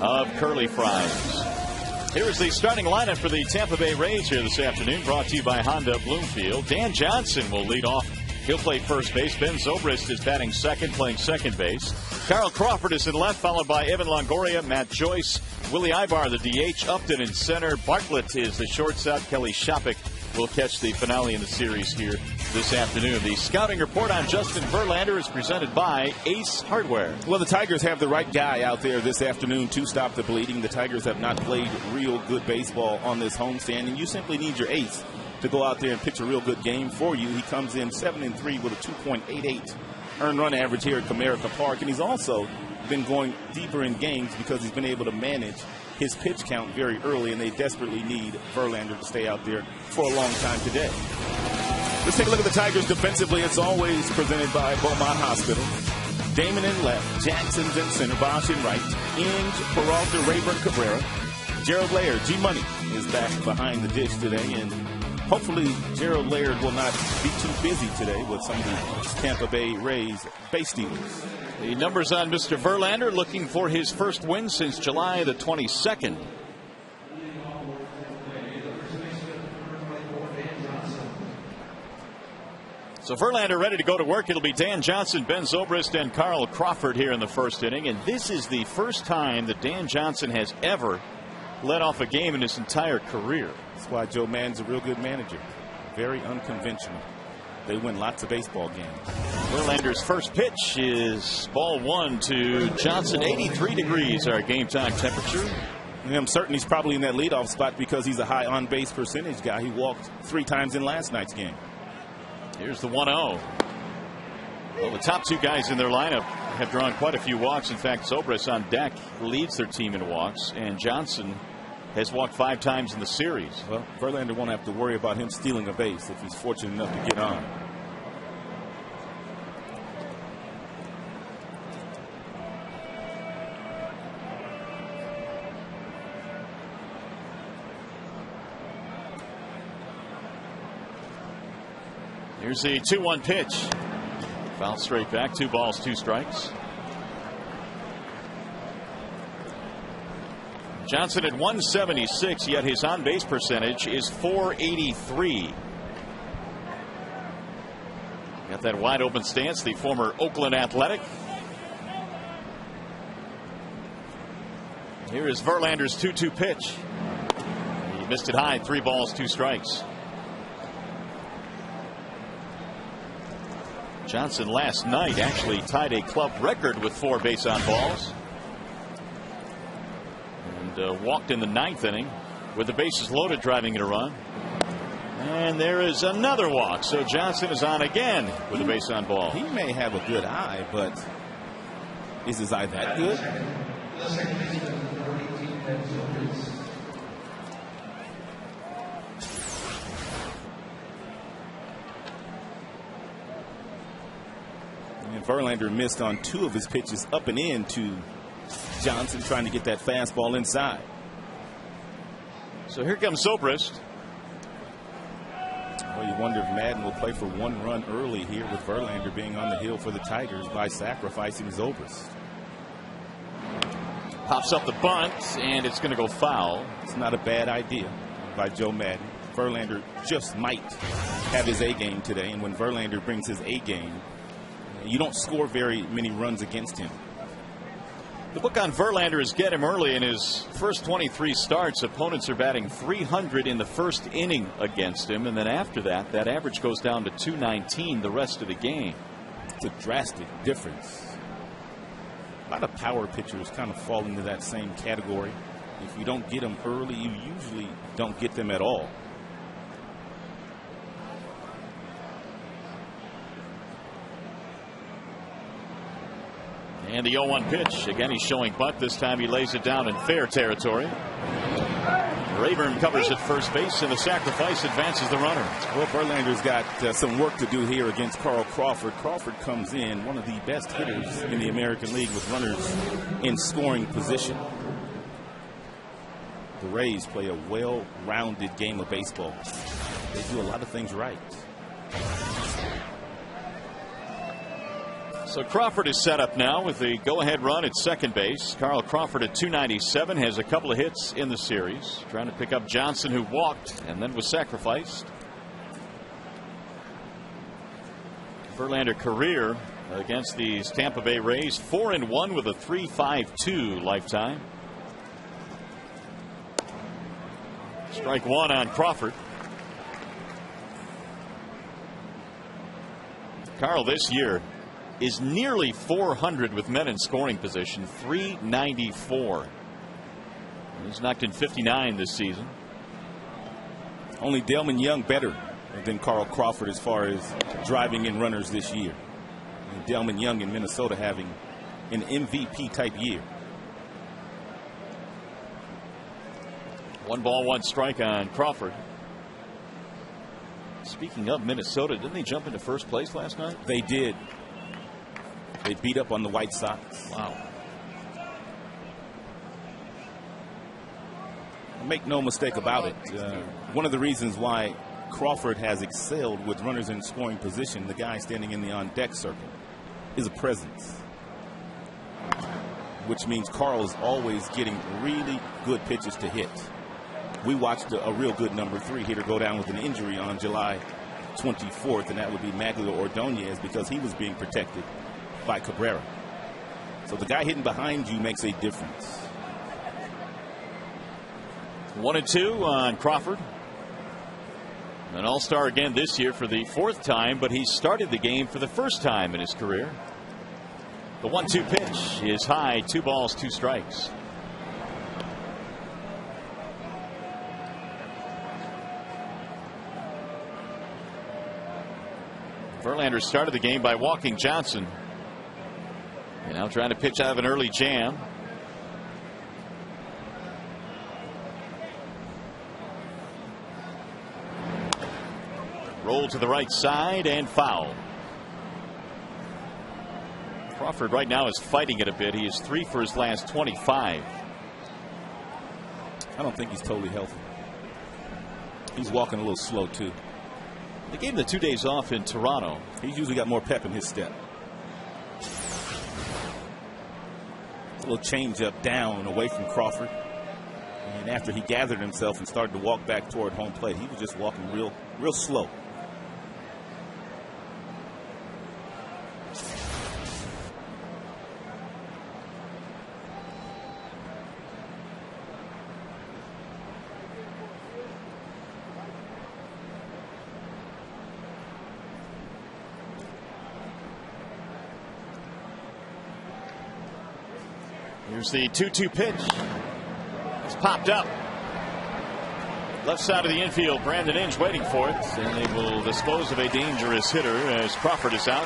of curly fries. Here is the starting lineup for the Tampa Bay Rays here this afternoon, brought to you by Honda Bloomfield. Dan Johnson will lead off. He'll play first base. Ben Zobrist is batting second, playing second base. Carl Crawford is in left, followed by Evan Longoria, Matt Joyce, Willie Ibar, the DH, Upton in center. Bartlett is the shortstop. Kelly Shopik will catch the finale in the series here this afternoon. The scouting report on Justin Verlander is presented by Ace Hardware. Well, the Tigers have the right guy out there this afternoon to stop the bleeding. The Tigers have not played real good baseball on this homestand, and you simply need your ace to go out there and pitch a real good game for you. He comes in 7-3 with a 2.88 earned run average here at Comerica Park, and he's also been going deeper in games because he's been able to manage his pitch count very early, and they desperately need Verlander to stay out there for a long time today. Let's take a look at the Tigers defensively. It's always presented by Beaumont Hospital. Damon in left, Jackson's in center, Bosch in right, Inge, Peralta, Rayburn, Cabrera. Gerald Laird, G-Money, is back behind the dish today, and hopefully Gerald Laird will not be too busy today with some of the Tampa Bay Rays base stealers. The numbers on Mr. Verlander, looking for his first win since July the 22nd. So Verlander ready to go to work. It'll be Dan Johnson, Ben Zobrist, and Carl Crawford here in the first inning. And this is the first time that Dan Johnson has ever led off a game in his entire career. That's why Joe Maddon's a real good manager. Very unconventional. They win lots of baseball games. Verlander's first pitch is ball one to Johnson. 83 degrees our game time temperature. And I'm certain he's probably in that leadoff spot because he's a high on-base percentage guy. He walked 3 times in last night's game. Here's the 1-0. Well, the top two guys in their lineup have drawn quite a few walks. In fact, Zobrist on deck leads their team in walks, and Johnson has walked 5 times in the series. Well, Verlander won't have to worry about him stealing a base if he's fortunate enough to get on. Here's the 2-1 pitch. Foul straight back. 2 balls, 2 strikes. Johnson at 176, yet his on-base percentage is .483. Got that wide open stance, the former Oakland Athletic. Here is Verlander's 2-2 pitch. He missed it high. 3 balls, 2 strikes. Johnson last night actually tied a club record with 4 base on balls. And walked in the 9th inning with the bases loaded, driving in a run. And there is another walk. So Johnson is on again with a base on ball. He may have a good eye, but is his eye that good? And Verlander missed on 2 of his pitches up and in to Johnson, trying to get that fastball inside. So here comes Zobrist. Well, you wonder if Madden will play for 1 run early here with Verlander being on the hill for the Tigers by sacrificing Zobrist. Pops up the bunt, and it's going to go foul. It's not a bad idea by Joe Maddon. Verlander just might have his A game today, and when Verlander brings his A game, you don't score very many runs against him. The book on Verlander is get him early. In his first 23 starts, opponents are batting .300 in the first inning against him, and then after that, that average goes down to .219 the rest of the game. It's a drastic difference. A lot of power pitchers kind of fall into that same category. If you don't get them early, you usually don't get them at all. And the 0-1 pitch. Again, he's showing bunt. This time he lays it down in fair territory. Rayburn covers at first base, and the sacrifice advances the runner. Well, Verlander's got some work to do here against Carl Crawford. Crawford comes in, one of the best hitters in the American League with runners in scoring position. The Rays play a well-rounded game of baseball. They do a lot of things right. So Crawford is set up now with the go-ahead run at second base. Carl Crawford at 297 has a couple of hits in the series, trying to pick up Johnson, who walked and then was sacrificed. Verlander career against these Tampa Bay Rays, 4-1 with a 3.52 lifetime. Strike one on Crawford. Carl this year is nearly 400 with men in scoring position, 394. He's knocked in 59 this season. Only Delman Young better than Carl Crawford as far as driving in runners this year. And Delman Young in Minnesota having an MVP type year. 1 ball, 1 strike on Crawford. Speaking of Minnesota, didn't they jump into first place last night? They did. They beat up on the White Sox. Wow. Make no mistake about it. One of the reasons why Crawford has excelled with runners in scoring position, the guy standing in the on-deck circle, is a presence. Which means Carl is always getting really good pitches to hit. We watched a real good number 3 hitter go down with an injury on July 24th, and that would be Maglio Ordonez, because he was being protected by Cabrera. So the guy hitting behind you makes a difference. 1-2 on Crawford. An all-star again this year for the 4th time, but he started the game for the first time in his career. The 1-2 pitch is high, 2 balls, 2 strikes. Verlander started the game by walking Johnson. And now trying to pitch out of an early jam. Roll to the right side and foul. Crawford right now is fighting it a bit. He is 3 for his last 25. I don't think he's totally healthy. He's walking a little slow too. They gave him the 2 days off in Toronto. He's usually got more pep in his step. A little change up down away from Crawford. And after he gathered himself and started to walk back toward home plate, he was just walking real slow. Here's the 2-2 pitch. It's popped up. Left side of the infield. Brandon Inge waiting for it. And they will dispose of a dangerous hitter as Crawford is out.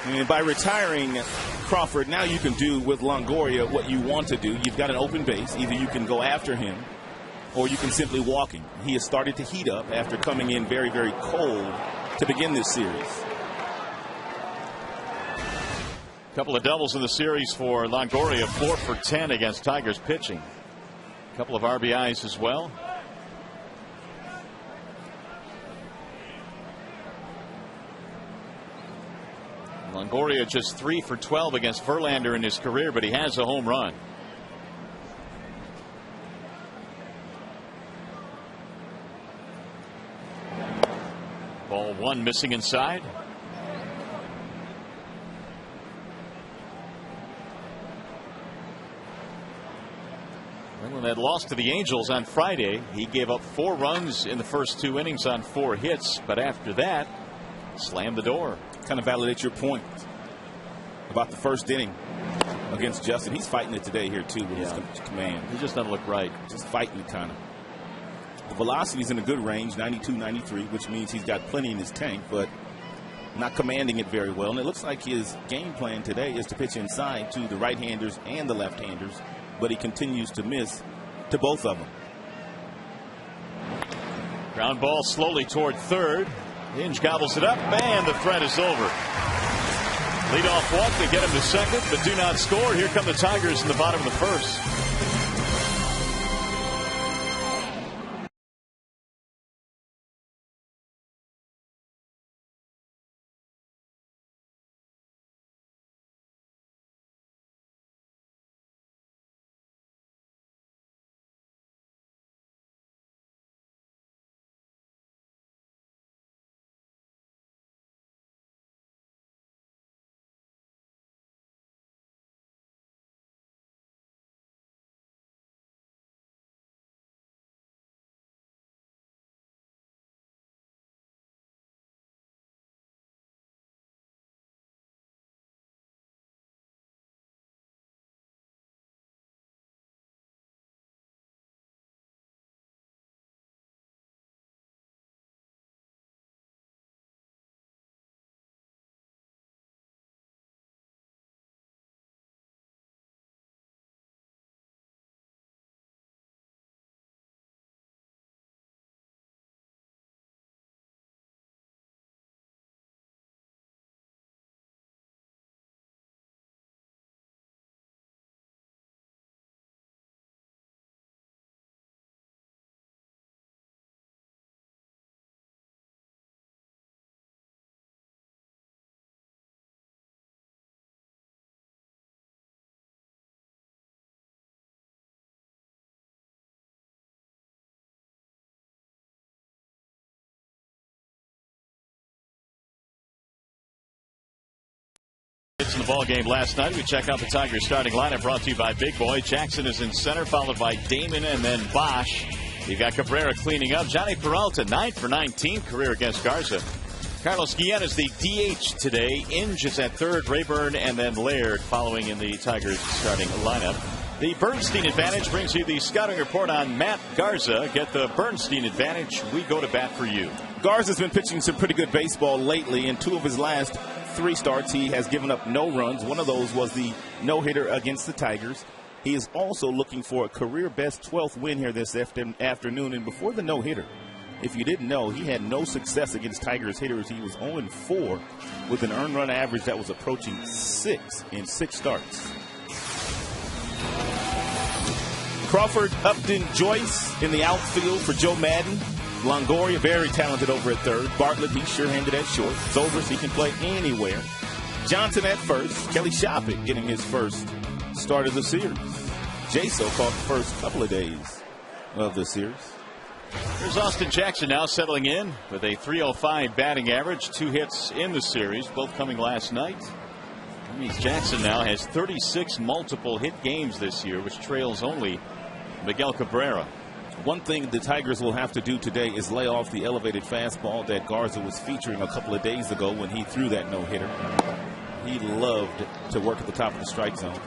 And by retiring Crawford, now you can do with Longoria what you want to do. You've got an open base. Either you can go after him or you can simply walk him. He has started to heat up after coming in very, very cold to begin this series. Couple of doubles in the series for Longoria, 4 for 10 against Tigers pitching. Couple of RBIs as well. Longoria just 3 for 12 against Verlander in his career, but he has a home run. Ball 1 missing inside. When that lost to the Angels on Friday, he gave up 4 runs in the first 2 innings on 4 hits, but after that, slammed the door. Kind of validates your point about the first inning against Justin. He's fighting it today here too with his command. He just doesn't look right. Just fighting it kind of. The velocity's in a good range, 92, 93, which means he's got plenty in his tank, but not commanding it very well. And it looks like his game plan today is to pitch inside to the right-handers and the left-handers, but he continues to miss to both of them. Ground ball slowly toward third. Inge gobbles it up, and the threat is over. Leadoff walk, they get him to second, but do not score. Here come the Tigers in the bottom of the first. the ball game last night. We check out the Tigers starting lineup brought to you by Big Boy. Jackson is in center, followed by Damon and then Bosch. You got Cabrera cleaning up. Johnny Peralta, 9 for 19 career against Garza. Carlos Guillen is the DH today. Inge is at third. Rayburn and then Laird following in the Tigers starting lineup. The Bernstein Advantage brings you the scouting report on Matt Garza. Get the Bernstein Advantage. We go to bat for you. Garza's been pitching some pretty good baseball lately. In 2 of his last 3 starts, he has given up no runs. One of those was the no-hitter against the Tigers. He is also looking for a career-best 12th win here this afternoon. And before the no-hitter, if you didn't know, he had no success against Tigers hitters. He was 0-4 with an earned run average that was approaching 6 in 6 starts. Crawford, Upton, Joyce in the outfield for Joe Madden. Longoria, very talented over at third. Bartlett, he's sure-handed at short. Zobrist, he can play anywhere. Johnson at first. Kelly Shopping getting his first start of the series. Jaso caught the first couple of days of the series. Here's Austin Jackson now settling in with a .305 batting average. 2 hits in the series, both coming last night. That means Jackson now has 36 multiple hit games this year, which trails only Miguel Cabrera. One thing the Tigers will have to do today is lay off the elevated fastball that Garza was featuring a couple of days ago when he threw that no-hitter. He loved to work at the top of the strike zone.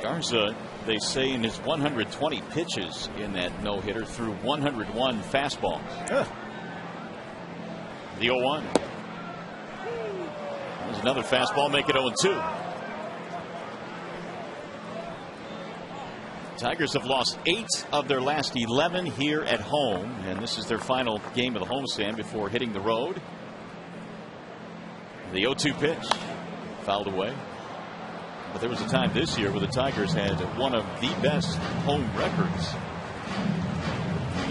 Garza, they say in his 120 pitches in that no-hitter, threw 101 fastballs. The 0-1. There's another fastball, make it 0-2. Tigers have lost 8 of their last 11 here at home, and this is their final game of the homestand before hitting the road. The 0-2 pitch fouled away. But there was a time this year where the Tigers had one of the best home records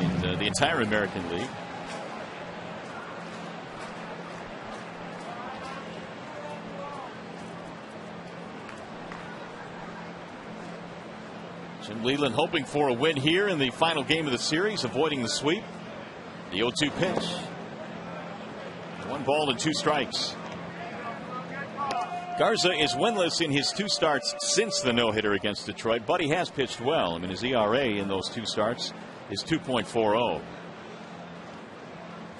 in the entire American League. Jim Leland hoping for a win here in the final game of the series, avoiding the sweep. The 0-2 pitch. 1 ball and 2 strikes. Garza is winless in his 2 starts since the no-hitter against Detroit, but he has pitched well. I mean, his ERA in those 2 starts is 2.40.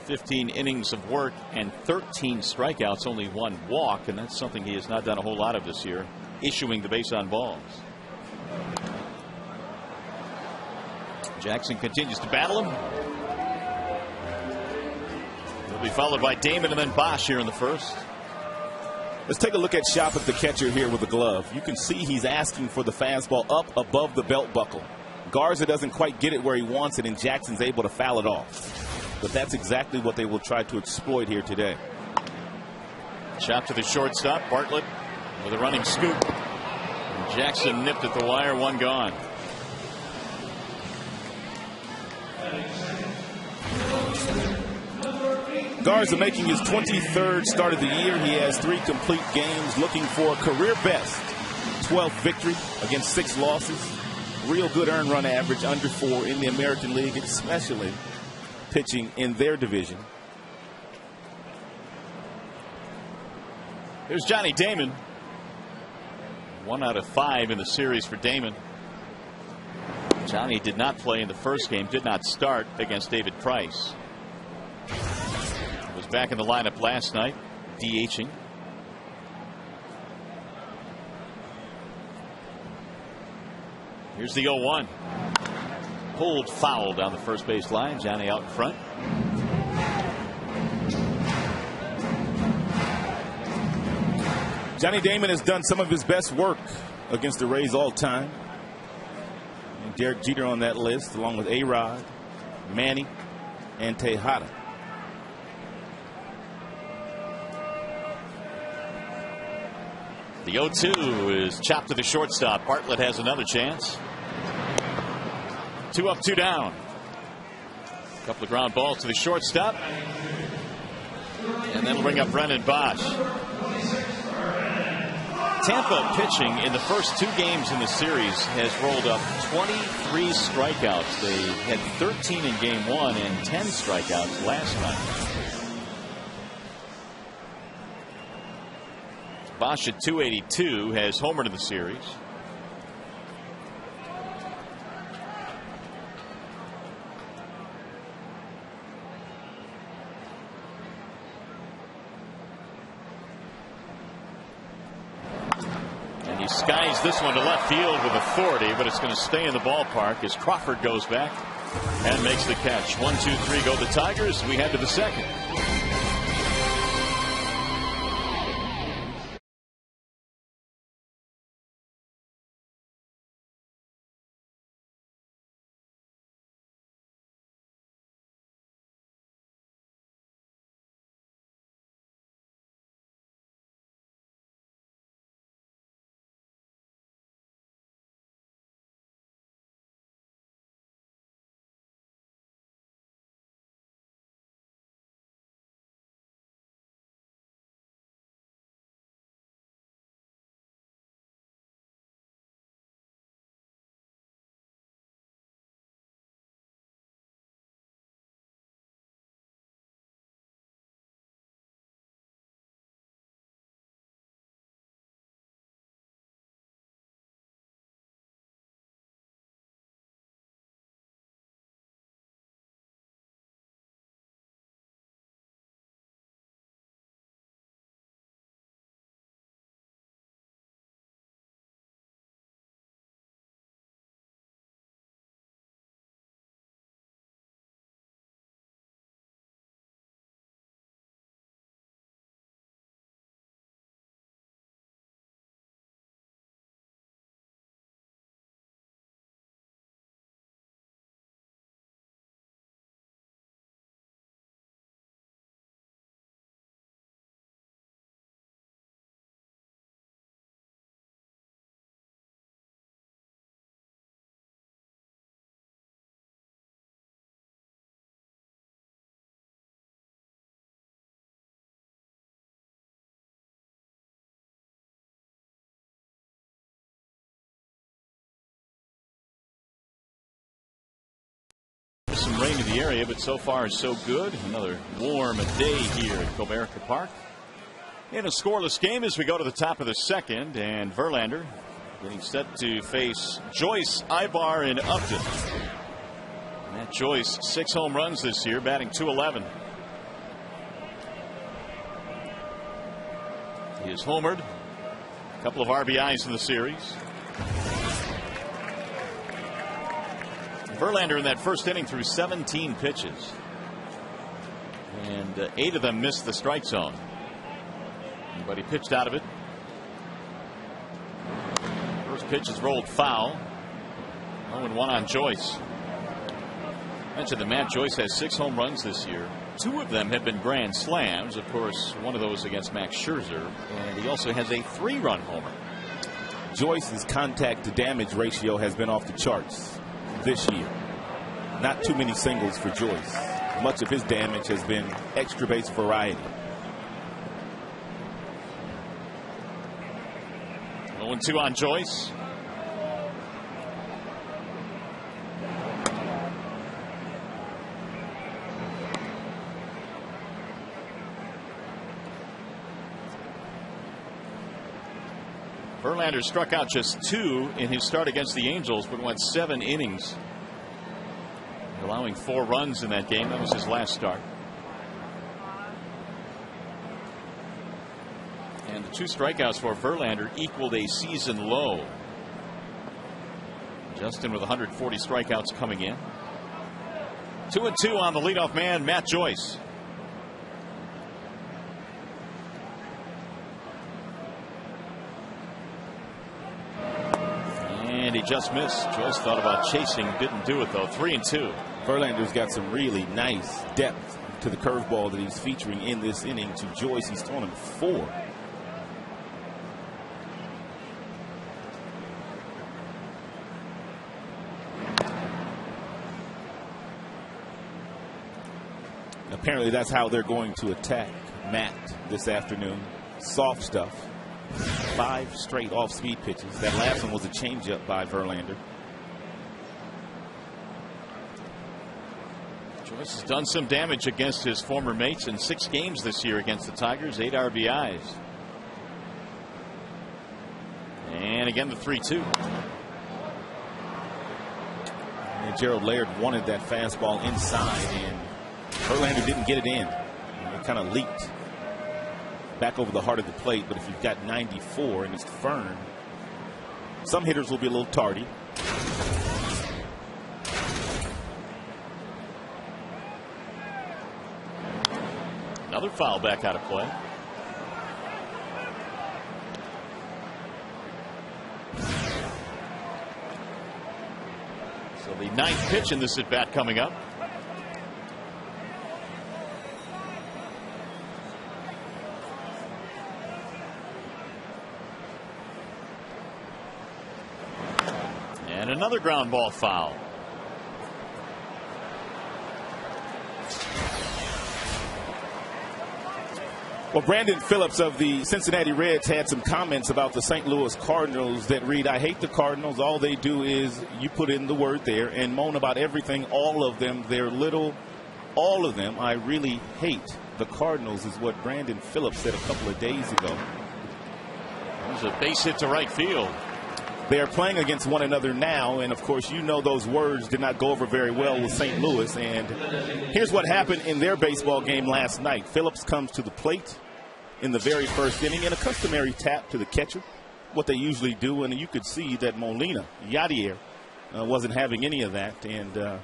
15 innings of work and 13 strikeouts, only 1 walk, and that's something he has not done a whole lot of this year, issuing the base on balls. Jackson continues to battle him. He'll be followed by Damon and then Bosch here in the first. Let's take a look at Shopping, the catcher, here with the glove. You can see he's asking for the fastball up above the belt buckle. Garza doesn't quite get it where he wants it, and Jackson's able to foul it off. But that's exactly what they will try to exploit here today. Shot to the shortstop. Bartlett with a running scoop. And Jackson nipped at the wire. 1 gone. Garza making his 23rd start of the year. He has 3 complete games, looking for a career best 12th victory against 6 losses. Real good earned run average, under 4 in the American League, especially pitching in their division. Here's Johnny Damon. 1 out of 5 in the series for Damon. Johnny did not play in the first game, did not start against David Price. Was back in the lineup last night, DHing. Here's the 0-1. Pulled foul down the first base line. Johnny out in front. Johnny Damon has done some of his best work against the Rays all time. And Derek Jeter on that list, along with A-Rod, Manny, and Tejada. The 0-2 is chopped to the shortstop. Bartlett has another chance. 2 up, 2 down. A couple of ground balls to the shortstop. And that'll bring up Brendan Bosch. Tampa pitching in the first 2 games in the series has rolled up 23 strikeouts. They had 13 in game 1 and 10 strikeouts last night. Bosch at 282 has homered in the series. And he skies this one to left field with authority, but it's going to stay in the ballpark as Crawford goes back and makes the catch. 1, 2, 3 go the Tigers. We head to the second. Some rain in the area, but so far so good. Another warm day here at Comerica Park. In a scoreless game as we go to the top of the second, and Verlander getting set to face Joyce, Ibar, and Upton. Matt Joyce, 6 home runs this year, batting .211. He has homered, a couple of RBIs in the series. Verlander in that first inning threw 17 pitches, and 8 of them missed the strike zone, but he pitched out of it. First pitch is rolled foul. 0-1 on Joyce. I mentioned that Matt Joyce has 6 home runs this year. 2 of them have been grand slams. Of course, one of those against Max Scherzer, and he also has a 3-run homer. Joyce's contact to damage ratio has been off the charts this year. Not too many singles for Joyce. Much of his damage has been extra base variety. 0-2 on Joyce. Verlander struck out just 2 in his start against the Angels, but went 7 innings, allowing 4 runs in that game. That was his last start. And the 2 strikeouts for Verlander equaled a season low. Justin with 140 strikeouts coming in. 2-2 on the leadoff man, Matt Joyce. And he just missed. Joyce thought about chasing, didn't do it though. 3-2. Verlander's got some really nice depth to the curveball that he's featuring in this inning. To Joyce, he's thrown him 4. Apparently that's how they're going to attack Matt this afternoon. Soft stuff. 5 straight off-speed pitches. That last one was a changeup by Verlander. Joyce has done some damage against his former mates in 6 games this year against the Tigers. 8 RBIs. again the 3-2. And Gerald Laird wanted that fastball inside, and Verlander didn't get it in. It kind of leaked back over the heart of the plate. But if you've got 94 and it's firm, some hitters will be a little tardy. Another foul back out of play. So the 9th pitch in this at bat coming up. And another ground ball foul. Well, Brandon Phillips of the Cincinnati Reds had some comments about the St. Louis Cardinals that read, "I hate the Cardinals. All they do is," you put in the word there, "and moan about everything. All of them. They're little. All of them. I really hate the Cardinals," is what Brandon Phillips said a couple of days ago. There's a base hit to right field. They are playing against one another now, and of course, you know those words did not go over very well with St. Louis. And here's what happened in their baseball game last night. Phillips comes to the plate in the very first inning in a customary tap to the catcher, what they usually do, and you could see that Molina, Yadier, wasn't having any of that. And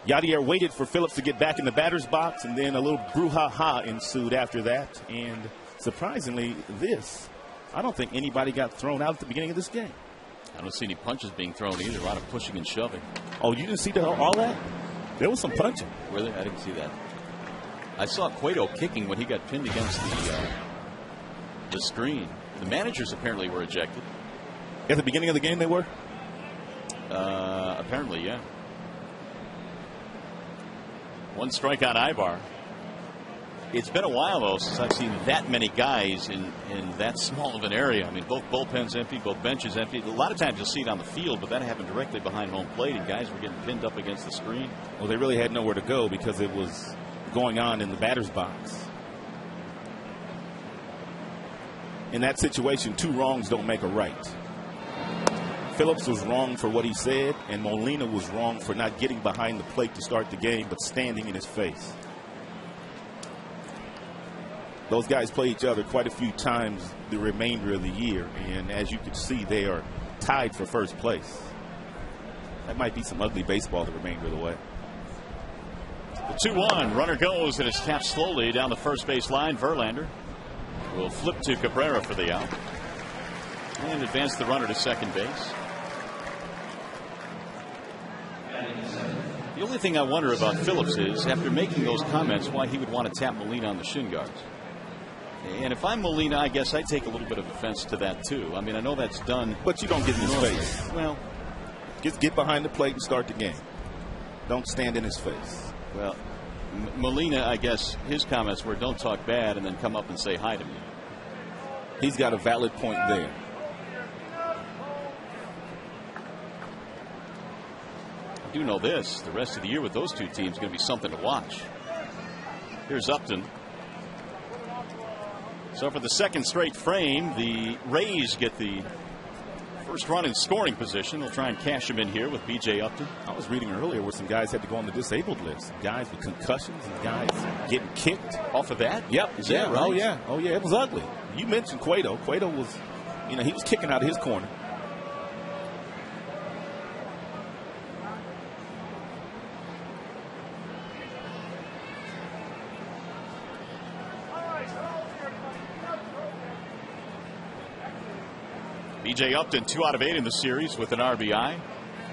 Yadier waited for Phillips to get back in the batter's box, and then a little brouhaha ensued after that. And surprisingly, I don't think anybody got thrown out at the beginning of this game. I don't see any punches being thrown either. A lot of pushing and shoving. Oh, you didn't see all that? There was some punching. Really? I didn't see that. I saw Cueto kicking when he got pinned against the screen. The managers apparently were ejected. At the beginning of the game they were? Apparently, yeah. 1 strike on Ibar. It's been a while, though, since I've seen that many guys in that small of an area. I mean, both bullpens empty, both benches empty. A lot of times you'll see it on the field, but that happened directly behind home plate, and guys were getting pinned up against the screen. Well, they really had nowhere to go because it was going on in the batter's box. In that situation, 2 wrongs don't make a right. Phillips was wrong for what he said, and Molina was wrong for not getting behind the plate to start the game, but standing in his face. Those guys play each other quite a few times the remainder of the year, and as you can see, they are tied for first place. That might be some ugly baseball the remainder of the way. The 2-1 runner goes, and it's tapped slowly down the first base line. Verlander will flip to Cabrera for the out and advance the runner to second base. The only thing I wonder about Phillips is, after making those comments, why he would want to tap Molina on the shin guards. And if I'm Molina, I guess I take a little bit of offense to that too. I mean, I know that's done, but you don't get in his face. Well, just get behind the plate and start the game. Don't stand in his face. Well, Molina, I guess his comments were, "Don't talk bad and then come up and say hi to me." He's got a valid point there. I do know this: the rest of the year with those 2 teams is going to be something to watch. Here's Upton. So for the second straight frame, the Rays get the first run in scoring position. They'll try and cash him in here with B.J. Upton. I was reading earlier where some guys had to go on the disabled list. Guys with concussions and guys getting kicked. Off of that? Yep. Is that right? Oh, yeah. Oh, yeah. It was ugly. You mentioned Cueto. Cueto was, he was kicking out of his corner. B.J. Upton 2 out of 8 in the series with an RBI.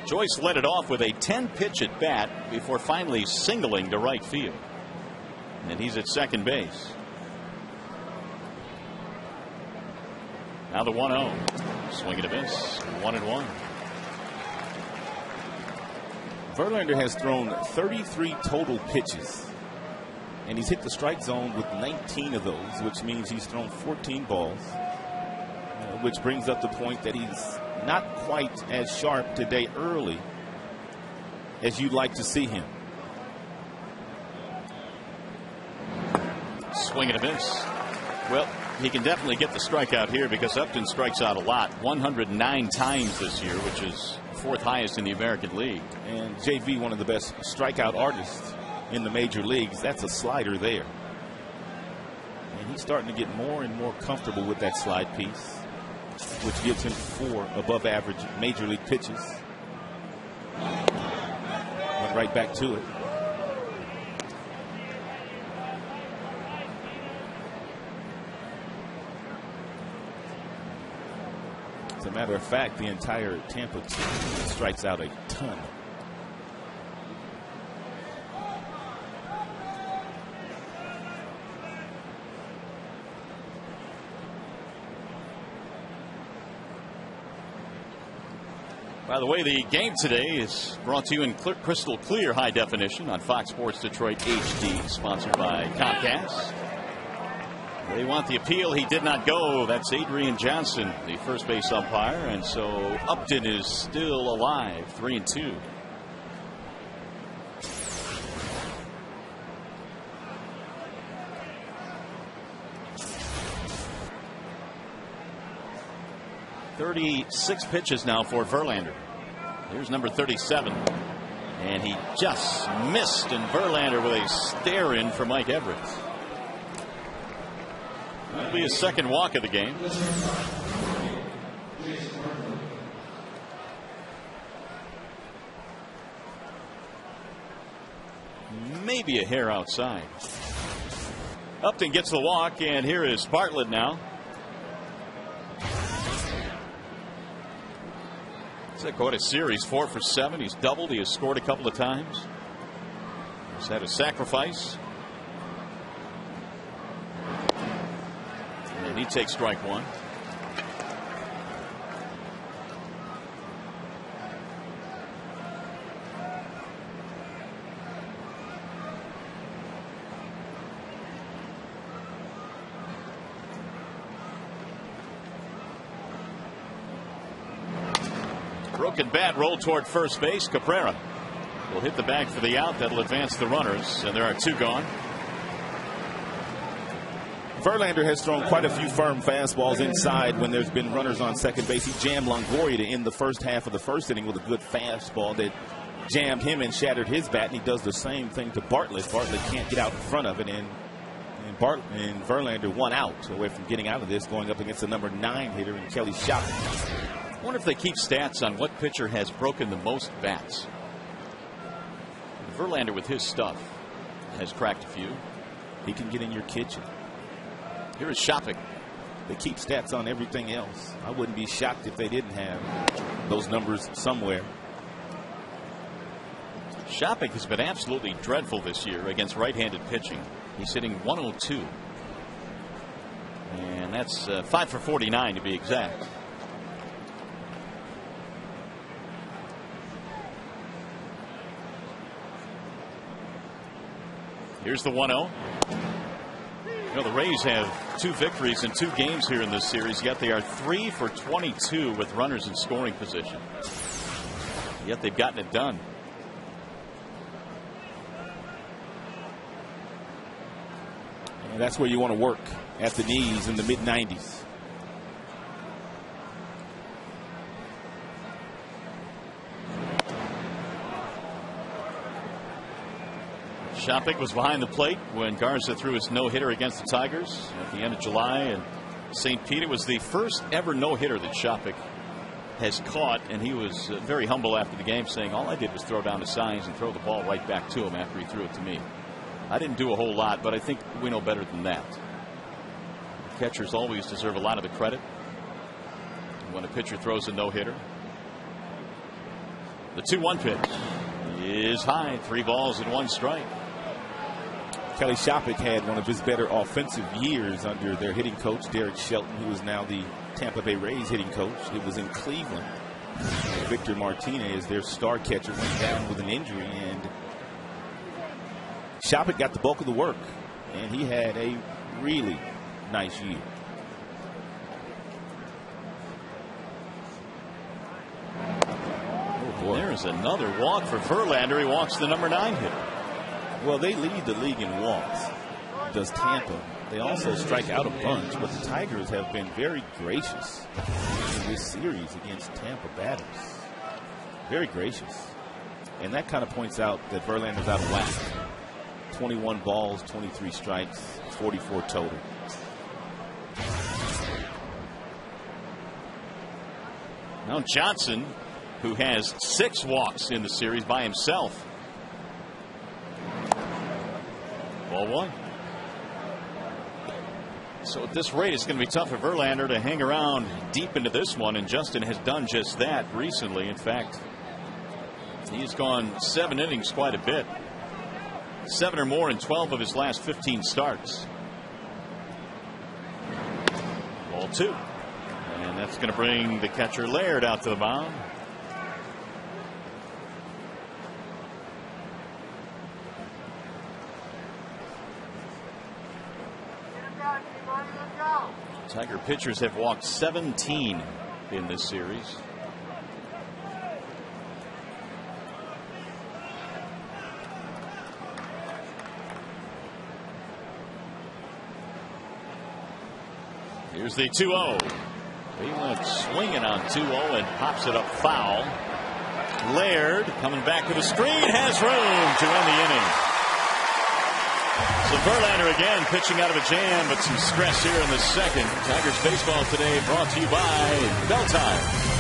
Joyce led it off with a 10-pitch at bat before finally singling to right field. And he's at second base. Now the 1-0. Swing and a miss. 1-1. Verlander has thrown 33 total pitches. And he's hit the strike zone with 19 of those, which means he's thrown 14 balls. Which brings up the point that he's not quite as sharp today early as you'd like to see him. Swing and a miss. Well, he can definitely get the strikeout here because Upton strikes out a lot, 109 times this year, which is 4th highest in the American League. And JV, one of the best strikeout artists in the major leagues. That's a slider there. And he's starting to get more and more comfortable with that slide piece, which gives him 4 above average major league pitches. Went right back to it. As a matter of fact, the entire Tampa team strikes out a ton. By the way, the game today is brought to you in crystal clear high definition on Fox Sports Detroit HD, sponsored by Comcast. They want the appeal. He did not go. That's Adrian Johnson, the first base umpire. And so Upton is still alive, 3-2. "36 pitches now for Verlander. Here's number 37. And he just missed, and Verlander with a stare in for Mike Everett. That'll be his second walk of the game. Maybe a hair outside. Upton gets the walk, and here is Bartlett now. He's had quite a series, 4 for 7. He's doubled. He has scored a couple of times. He's had a sacrifice. And he takes strike 1. Broken bat rolled toward first base. Cabrera will hit the bag for the out. That'll advance the runners, and there are 2 gone. Verlander has thrown quite a few firm fastballs inside when there's been runners on second base. He jammed Longoria to end the first half of the first inning with a good fastball that jammed him and shattered his bat, and he does the same thing to Bartlett. Bartlett can't get out in front of it, and Verlander 1 out away from getting out of this, going up against the number 9 hitter in Kelly Shopping. I wonder if they keep stats on what pitcher has broken the most bats. Verlander, with his stuff, has cracked a few. He can get in your kitchen. Here is Shopping. They keep stats on everything else. I wouldn't be shocked if they didn't have those numbers somewhere. Shopping has been absolutely dreadful this year against right-handed pitching. He's hitting 102. And that's 5 for 49 to be exact. Here's the 1-0. You know, the Rays have 2 victories in 2 games here in this series, yet they are 3 for 22 with runners in scoring position. Yet they've gotten it done. And that's where you want to work, at the knees in the mid-90s. Shopping was behind the plate when Garza threw his no-hitter against the Tigers at the end of July, and St. Pete was the first ever no-hitter that Shopping has caught, and he was very humble after the game, saying all I did was throw down the signs and throw the ball right back to him after he threw it to me. I didn't do a whole lot, but I think we know better than that. Catchers always deserve a lot of the credit when a pitcher throws a no-hitter. The 2-1 pitch is high, 3 balls and 1 strike. Kelly Shopping had one of his better offensive years under their hitting coach, Derek Shelton, who is now the Tampa Bay Rays hitting coach. It was in Cleveland. Victor Martinez, their star catcher, went down with an injury, and Shopping got the bulk of the work, and he had a really nice year. There's another walk for Verlander. He walks the number 9 hitter. Well, they lead the league in walks. does Tampa. They also strike out a bunch, but the Tigers have been very gracious in this series against Tampa batters. Very gracious. And that kind of points out that Verlander's out of whack. 21 balls, 23 strikes, 44 total. Now Johnson, who has 6 walks in the series by himself. Ball 1. So at this rate, it's going to be tough for Verlander to hang around deep into this one, and Justin has done just that recently. In fact, he's gone 7 innings quite a bit. 7 or more in 12 of his last 15 starts. Ball 2. And that's going to bring the catcher Laird out to the mound. Tiger pitchers have walked 17 in this series. Here's the 2-0. He went swinging on 2-0 and pops it up foul. Laird coming back with a screen, has room to end the inning. So Verlander again pitching out of a jam, but some stress here in the second. Tigers baseball today brought to you by Bell Tire.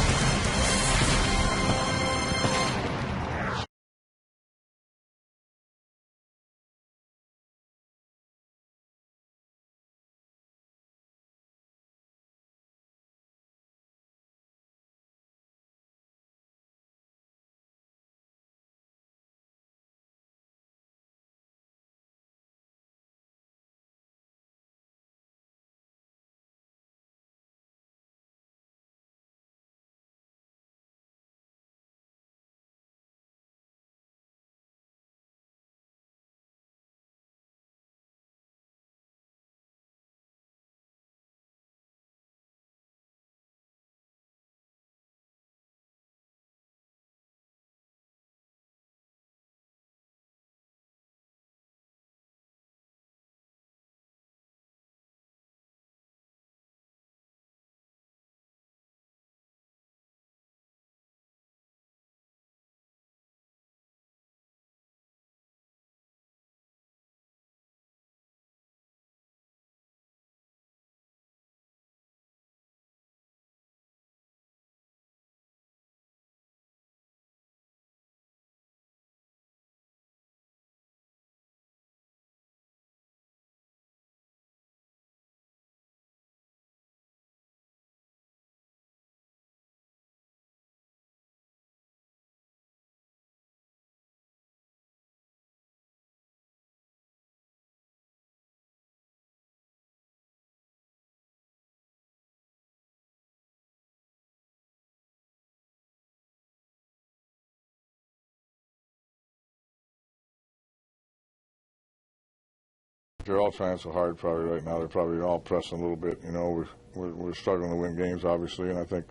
They're all trying so hard probably right now. They're probably all pressing a little bit. You know, we're struggling to win games, obviously, and I think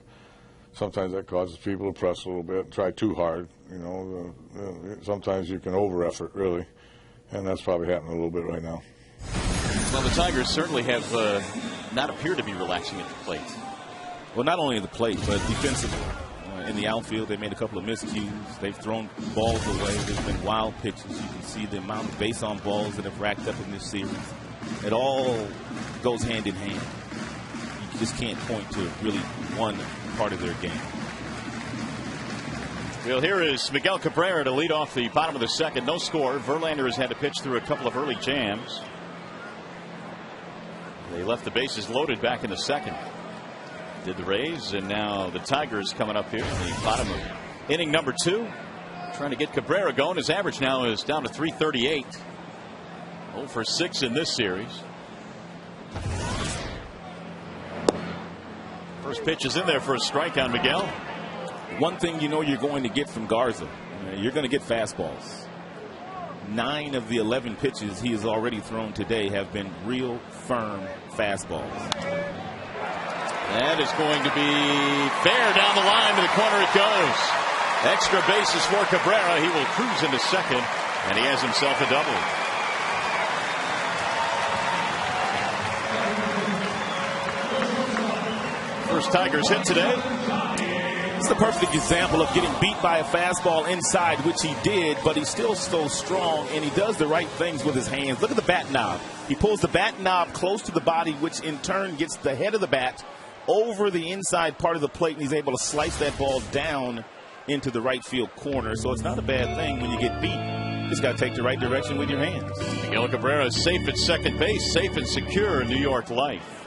sometimes that causes people to press a little bit, try too hard. You know, sometimes you can over-effort, really, and that's probably happening a little bit right now. Well, the Tigers certainly have not appeared to be relaxing at the plate. Well, not only at the plate, but defensively. In the outfield, they made a couple of miscues. They've thrown balls away. There's been wild pitches. You can see the amount of base on balls that have racked up in this series. It all goes hand in hand. You just can't point to really one part of their game. Well, here is Miguel Cabrera to lead off the bottom of the second. No score. Verlander has had to pitch through a couple of early jams. They left the bases loaded back in the second. Did the Rays, and now the Tigers coming up here in the bottom of inning number 2. Trying to get Cabrera going. His average now is down to .338. 0 for 6 in this series. First pitch is in there for a strike on Miguel. One thing you know you're going to get from Garza, you're going to get fastballs. 9 of the 11 pitches he has already thrown today have been real firm fastballs. That is going to be fair down the line. To the corner it goes. Extra bases for Cabrera. He will cruise into second, and he has himself a double. First Tigers hit today. It's the perfect example of getting beat by a fastball inside, which he did, but he's still so strong, and he does the right things with his hands. Look at the bat knob. He pulls the bat knob close to the body, which in turn gets the head of the bat over the inside part of the plate, and he's able to slice that ball down into the right field corner. So it's not a bad thing when you get beat. Just got to take the right direction with your hands. Miguel Cabrera is safe at second base, safe and secure in New York life.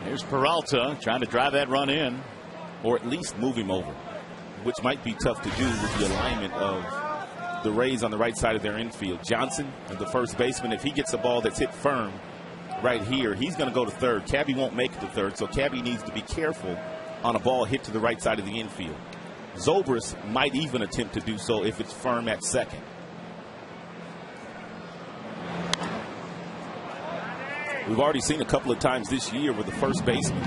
Here's Peralta trying to drive that run in. Or at least move him over, which might be tough to do with the alignment of the Rays on the right side of their infield. Johnson, the first baseman, if he gets a ball that's hit firm right here, he's going to go to third. Cabby won't make it to third, so Cabby needs to be careful on a ball hit to the right side of the infield. Zobrist might even attempt to do so if it's firm at second. We've already seen a couple of times this year with the first baseman,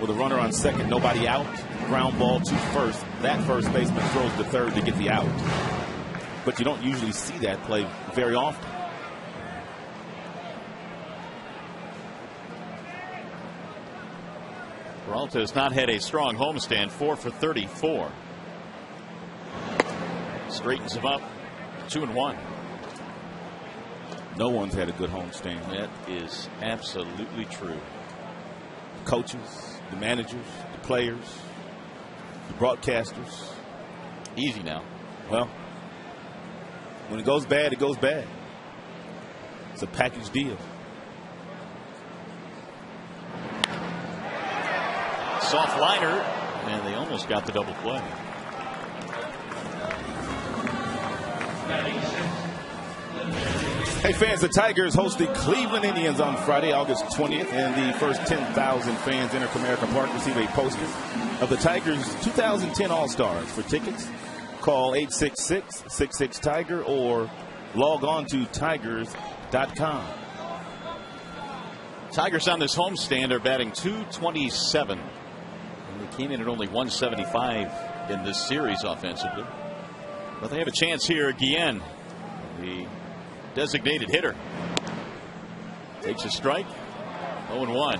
with a runner on second, nobody out, ground ball to first. That first baseman throws to third to get the out. But you don't usually see that play very often. Peralta has not had a strong homestand, 4 for 34. Straightens him up, 2-1. No one's had a good homestand. That is absolutely true. The coaches, the managers, the players, the broadcasters. Easy now. Well, when it goes bad, it goes bad. It's a package deal. Soft liner, and they almost got the double play. Hey fans, the Tigers host the Cleveland Indians on Friday, August 20th, and the first 10,000 fans enter Comerica Park receive a poster of the Tigers 2010 All-Stars. For tickets, call 866-66-TIGER or log on to tigers.com. Tigers on this homestand are batting .227. And they came in at only .175 in this series offensively. But they have a chance here. Guillen, the designated hitter, takes a strike. 0-1.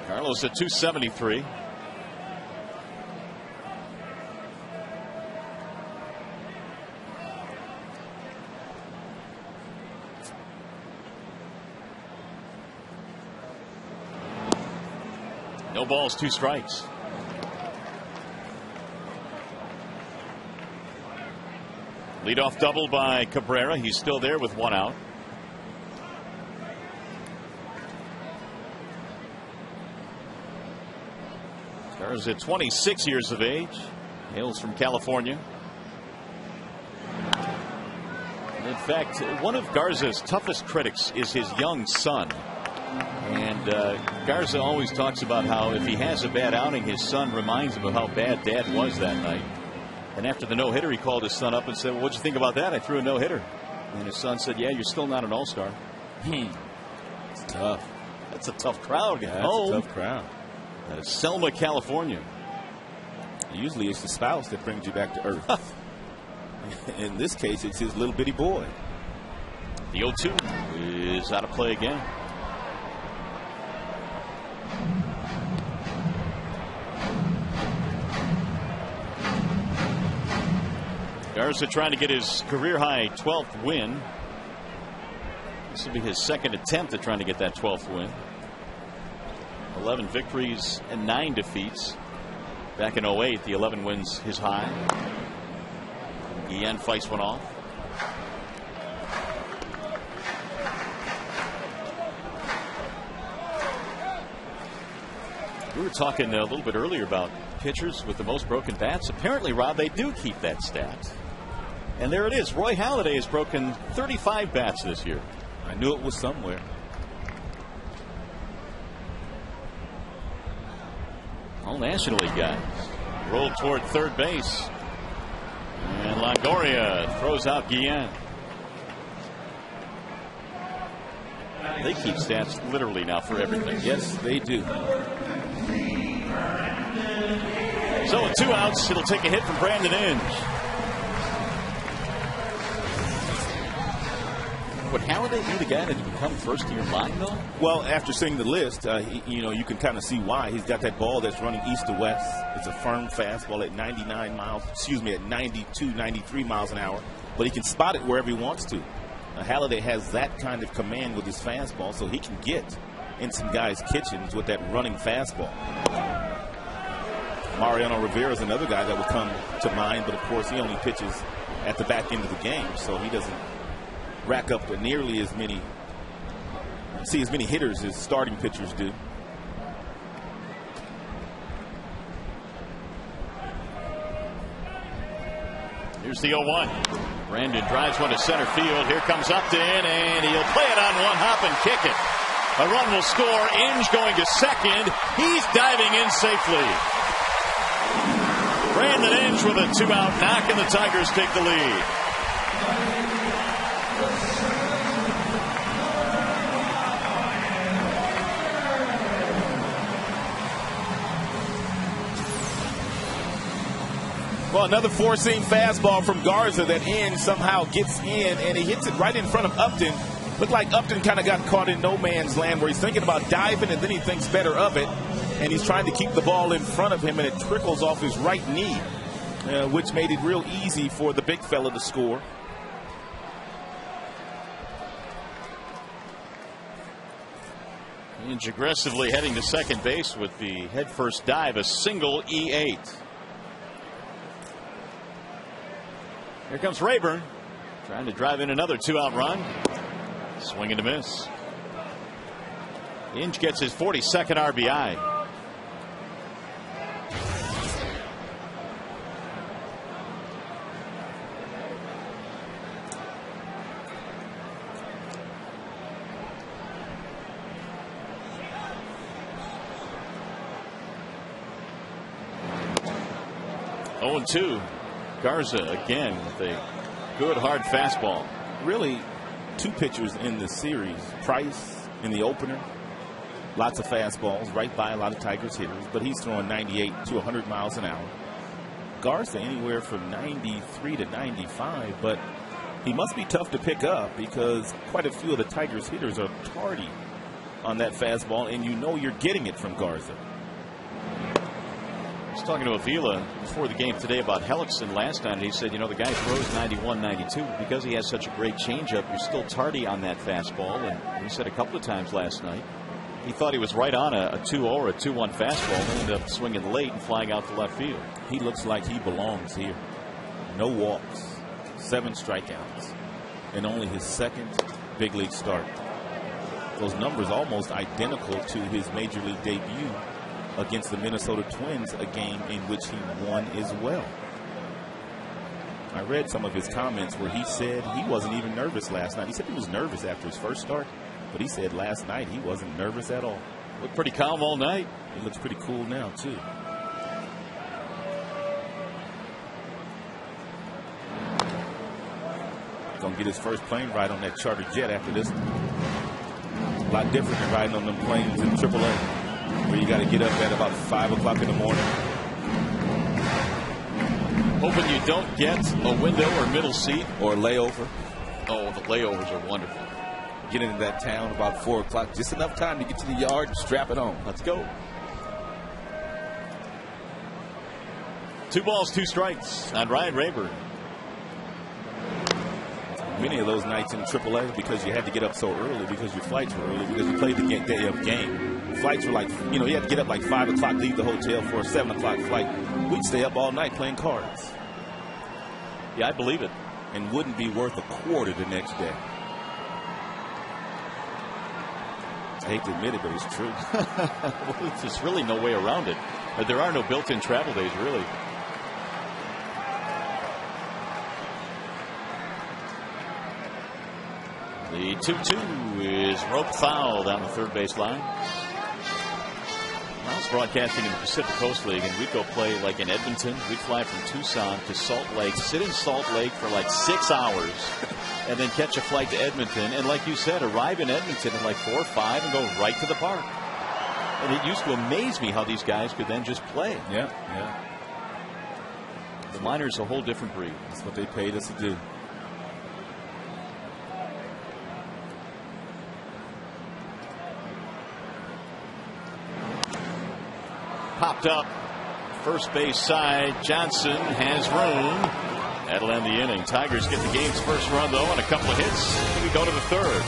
Carlos at .273. No balls, 2 strikes. Leadoff double by Cabrera. He's still there with 1 out. Garza, 26 years of age, hails from California. In fact, one of Garza's toughest critics is his young son. And Garza always talks about how if he has a bad outing, his son reminds him of how bad Dad was that night. And after the no-hitter, he called his son up and said, well, what'd you think about that? I threw a no-hitter. And his son said, yeah, you're still not an all-star. It's tough. That's a tough crowd. Yeah, that's a tough crowd. Selma, California. Usually it's the spouse that brings you back to earth. In this case, it's his little bitty boy. The 0-2 is out of play again. Garza trying to get his career-high 12th win. This will be his second attempt at trying to get that 12th win. 11 victories and 9 defeats. Back in 08, the 11 wins his high. Guillen fights one off. We were talking a little bit earlier about pitchers with the most broken bats. Apparently, Rob, they do keep that stat. And there it is. Roy Halladay has broken 35 bats this year. I knew it was somewhere. All National League guys roll toward third base. And Longoria throws out Guillen. They keep stats literally now for everything. Yes, they do. So with 2 outs, it'll take a hit from Brandon Inge. Would Halliday be the guy that become first in your mind, though? Well, after seeing the list, you can kind of see why. He's got that ball that's running east to west. It's a firm fastball at 92, 93 miles an hour. But he can spot it wherever he wants to. Halliday has that kind of command with his fastball, so he can get in some guys' kitchens with that running fastball. Mariano Rivera is another guy that would come to mind, but of course he only pitches at the back end of the game, so he doesn't rack up nearly as many hitters as starting pitchers do. Here's the 0-1. Brandon drives one to center field. Here comes Upton, and he'll play it on one hop and kick it. A run will score. Inge going to second. He's diving in safely. Brandon Inge with a 2-out knock, and the Tigers take the lead. Well, another four-seam fastball from Garza that Inge somehow gets in, and he hits it right in front of Upton. Looked like Upton kind of got caught in no man's land where he's thinking about diving, and then he thinks better of it, and he's trying to keep the ball in front of him, and it trickles off his right knee, which made it real easy for the big fella to score. Inge aggressively heading to second base with the headfirst dive, a single E8. Here comes Rayburn, trying to drive in another 2-out run. Swing and a miss. Inge gets his 42nd RBI. Oh, 0-2. Garza again with a good hard fastball. Really, two pitchers in the series. Price in the opener, lots of fastballs right by a lot of Tigers hitters, but he's throwing 98 to 100 miles an hour. Garza anywhere from 93 to 95, but he must be tough to pick up because quite a few of the Tigers hitters are tardy on that fastball, and you know you're getting it from Garza. I was talking to Avila before the game today about Hellickson last night, and he said, the guy throws 91, 92. Because he has such a great changeup, you're still tardy on that fastball. And he said a couple of times last night, he thought he was right on a 2-0 or a 2-1 fastball, and ended up swinging late and flying out to left field. He looks like he belongs here. No walks, 7 strikeouts, and only his second big league start. Those numbers almost identical to his major league debut against the Minnesota Twins, a game in which he won as well. I read some of his comments where he said he wasn't even nervous last night. He said he was nervous after his first start, but he said last night he wasn't nervous at all. Looked pretty calm all night. He looks pretty cool now, too. Gonna get his first plane ride on that charter jet after this. A lot different than riding on them planes in AAA, where you got to get up at about 5 o'clock in the morning. Hoping you don't get a window or middle seat. Or a layover. Oh, the layovers are wonderful. Get into that town about 4 o'clock. Just enough time to get to the yard and strap it on. Let's go. 2 balls, 2 strikes on Ryan Rayburn. Many of those nights in AAA, because you had to get up so early, because your flights were early, because you played the day of game. Flights were like, you had to get up like 5 o'clock, leave the hotel for a 7 o'clock flight. We'd stay up all night playing cards. Yeah, I believe it. And wouldn't be worth a quarter the next day. I hate to admit it, but it's true. Well, there's really no way around it. There are no built-in travel days, really. The 2-2 is rope foul down the third base line. I was broadcasting in the Pacific Coast League, and we'd go play like in Edmonton. We'd fly from Tucson to Salt Lake, sit in Salt Lake for like 6 hours, and then catch a flight to Edmonton. And like you said, arrive in Edmonton at like 4 or 5 and go right to the park. And it used to amaze me how these guys could then just play. Yeah. The minors are a whole different breed. That's what they paid us to do. popped up. First base side. Johnson has room. That'll end the inning. Tigers get the game's first run, though, and a couple of hits. We go to the third.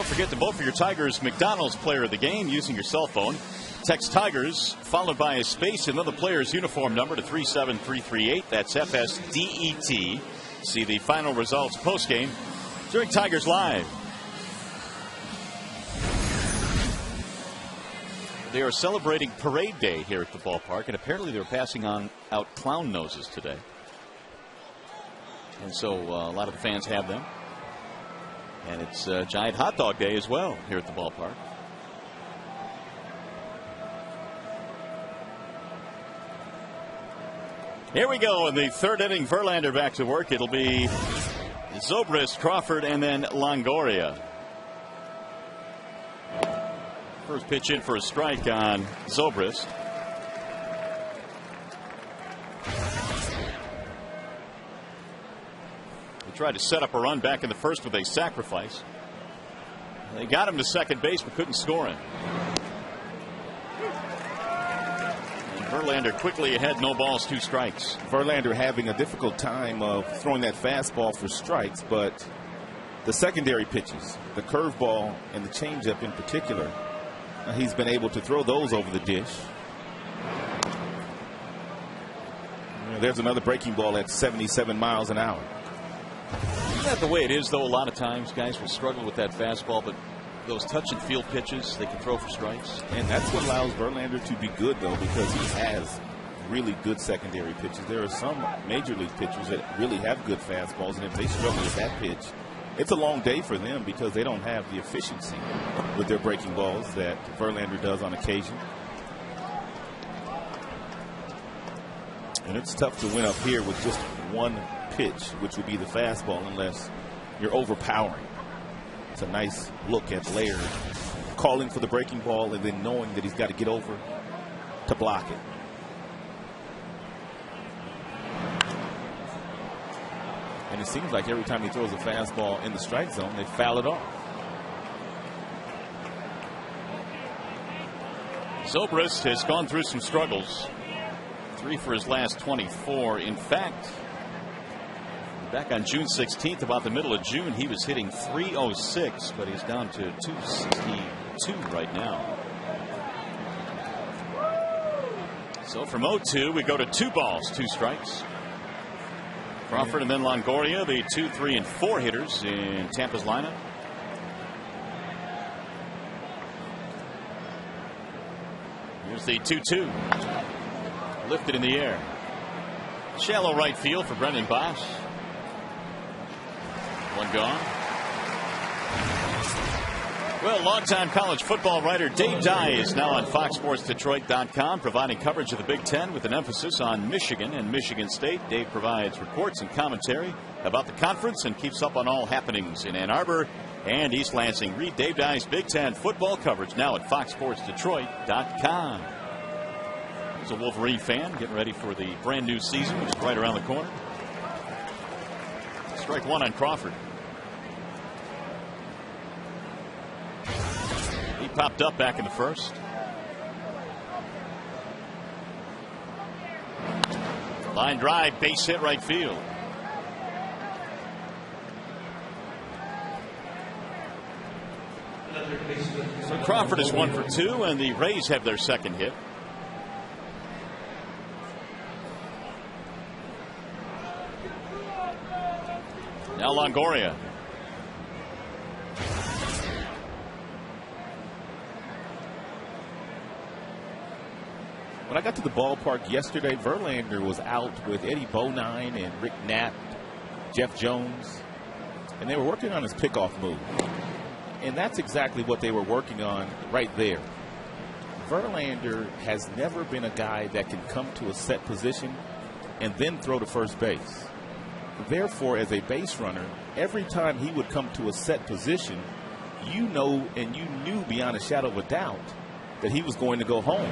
Don't forget to vote for your Tigers McDonald's player of the game using your cell phone. Text Tigers followed by a space and another player's uniform number to 37338. That's FSDET. See the final results postgame during Tigers Live. They are celebrating Parade Day here at the ballpark, and apparently they're passing out clown noses today. And so a lot of the fans have them. And it's Giant Hot Dog Day as well here at the ballpark. Here we go in the third inning. Verlander back to work. It'll be Zobrist, Crawford, and then Longoria. First pitch in for a strike on Zobrist. They tried to set up a run back in the first with a sacrifice. They got him to second base but couldn't score him. And Verlander quickly ahead, no balls, 2 strikes. Verlander having a difficult time of throwing that fastball for strikes, but the secondary pitches, the curveball and the changeup in particular, he's been able to throw those over the dish. There's another breaking ball at 77 miles an hour. Isn't that the way it is, though? A lot of times guys will struggle with that fastball, but those touch and field pitches they can throw for strikes. And that's what allows Verlander to be good, though, because he has really good secondary pitches. There are some major league pitchers that really have good fastballs, and if they struggle with that pitch, it's a long day for them because they don't have the efficiency with their breaking balls that Verlander does on occasion. And it's tough to win up here with just one pitch, which would be the fastball, unless you're overpowering. It's a nice look at Laird calling for the breaking ball and then knowing that he's got to get over to block it. And it seems like every time he throws a fastball in the strike zone, they foul it off. Zobrist has gone through some struggles. 3 for his last 24. In fact, back on June 16th, about the middle of June, he was hitting .306, but he's down to .262 right now. So from 0-2, we go to 2 balls, 2 strikes. Crawford and then Longoria, the 2, 3, and 4 hitters in Tampa's lineup. Here's the 2-2. Lifted in the air. Shallow right field for Brendan Bosch. 1 gone. Well, longtime college football writer Dave Dye is now on FoxSportsDetroit.com, providing coverage of the Big Ten with an emphasis on Michigan and Michigan State. Dave provides reports and commentary about the conference and keeps up on all happenings in Ann Arbor, and East Lansing. Read Dave Dye's Big Ten football coverage now at foxsportsdetroit.com. He's a Wolverine fan getting ready for the brand new season, which is right around the corner. Strike one on Crawford. He popped up back in the first. Line drive, base hit right field. So Crawford is 1 for 2, and the Rays have their second hit. Now Longoria. When I got to the ballpark yesterday, Verlander was out with Eddie Bonine and Rick Knapp, Jeff Jones, and they were working on his pickoff move. And that's exactly what they were working on right there. Verlander has never been a guy that can come to a set position and then throw to first base. Therefore, as a base runner, every time he would come to a set position, you know and you knew beyond a shadow of a doubt that he was going to go home.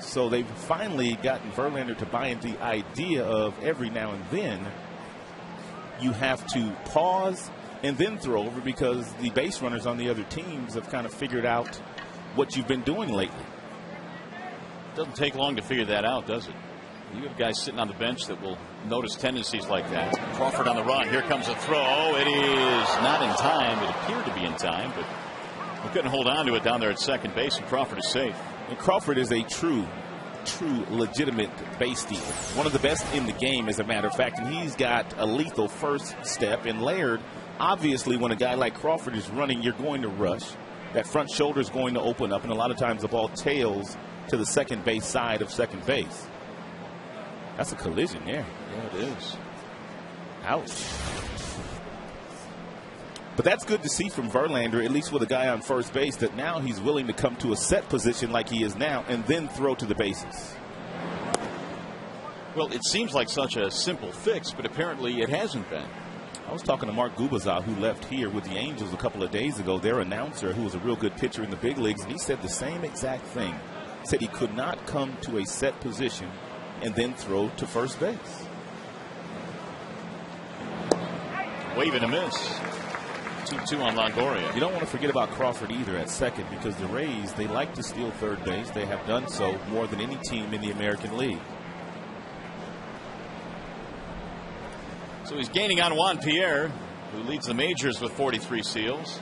So they've finally gotten Verlander to buy into the idea of every now and then you have to pause and then throw over, because the base runners on the other teams have kind of figured out what you've been doing lately. Doesn't take long to figure that out, does it? You have guys sitting on the bench that will notice tendencies like that. Crawford on the run. Here comes a throw. It is not in time. It appeared to be in time, but we couldn't hold on to it down there at second base, and Crawford is safe. And Crawford is a true legitimate base stealer. One of the best in the game, as a matter of fact, and he's got a lethal first step. And Laird, obviously, when a guy like Crawford is running, you're going to rush. That front shoulder is going to open up, and a lot of times the ball tails to the second base side of second base. That's a collision there. Yeah, it is. Ouch. But that's good to see from Verlander, at least with a guy on first base, that now he's willing to come to a set position like he is now and then throw to the bases. Well, it seems like such a simple fix, but apparently it hasn't been. I was talking to Mark Gubicza, who left here with the Angels a couple of days ago, their announcer, who was a real good pitcher in the big leagues, and he said the same exact thing. He said he could not come to a set position and then throw to first base. Wave and a miss. 2-2 on Longoria. You don't want to forget about Crawford either at second, because the Rays, they like to steal third base. They have done so more than any team in the American League. So he's gaining on Juan Pierre, who leads the majors with 43 steals.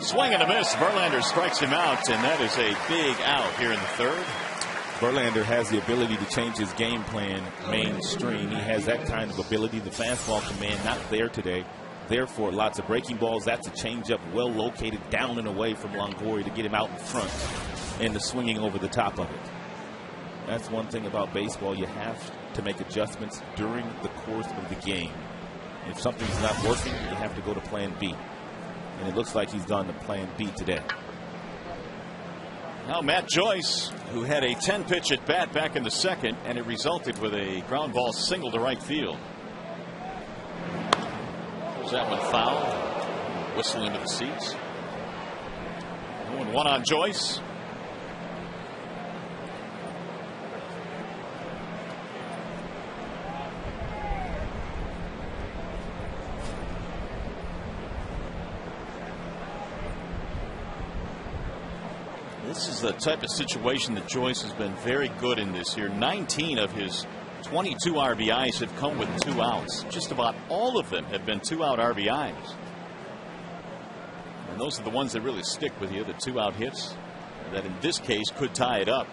Swing and a miss. Verlander strikes him out, and that is a big out here in the third. Verlander has the ability to change his game plan mainstream. He has that kind of ability. The fastball command not there today. Therefore, lots of breaking balls. That's a changeup well located down and away from Longoria to get him out in front, and the swinging over the top of it. That's one thing about baseball. You have to make adjustments during the course of the game. If something's not working, you have to go to plan B. And it looks like he's gone to plan B today. Now Matt Joyce, who had a 10-pitch at bat back in the second, and it resulted with a ground ball single to right field. There's that one foul. Whistle into the seats. 0-1 on Joyce. This is the type of situation that Joyce has been very good in this year. 19 of his 22 RBIs have come with 2 outs. Just about all of them have been 2-out RBIs. And those are the ones that really stick with you, the 2-out hits that in this case could tie it up.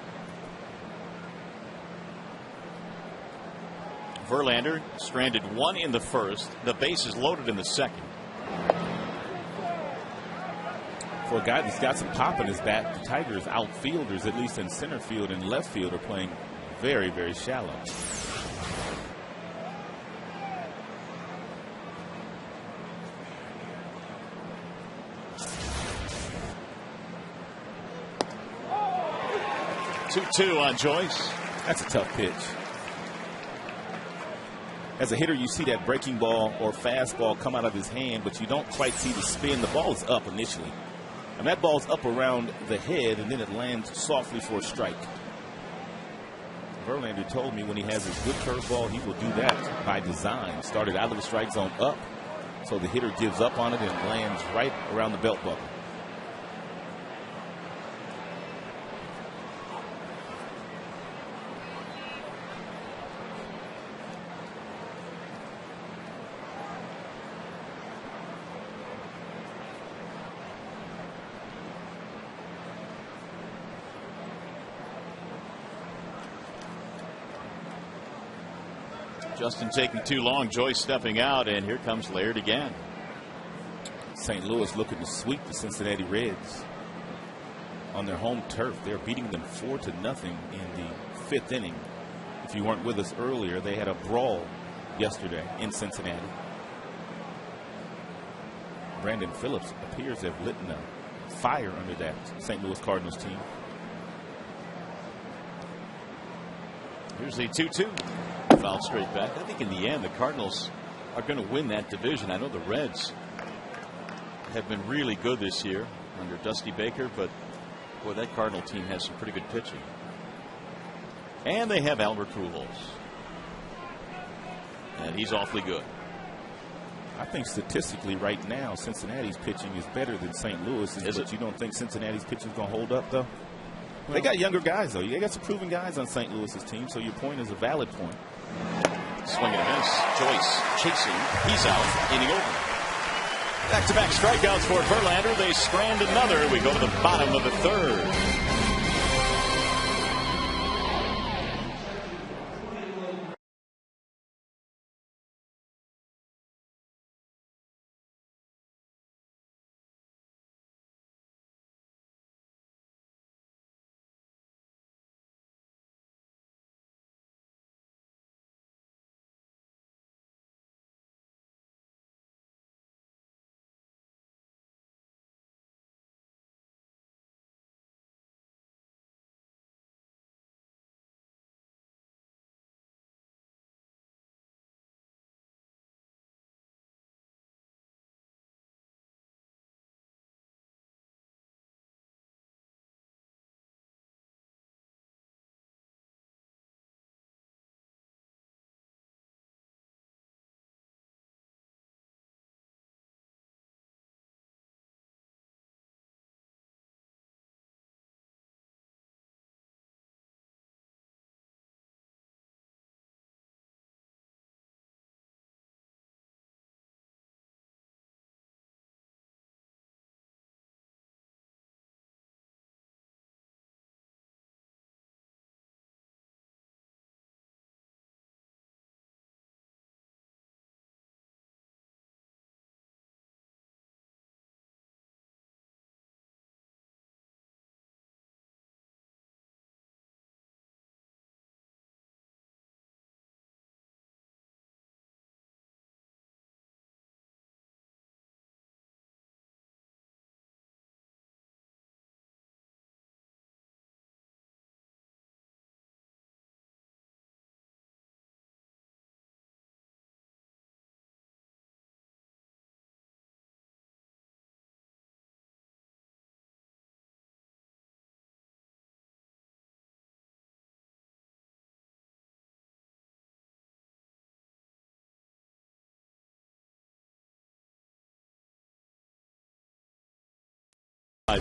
Verlander stranded 1 in the first. The base is loaded in the second. For a guy that's got some pop in his bat, the Tigers outfielders, at least in center field and left field, are playing very, very shallow. Two on Joyce. That's a tough pitch. As a hitter, you see that breaking ball or fastball come out of his hand, but you don't quite see the spin. The ball is up initially. And that ball's up around the head, and then it lands softly for a strike. Verlander told me when he has his good curveball, he will do that by design. Started out of the strike zone up, so the hitter gives up on it and lands right around the belt buckle. Justin taking too long. Joyce stepping out, and here comes Laird again. St. Louis looking to sweep the Cincinnati Reds on their home turf. They're beating them 4-0 in the 5th inning. If you weren't with us earlier, they had a brawl yesterday in Cincinnati. Brandon Phillips appears to have lit a fire under that St. Louis Cardinals team. Here's the 2-2. Foul straight back. I think in the end the Cardinals are going to win that division. I know the Reds have been really good this year under Dusty Baker, but boy, that Cardinal team has some pretty good pitching. And they have Albert Pujols, and he's awfully good. I think statistically right now Cincinnati's pitching is better than St. Louis's. Is but it? you don't think Cincinnati's pitching is going to hold up, though? Well, they got younger guys, though. They got some proven guys on St. Louis's team, so your point is a valid point. Swing and a miss. Joyce chasing. He's out. Inning over. Back-to-back strikeouts for Verlander. They strand another. We go to the bottom of the third.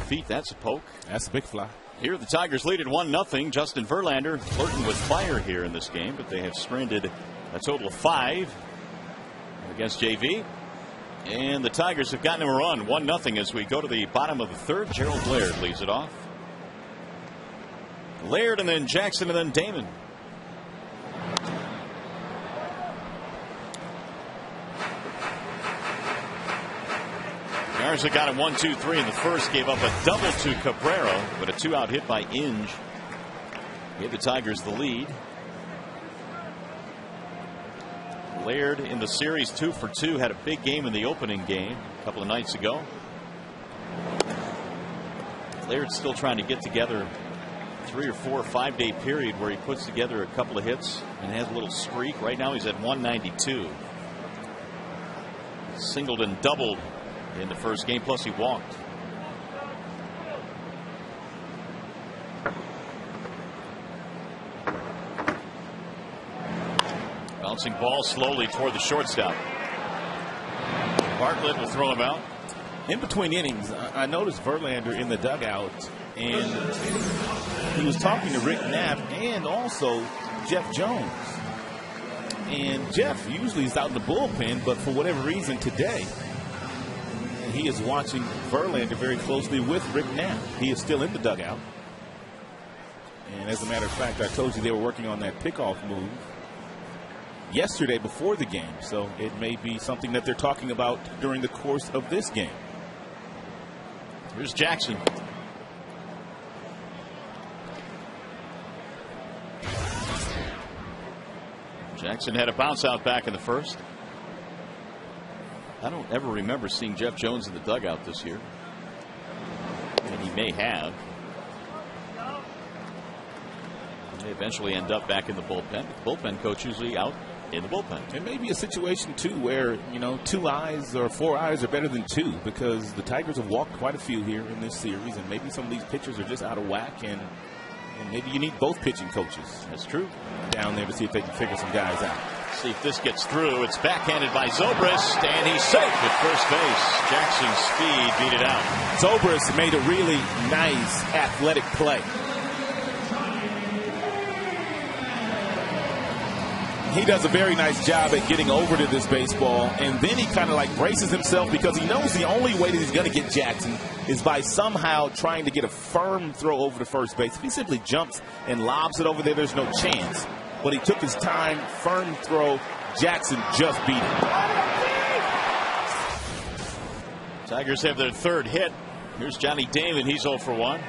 Feet, that's a poke. That's a big fly. Here the Tigers lead at 1-0. Justin Verlander flirting with fire here in this game, but they have stranded a total of 5 against JV. And the Tigers have gotten him a run, 1-0 as we go to the bottom of the third. Gerald Laird leads it off. Laird and then Jackson and then Damon. Garza got him 1-2-3 in the first, gave up a double to Cabrera, but a 2-out hit by Inge gave the Tigers the lead. Laird in the series 2 for 2, had a big game in the opening game a couple of nights ago. Laird's still trying to get together 3 or 4 or 5 day period where he puts together a couple of hits and has a little streak. Right now he's at 192. Singled and doubled in the first game, plus he walked. Bouncing ball slowly toward the shortstop. Bartlett will throw him out. In between innings, I noticed Verlander in the dugout, and he was talking to Rick Knapp and also Jeff Jones. And Jeff usually is out in the bullpen, but for whatever reason today, he is watching Verlander very closely with Rick Knapp. He is still in the dugout. And as a matter of fact, I told you they were working on that pickoff move yesterday before the game, so it may be something that they're talking about during the course of this game. Here's Jackson. Jackson had a bounce out back in the first. I don't ever remember seeing Jeff Jones in the dugout this year, and he may have. He may eventually end up back in the bullpen. The bullpen coach usually out in the bullpen. It may be a situation too where, you know, 2 eyes or 4 eyes are better than 2, because the Tigers have walked quite a few here in this series, and maybe some of these pitchers are just out of whack, and maybe you need both pitching coaches. That's true. Down there to see if they can figure some guys out. See if this gets through. It's backhanded by Zobrist, and he's safe at first base. Jackson's speed beat it out. Zobrist made a really nice athletic play. He does a very nice job at getting over to this baseball, and then he kind of like braces himself because he knows the only way that he's going to get Jackson is by somehow trying to get a firm throw over to first base. If he simply jumps and lobs it over there, there's no chance. But he took his time, firm throw. Jackson just beat him. Tigers have their 3rd hit. Here's Johnny Damon. He's 0 for 1.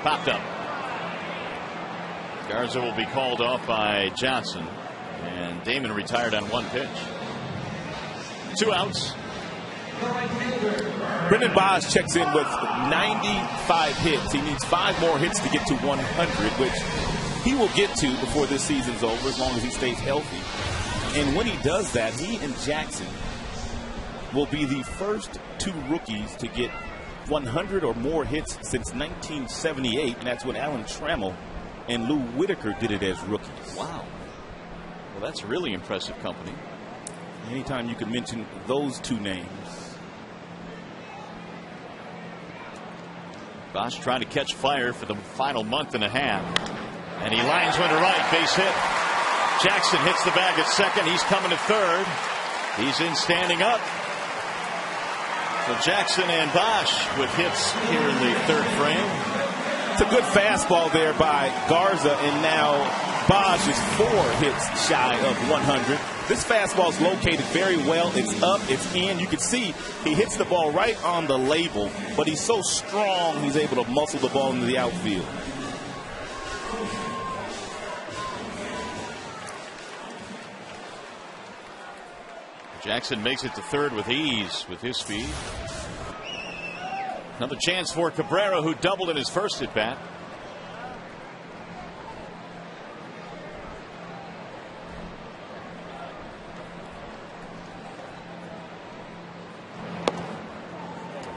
Popped up. Garza will be called off by Johnson, and Damon retired on 1 pitch. 2 outs. Brendan Bosch checks in with 95 hits. He needs 5 more hits to get to 100, which he will get to before this season's over as long as he stays healthy. And when he does that, he and Jackson will be the first 2 rookies to get 100 or more hits since 1978, and that's when Alan Trammell and Lou Whitaker did it as rookies. Wow. Well, that's really impressive company. Anytime you can mention those 2 names. Bosch trying to catch fire for the final month and a half. And he lines one to right, base hit. Jackson hits the bag at second. He's coming to third. He's in standing up. So Jackson and Bosch with hits here in the 3rd frame. It's a good fastball there by Garza, and now Bosch is 4 hits shy of 100. This fastball is located very well. It's up, it's in. You can see he hits the ball right on the label, but he's so strong he's able to muscle the ball into the outfield. Jackson makes it to third with ease with his speed. Another chance for Cabrera, who doubled in his first at bat.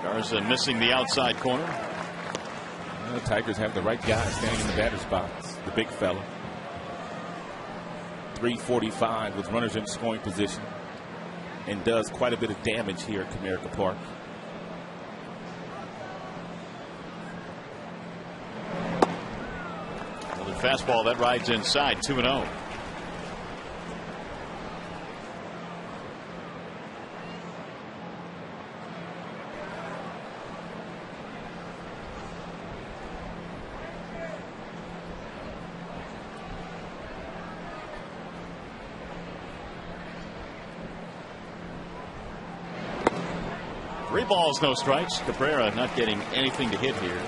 Garza missing the outside corner. The Tigers have the right guy standing in the batter's box, the big fella. 345 with runners in scoring position, and does quite a bit of damage here at Comerica Park. Another fastball that rides inside, 2-0. Three balls, no strikes. Cabrera not getting anything to hit here.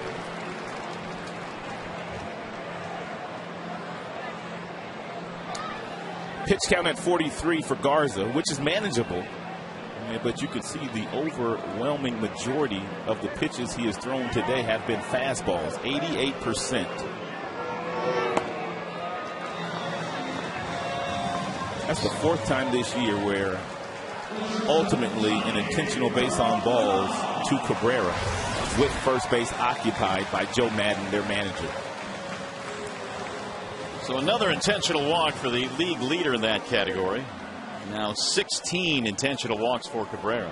Pitch count at 43 for Garza, which is manageable. But you can see the overwhelming majority of the pitches he has thrown today have been fastballs, 88%. That's the fourth time this year where ultimately an intentional base on balls to Cabrera with first base occupied by Joe Madden, their manager. So another intentional walk for the league leader in that category. Now 16 intentional walks for Cabrera.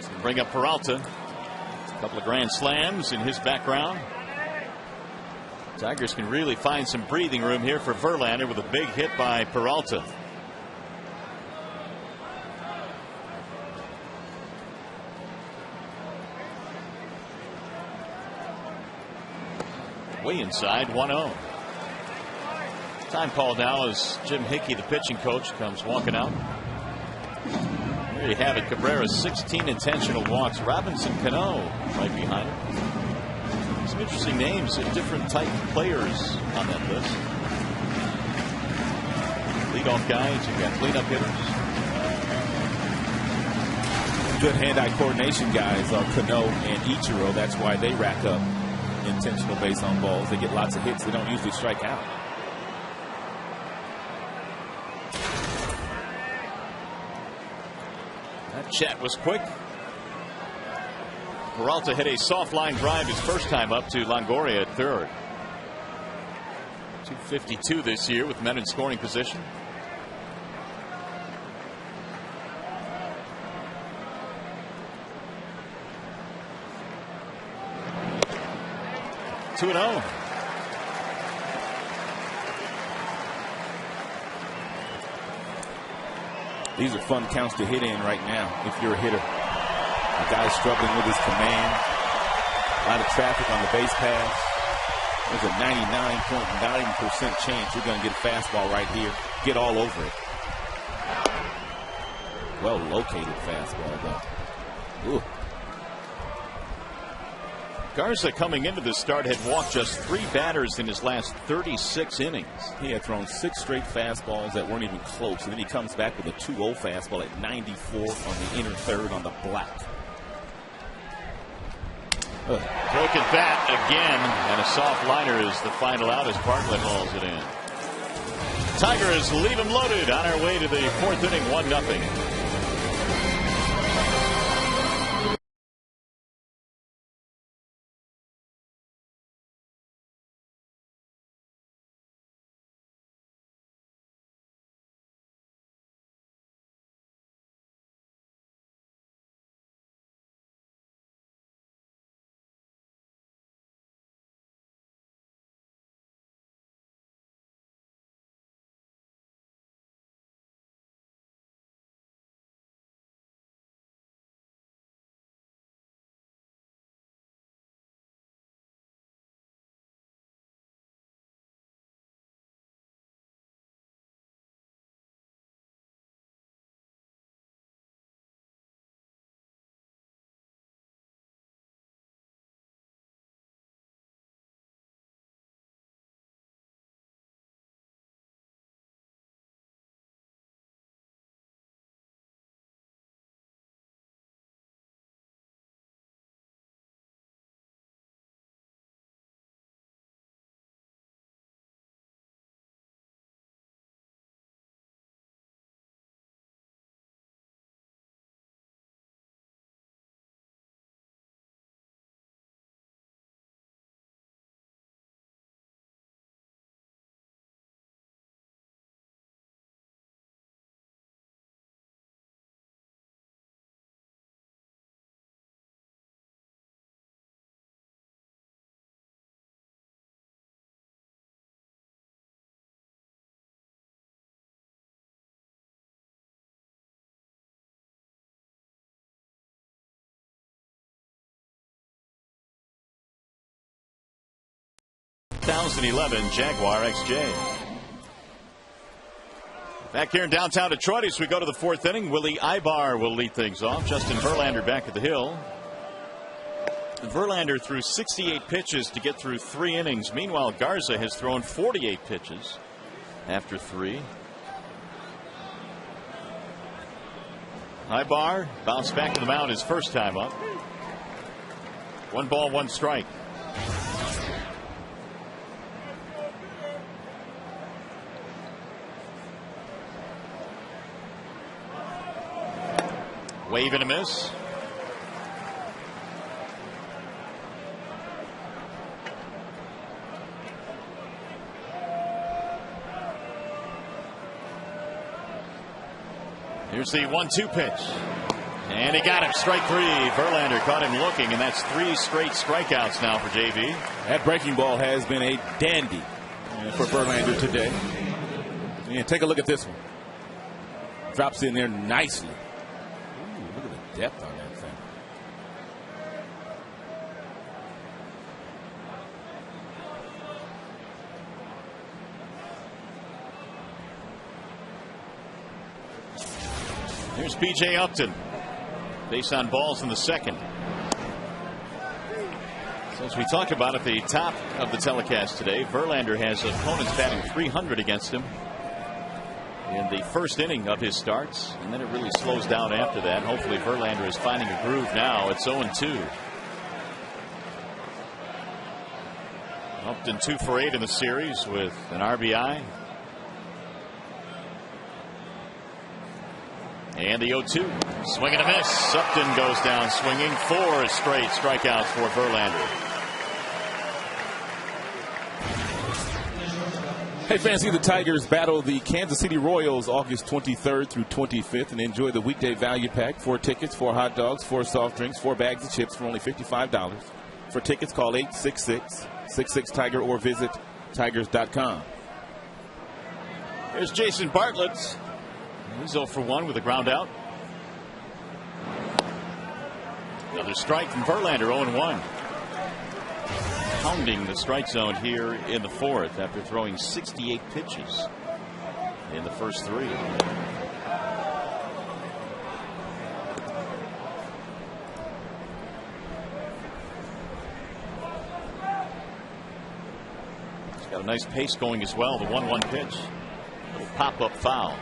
So bring up Peralta. A couple of grand slams in his background. Tigers can really find some breathing room here for Verlander with a big hit by Peralta. Way inside, 1-0. Time call now as Jim Hickey, the pitching coach, comes walking out. There you have it. Cabrera's 16 intentional walks. Robinson Cano right behind him. Some interesting names of different type of players on that list. Leadoff guys, you've got cleanup hitters. Good hand-eye coordination guys are Cano and Ichiro. That's why they rack up intentional base on balls. They get lots of hits. They don't usually strike out. That chat was quick. Peralta hit a soft line drive his first time up to Longoria at third. 252 this year with men in scoring position. Two and 0. These are fun counts to hit in right now if you're a hitter. A guy's struggling with his command. A lot of traffic on the base pass. There's a 99.9% chance you're going to get a fastball right here. Get all over it. Well located fastball though. Ooh. Garza coming into this start had walked just 3 batters in his last 36 innings. He had thrown 6 straight fastballs that weren't even close, and then he comes back with a 2-0 fastball at 94 on the inner third on the black. Broken bat again, and a soft liner is the final out as Bartlett hauls it in. Tigers leave him loaded on our way to the 4th inning, 1-0. ...2011 Jaguar XJ. Back here in downtown Detroit as we go to the 4th inning. Willie Ibar will lead things off. Justin Verlander back at the hill. Verlander threw 68 pitches to get through 3 innings. Meanwhile, Garza has thrown 48 pitches after 3. High bar, bounced back to the mound his first time up. 1 ball, 1 strike. Wave and a miss. Here's the 1-2 pitch. And he got him. Strike 3. Verlander caught him looking, and that's 3 straight strikeouts now for JV. That breaking ball has been a dandy for Verlander today. And take a look at this one. Drops in there nicely. Ooh, look at the depth on that thing. Here's B.J. Upton. Base on balls in the second. So as we talked about at the top of the telecast today, Verlander has opponents batting .300 against him in the first inning of his starts, and then it really slows down after that. Hopefully Verlander is finding a groove now. It's 0-2. Upton 2 for 8 in the series with an RBI. And the 0-2. Swing and a miss. Upton goes down swinging. 4 straight strikeouts for Verlander. Hey, fans, see the Tigers battle the Kansas City Royals August 23rd through 25th, and enjoy the weekday value pack. 4 tickets, 4 hot dogs, 4 soft drinks, 4 bags of chips for only $55. For tickets, call 866-66-TIGER or visit tigers.com. Here's Jason Bartlett. He's 0 for 1 with a ground out. Another strike from Verlander, 0-1. Pounding the strike zone here in the 4th after throwing 68 pitches in the first 3. He's got a nice pace going as well. The 1-1 pitch. Little pop-up foul.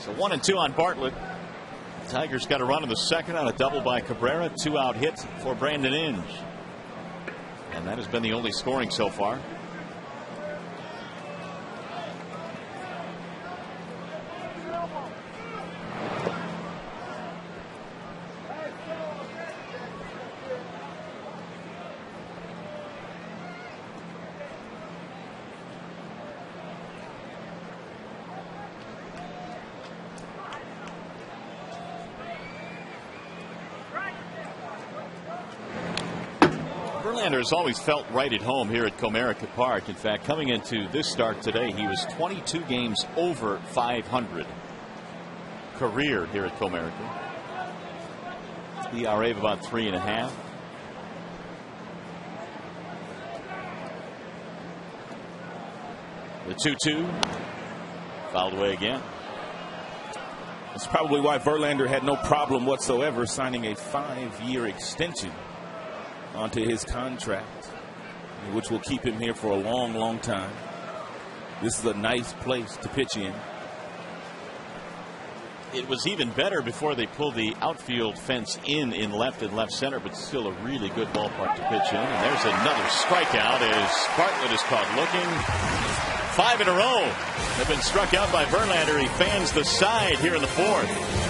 So 1-2 on Bartlett. Tigers got a run in the second on a double by Cabrera. 2-out hit for Brandon Inge. And that has been the only scoring so far. Verlander has always felt right at home here at Comerica Park. In fact, coming into this start today, he was 22 games over 500 career here at Comerica. ERA of about 3.5. The 2-2 fouled away again. That's probably why Verlander had no problem whatsoever signing a 5-year extension onto his contract, which will keep him here for a long, long time. This is a nice place to pitch in. It was even better before they pulled the outfield fence in left and left center, but still a really good ballpark to pitch in. And there's another strikeout as Bartlett is caught looking. 5 in a row have been struck out by Verlander. He fans the side here in the 4th.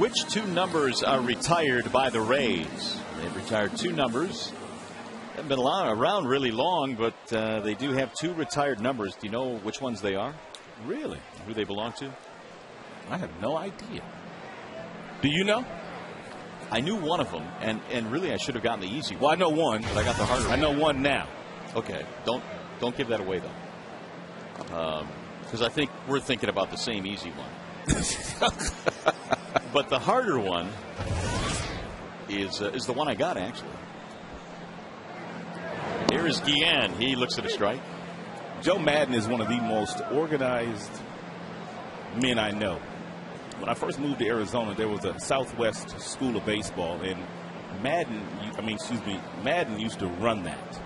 Which two numbers are retired by the Rays? They've retired two numbers. Haven't been around really long, but they do have two retired numbers. Do you know which ones they are? Really? Who they belong to? I have no idea. Do you know? I knew one of them, and really I should have gotten the easy one. Well, I know one. But I got the harder one. I know one now. Okay. Don't give that away, though. Because I think we're thinking about the same easy one. But the harder one is the one I got, actually. Here is Guillen. He looks at a strike. Joe Madden is one of the most organized men I know. When I first moved to Arizona, there was a Southwest School of Baseball, and Madden used to run that.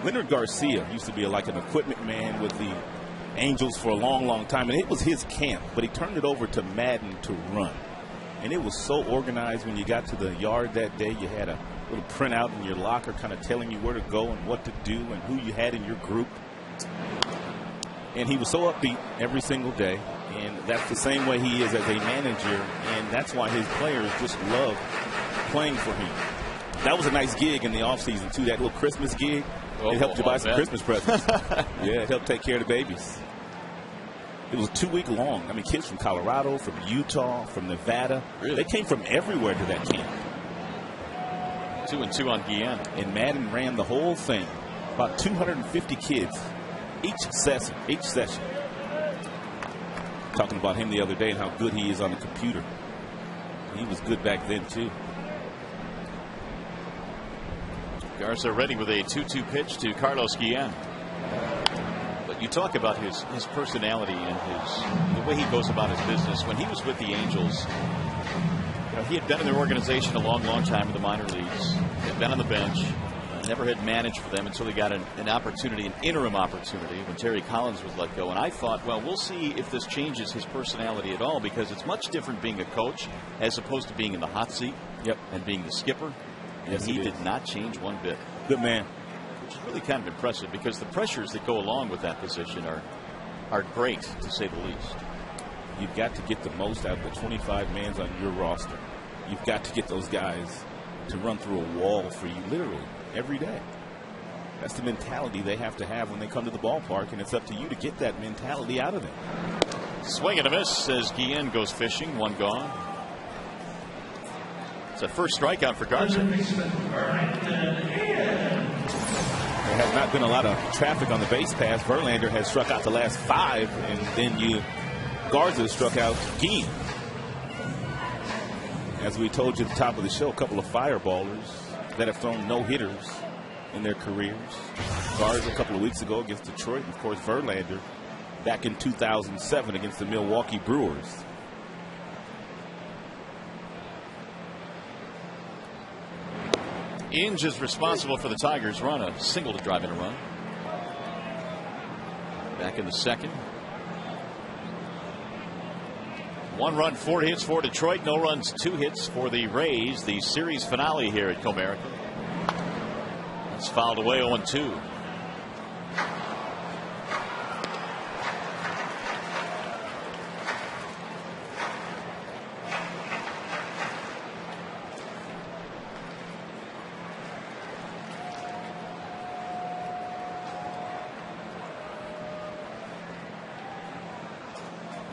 Leonard Garcia used to be like an equipment man with the Angels for a long, long time, and it was his camp, but he turned it over to Madden to run. And it was so organized. When you got to the yard that day, you had a little printout in your locker kind of telling you where to go and what to do and who you had in your group. And he was so upbeat every single day, and that's the same way he is as a manager, and that's why his players just love playing for him. That was a nice gig in the offseason, too, that little Christmas gig. It helped you buy some Christmas presents. Yeah, it helped take care of the babies. It was 2 week long. I mean, kids from Colorado, from Utah, from Nevada. Really? They came from everywhere to that camp. 2-2 on Guillen. And Madden ran the whole thing. About 250 kids each session. Talking about him the other day and how good he is on the computer. He was good back then, too. Garza ready with a 2-2 pitch to Carlos Guillen. But you talk about his personality and the way he goes about his business. When he was with the Angels, he had been in their organization a long, long time in the minor leagues. He had been on the bench. Never had managed for them until he got an opportunity, an interim opportunity, when Terry Collins was let go. And I thought, well, we'll see if this changes his personality at all, because it's much different being a coach as opposed to being in the hot seat and being the skipper. Yes, he did not change one bit. Good man. Which is really kind of impressive, because the pressures that go along with that position are great, to say the least. You've got to get the most out of the 25 men on your roster. You've got to get those guys to run through a wall for you, literally, every day. That's the mentality they have to have when they come to the ballpark, and it's up to you to get that mentality out of them. Swing and a miss as Guillen goes fishing. One gone. It's a first strikeout for Garza. There has not been a lot of traffic on the base pass. Verlander has struck out the last 5, and then Garza struck out Guillen. As we told you at the top of the show, a couple of fireballers that have thrown no-hitters in their careers. Garza a couple of weeks ago against Detroit, and of course Verlander back in 2007 against the Milwaukee Brewers. Inge is responsible for the Tigers' run, a single to drive in a run. Back in the second. 1 run, 4 hits for Detroit. No runs, 2 hits for the Rays. The series finale here at Comerica. It's fouled away 0-2.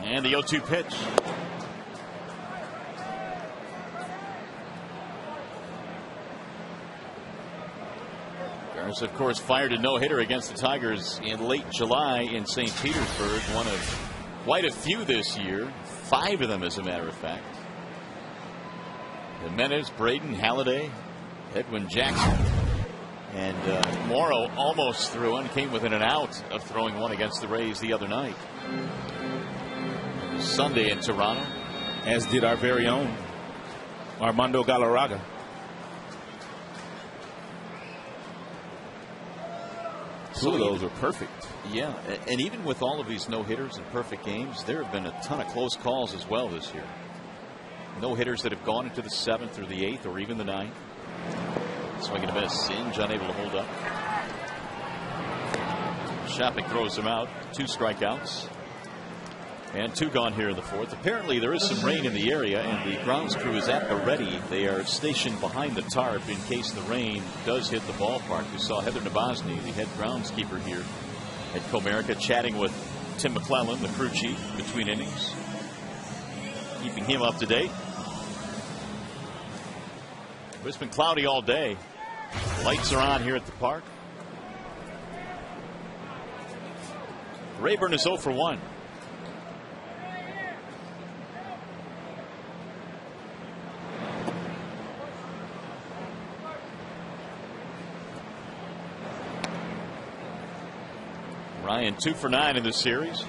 And the 0-2 pitch. Garza, of course, fired a no-hitter against the Tigers in late July in St. Petersburg. One of quite a few this year. 5 of them, as a matter of fact. Jimenez, Braden, Halladay, Edwin Jackson. And Morrow almost threw one. Came within an out of throwing one against the Rays the other night. Sunday in Toronto. As did our very own Armando Galarraga. Two of those are perfect. Yeah, and even with all of these no-hitters and perfect games, there have been a ton of close calls as well this year. No-hitters that have gone into the 7th or the 8th or even the 9th. Swing and a miss. Inge unable to hold up. Shapik throws him out. 2 strikeouts. And 2 gone here in the 4th. Apparently there is some rain in the area, and the grounds crew is at the ready. They are stationed behind the tarp in case the rain does hit the ballpark. We saw Heather Nabosny, the head groundskeeper here at Comerica, chatting with Tim McClellan, the crew chief, between innings, keeping him up to date. It's been cloudy all day. Lights are on here at the park. Rayburn is 0 for 1. Ryan 2 for 9 in this series.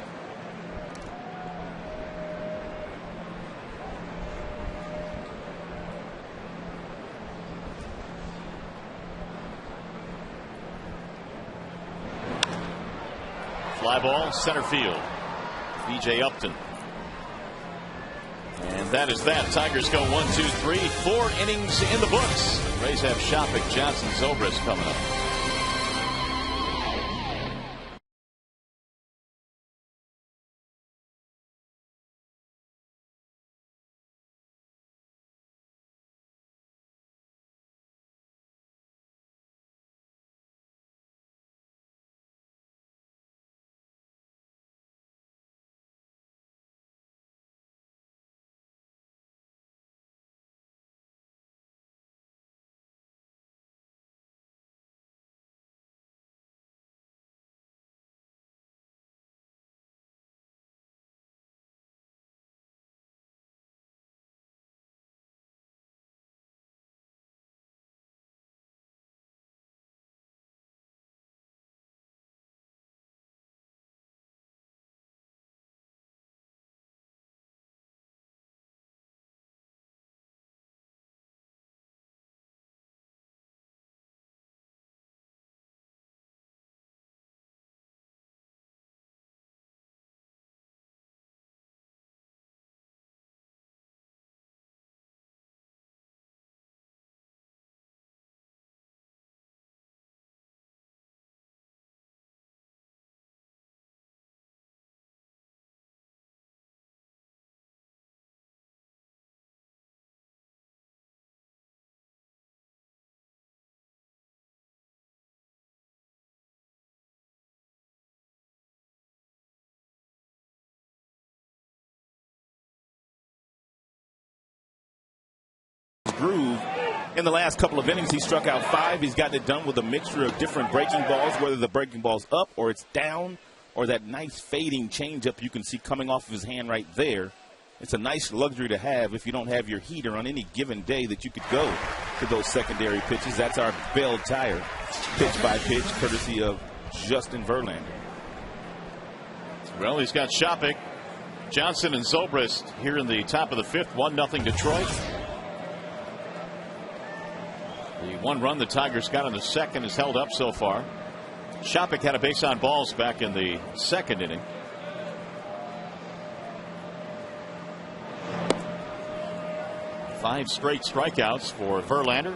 Fly ball, center field. B.J. Upton. And that is that. Tigers go 1, 2, 3, 4 innings in the books. Rays have Shopik, Johnson, Zobrist coming up. Groove. In the last couple of innings, he struck out 5. He's gotten it done with a mixture of different breaking balls, whether the breaking ball's up or it's down, or that nice fading changeup you can see coming off of his hand right there. It's a nice luxury to have if you don't have your heater on any given day, that you could go to those secondary pitches. That's our Bell Tire pitch by pitch, courtesy of Justin Verlander. Well, he's got Shopik, Johnson, and Zobrist here in the top of the 5th. 1-0 Detroit. The 1 run the Tigers got in the 2nd is held up so far. Shopik had a base on balls back in the 2nd inning. Five straight strikeouts for Verlander.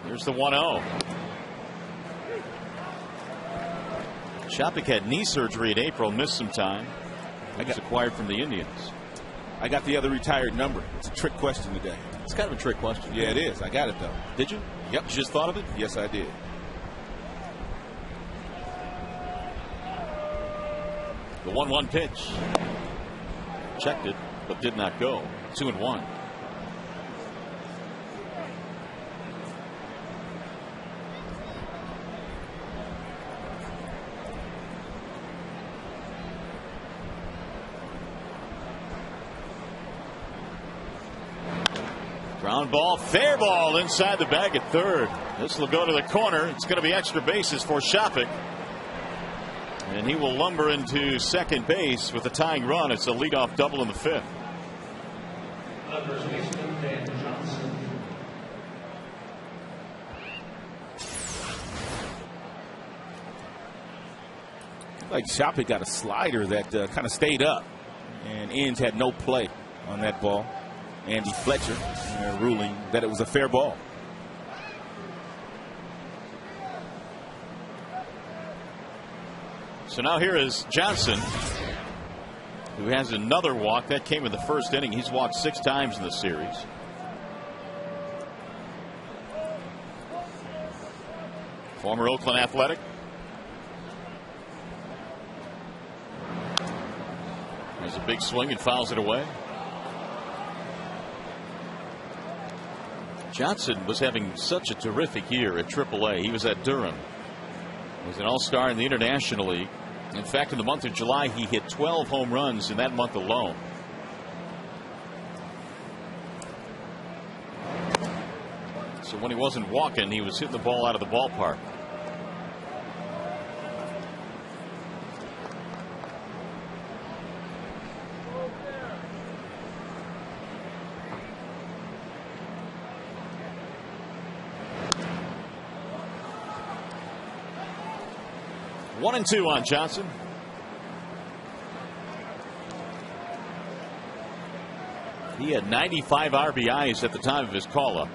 Here's the 1-0. Shopik had knee surgery in April, missed some time. He was acquired from the Indians. I got the other retired number. It's a trick question today. It's kind of a trick question. Yeah, it is. I got it, though. Did you? Yep. You just thought of it? Yes, I did. The 1-1 pitch. Checked it, but did not go. 2-1. Ground ball, fair ball inside the bag at 3rd. This will go to the corner. It's going to be extra bases for Shopik. And he will lumber into second base with a tying run. It's a leadoff double in the 5th. Like Shopik got a slider that kind of stayed up, and Inge had no play on that ball. Andy Fletcher, ruling that it was a fair ball. So now here is Johnson, who has another walk. That came in the first inning. He's walked 6 times in the series. Former Oakland Athletic. There's a big swing and fouls it away. Johnson was having such a terrific year at AAA. He was at Durham. He was an all-star in the International League. In fact, in the month of July, he hit 12 home runs in that month alone. So when he wasn't walking, he was hitting the ball out of the ballpark. One and two on Johnson. He had 95 RBIs at the time of his call-up.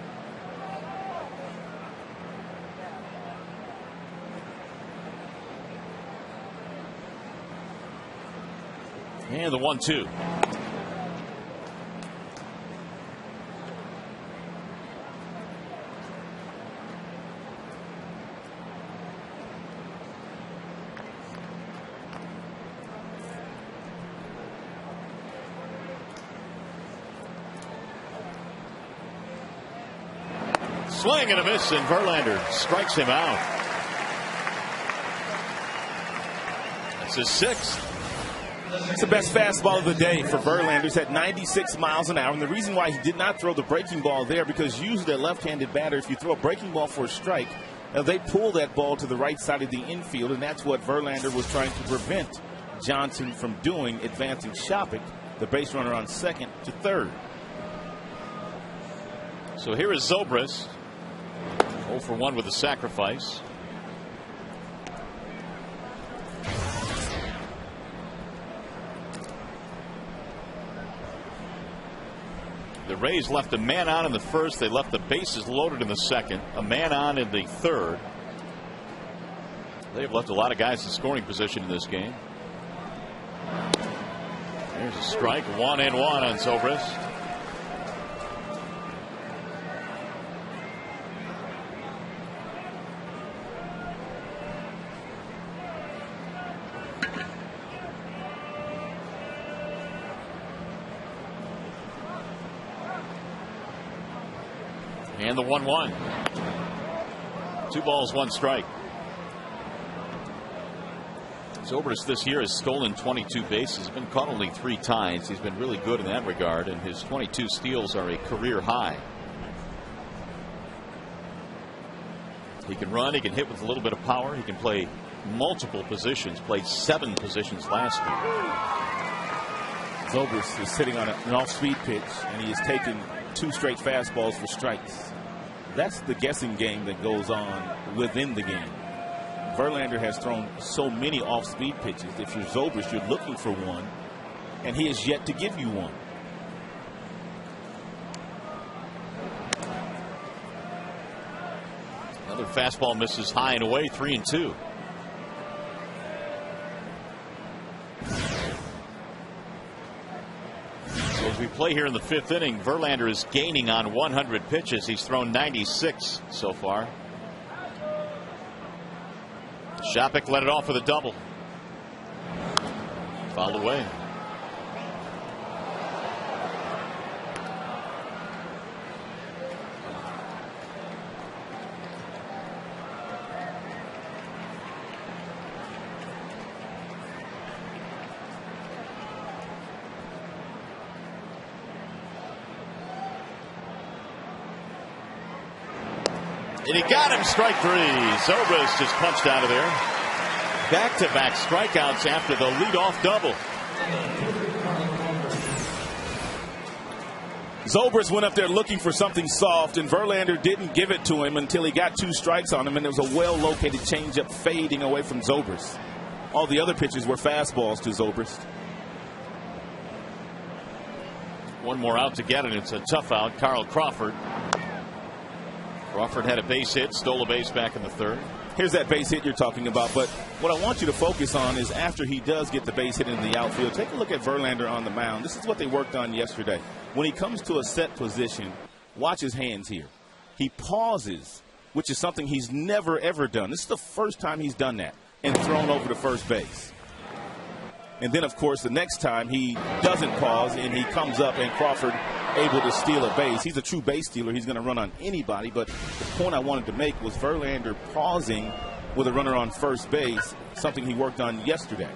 And the 1-2. Swing and a miss, and Verlander strikes him out. That's his 6th. It's the best fastball of the day for Verlander. He's at 96 miles an hour. And the reason why he did not throw the breaking ball there, because usually a left-handed batter, if you throw a breaking ball for a strike, they pull that ball to the right side of the infield, and that's what Verlander was trying to prevent Johnson from doing, advancing Shopping, the base runner on second, to third. So here is Zobrist. 0 for 1 with a sacrifice. The Rays left a man on in the first. They left the bases loaded in the second. A man on in the third. They've left a lot of guys in scoring position in this game. There's a strike. 1-1 on Zobrist. And the 1-1. 2 balls, 1 strike. Zobrist this year has stolen 22 bases. He's been caught only 3 times. He's been really good in that regard, and his 22 steals are a career high. He can run. He can hit with a little bit of power. He can play multiple positions. Played 7 positions last year. Zobrist is sitting on an off-speed pitch, and he is taking 2 straight fastballs for strikes. That's the guessing game that goes on within the game. Verlander has thrown so many off-speed pitches. If you're Zobrist, you're looking for one, and he has yet to give you one. Another fastball misses high and away. 3-2. As we play here in the 5th inning, Verlander is gaining on 100 pitches. He's thrown 96 so far. Shopping let it off with a double. Fouled away. And he got him, strike 3. Zobrist just punched out of there. Back-to-back strikeouts after the leadoff double. Zobrist went up there looking for something soft, and Verlander didn't give it to him until he got 2 strikes on him, and there was a well-located changeup fading away from Zobrist. All the other pitches were fastballs to Zobrist. One more out to get, and it's a tough out. Carl Crawford. Crawford had a base hit, stole a base back in the third. Here's that base hit you're talking about, but what I want you to focus on is after he does get the base hit into the outfield, take a look at Verlander on the mound. This is what they worked on yesterday. When he comes to a set position, watch his hands here. He pauses, which is something he's never, ever done. This is the first time he's done that and thrown over to first base. And then, of course, the next time he doesn't pause and he comes up and Crawford able to steal a base. He's a true base stealer. He's going to run on anybody. But the point I wanted to make was Verlander pausing with a runner on first base, something he worked on yesterday.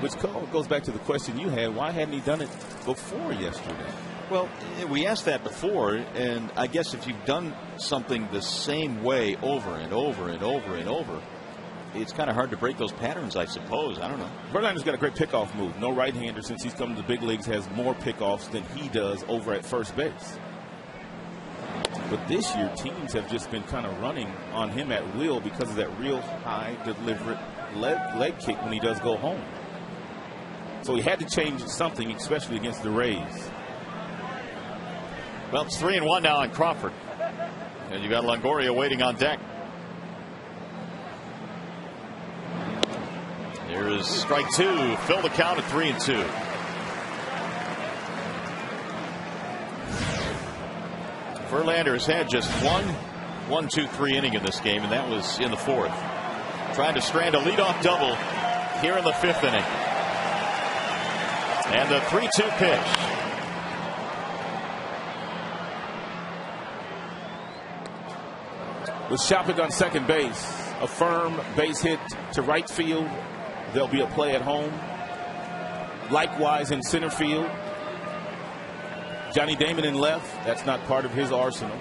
Which goes back to the question you had. Why hadn't he done it before yesterday? Well, we asked that before, and I guess if you've done something the same way over and over and over and over, it's kind of hard to break those patterns, I suppose. I don't know. Verlander's got a great pickoff move. No right-hander since he's come to the big leagues has more pickoffs than he does over at first base. But this year, teams have just been kind of running on him at will because of that real high, deliberate leg kick when he does go home. So he had to change something, especially against the Rays. Well, it's 3-1 now on Crawford. And you got Longoria waiting on deck. Here's strike two. Fill the count at 3-2. Verlander has had just one 1-2-3 inning in this game, and that was in the fourth. Trying to strand a leadoff double here in the fifth inning. And the 3-2 pitch. With Shopik on second base, a firm base hit to right field. There'll be a play at home. Likewise in center field. Johnny Damon in left. That's not part of his arsenal.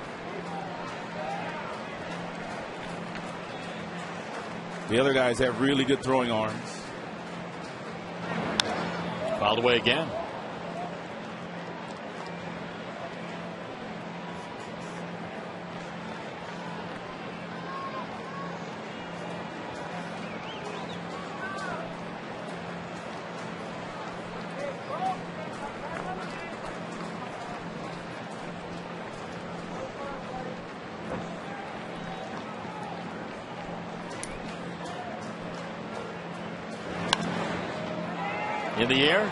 The other guys have really good throwing arms. Fouled away again. In the air,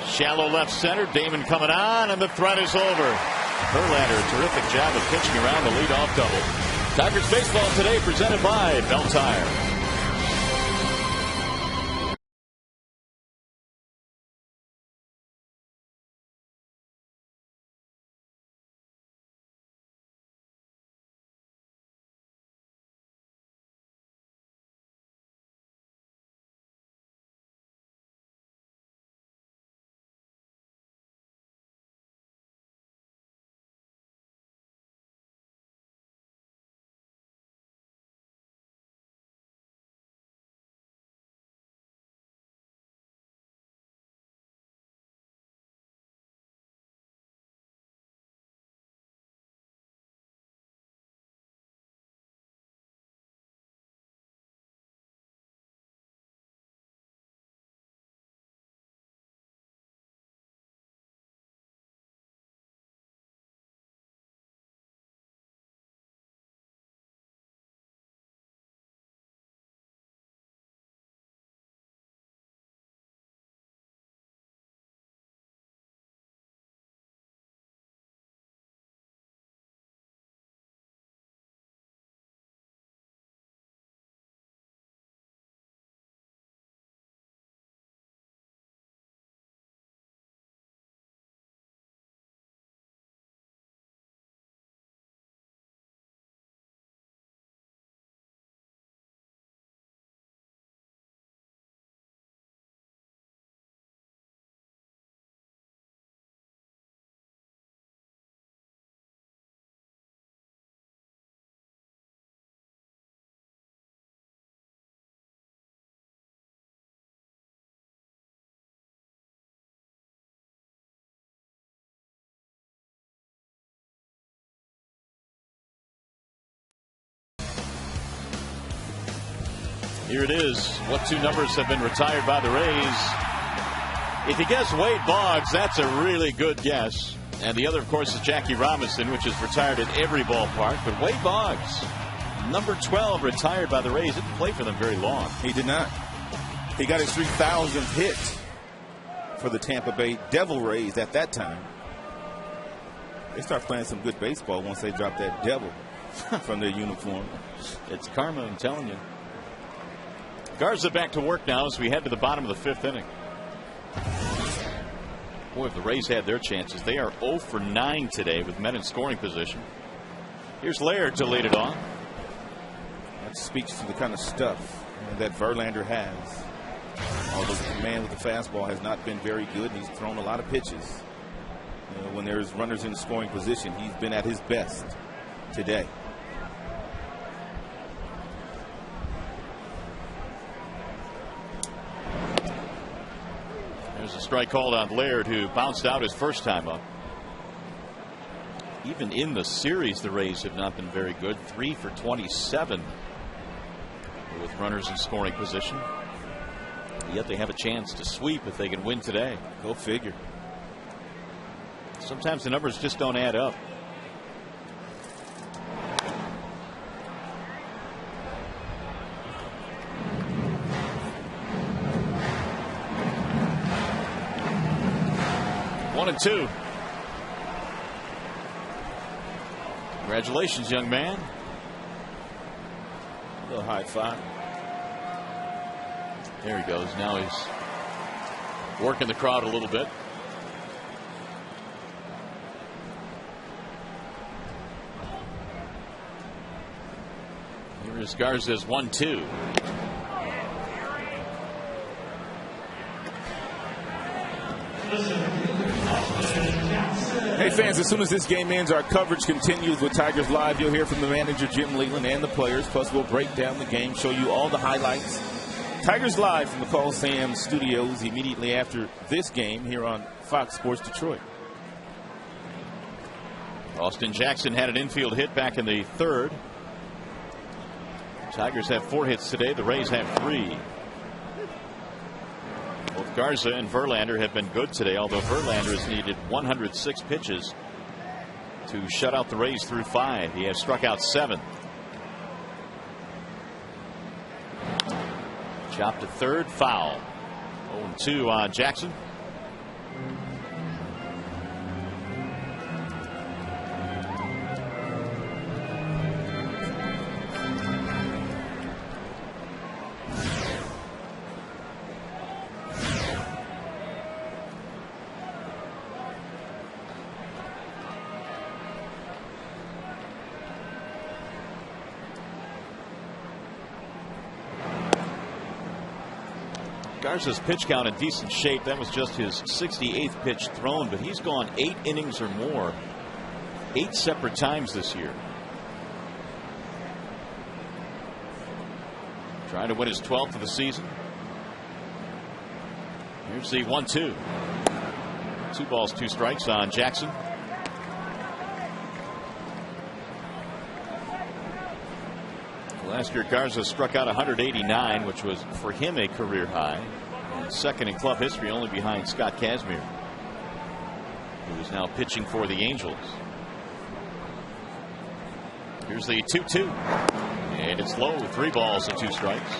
shallow left center. Damon coming on, and the threat is over. Verlander, a terrific job of pitching around the leadoff double. Tigers baseball today presented by Bell Tire. Here it is. What two numbers have been retired by the Rays? If you guess Wade Boggs, that's a really good guess. And the other, of course, is Jackie Robinson, which is retired at every ballpark. But Wade Boggs, number 12, retired by the Rays. Didn't play for them very long. He did not. He got his 3,000th hit for the Tampa Bay Devil Rays at that time. They start playing some good baseball once they drop that devil from their uniform. It's karma, I'm telling you. Garza back to work now as we head to the bottom of the fifth inning. Boy, if the Rays had their chances. They are 0 for 9 today with men in scoring position. Here's Laird to lead it off. That speaks to the kind of stuff that Verlander has. Although the man with the fastball has not been very good. He's thrown a lot of pitches. When there's runners in scoring position, he's been at his best today. There's a strike called on Laird, who bounced out his first time up. Even in the series, the Rays have not been very good. 3 for 27 with runners in scoring position. Yet they have a chance to sweep if they can win today. Go figure. Sometimes the numbers just don't add up. One and two. Congratulations, young man. A little high five. There he goes. Now he's working the crowd a little bit. Here is Garza's 1-2. Hey fans, as soon as this game ends, our coverage continues with Tigers Live. You'll hear from the manager, Jim Leland, and the players. Plus, we'll break down the game, show you all the highlights. Tigers Live from the Coliseum Studios immediately after this game here on Fox Sports Detroit. Austin Jackson had an infield hit back in the third. Tigers have 4 hits today. The Rays have 3. Both Garza and Verlander have been good today, although Verlander has needed 106 pitches to shut out the Rays through 5. He has struck out 7. Chopped to third, foul. 0-2 on Jackson. Garza's pitch count in decent shape. That was just his 68th pitch thrown, but he's gone 8 innings or more 8 separate times this year. Trying to win his 12th of the season. Here's the 1-2. 2 balls, 2 strikes on Jackson. Last year, Garza struck out 189, which was for him a career high. And second in club history, only behind Scott Kazmir, who is now pitching for the Angels. Here's the 2-2. And it's low, 3 balls and 2 strikes.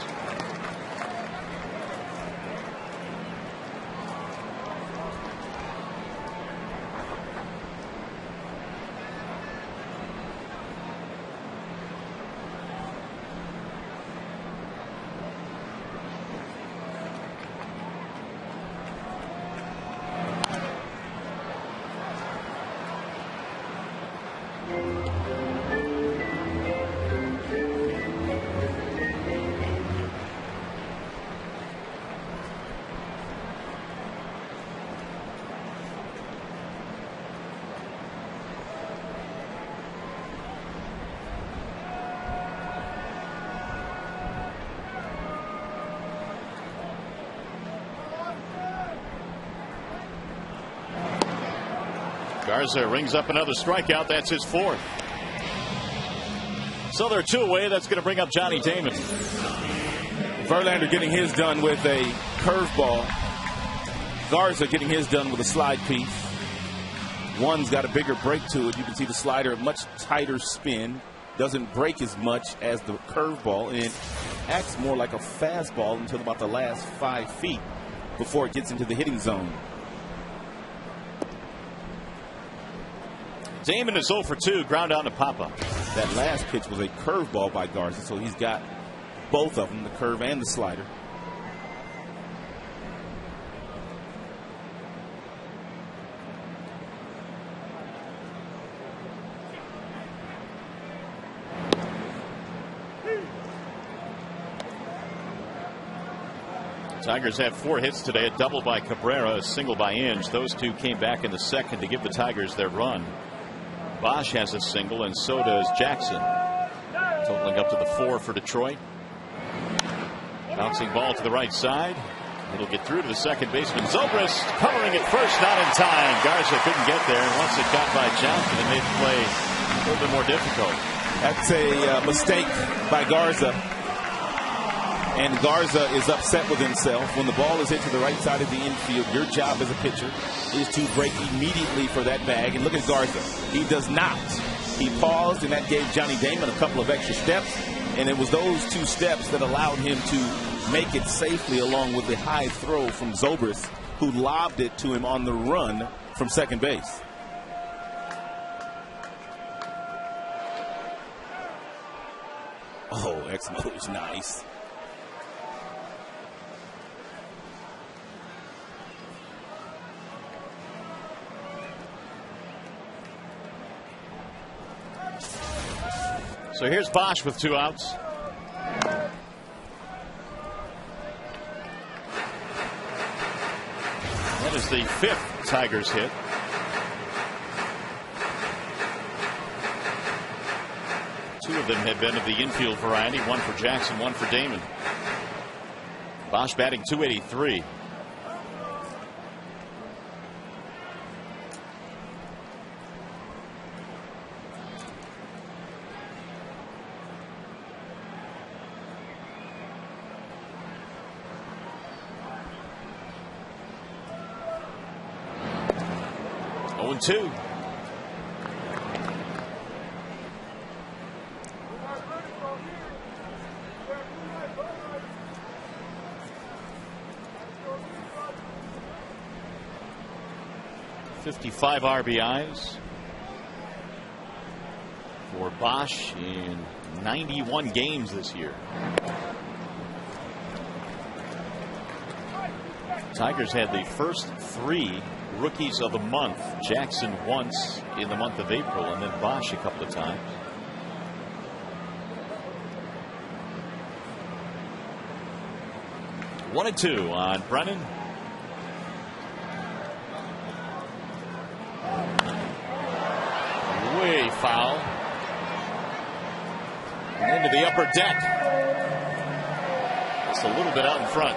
Garza rings up another strikeout. That's his 4th. So they're 2 away. That's going to bring up Johnny Damon. Verlander getting his done with a curveball. Garza getting his done with a slide piece. One's got a bigger break to it. You can see the slider, a much tighter spin. Doesn't break as much as the curveball, and it acts more like a fastball until about the last 5 feet before it gets into the hitting zone. Damon is 0 for 2, ground out to Papa. That last pitch was a curveball by Garza, so he's got both of them, the curve and the slider. Tigers have 4 hits today, a double by Cabrera, a single by Inge. Those two came back in the second to give the Tigers their run. Bosch has a single, and so does Jackson. Totaling up to the 4 for Detroit. Bouncing ball to the right side. It'll get through to the second baseman. Zobrist covering it first, not in time. Garza couldn't get there, and once it got by Johnson, it made the play a little bit more difficult. That's a mistake by Garza. And Garza is upset with himself. When the ball is hit to the right side of the infield, your job as a pitcher is to break immediately for that bag. And look at Garza. He does not. He paused, and that gave Johnny Damon a couple of extra steps. And it was those 2 steps that allowed him to make it safely, along with the high throw from Zobrist, who lobbed it to him on the run from second base. Oh, X-Motors, nice. So here's Bosch with 2 outs. That is the 5th Tigers hit. Two of them had been of the infield variety, one for Jackson, one for Damon. Bosch batting .283. And 2. .55 RBIs for Bosch in 91 games this year. Tigers had the first 3 rookies of the month. Jackson once in the month of April, and then Bosch a couple of times. One and 2 on Brennan. Way foul. And into the upper deck. Just a little bit out in front.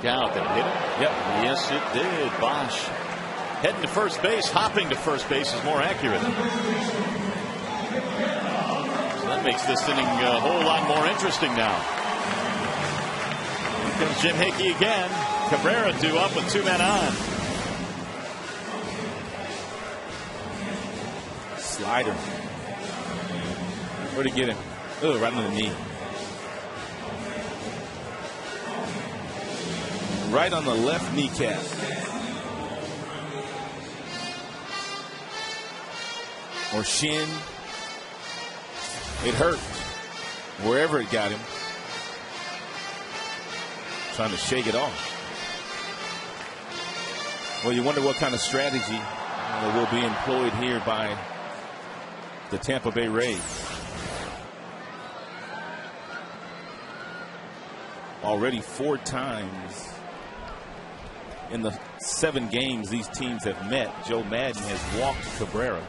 Out. Did it hit him? Yep. Yes, it did. Bosch heading to first base, hopping to first base is more accurate. So that makes this inning a whole lot more interesting now. Here comes Jim Hickey again. Cabrera due up with 2 men on. Slider. Where'd he get him? Oh, right on the knee. Right on the left kneecap. Or shin. It hurt. Wherever it got him. Trying to shake it off. Well, you wonder what kind of strategy will be employed here by the Tampa Bay Rays. Already 4 times in the 7 games these teams have met, Joe Madden has walked Cabrera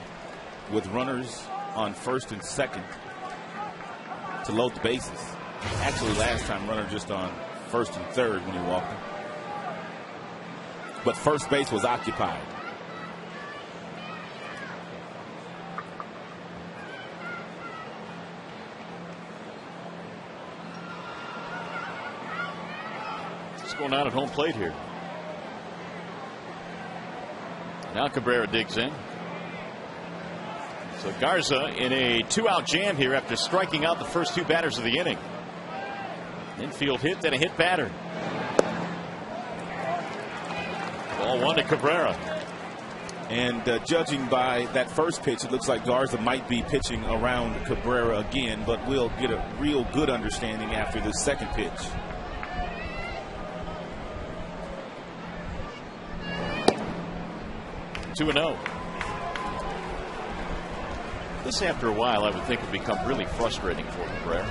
with runners on first and second. to load the bases. Actually, last time runner just on first and third when he walked him. But first base was occupied. What's going on at home plate here? Now Cabrera digs in. So Garza in a 2-out jam here after striking out the first 2 batters of the inning. Infield hit, then a hit batter. Ball 1 to Cabrera. And judging by that first pitch, it looks like Garza might be pitching around Cabrera again, but we'll get a real good understanding after the second pitch. Two and 0. This, after a while, I would think would become really frustrating for Cabrera.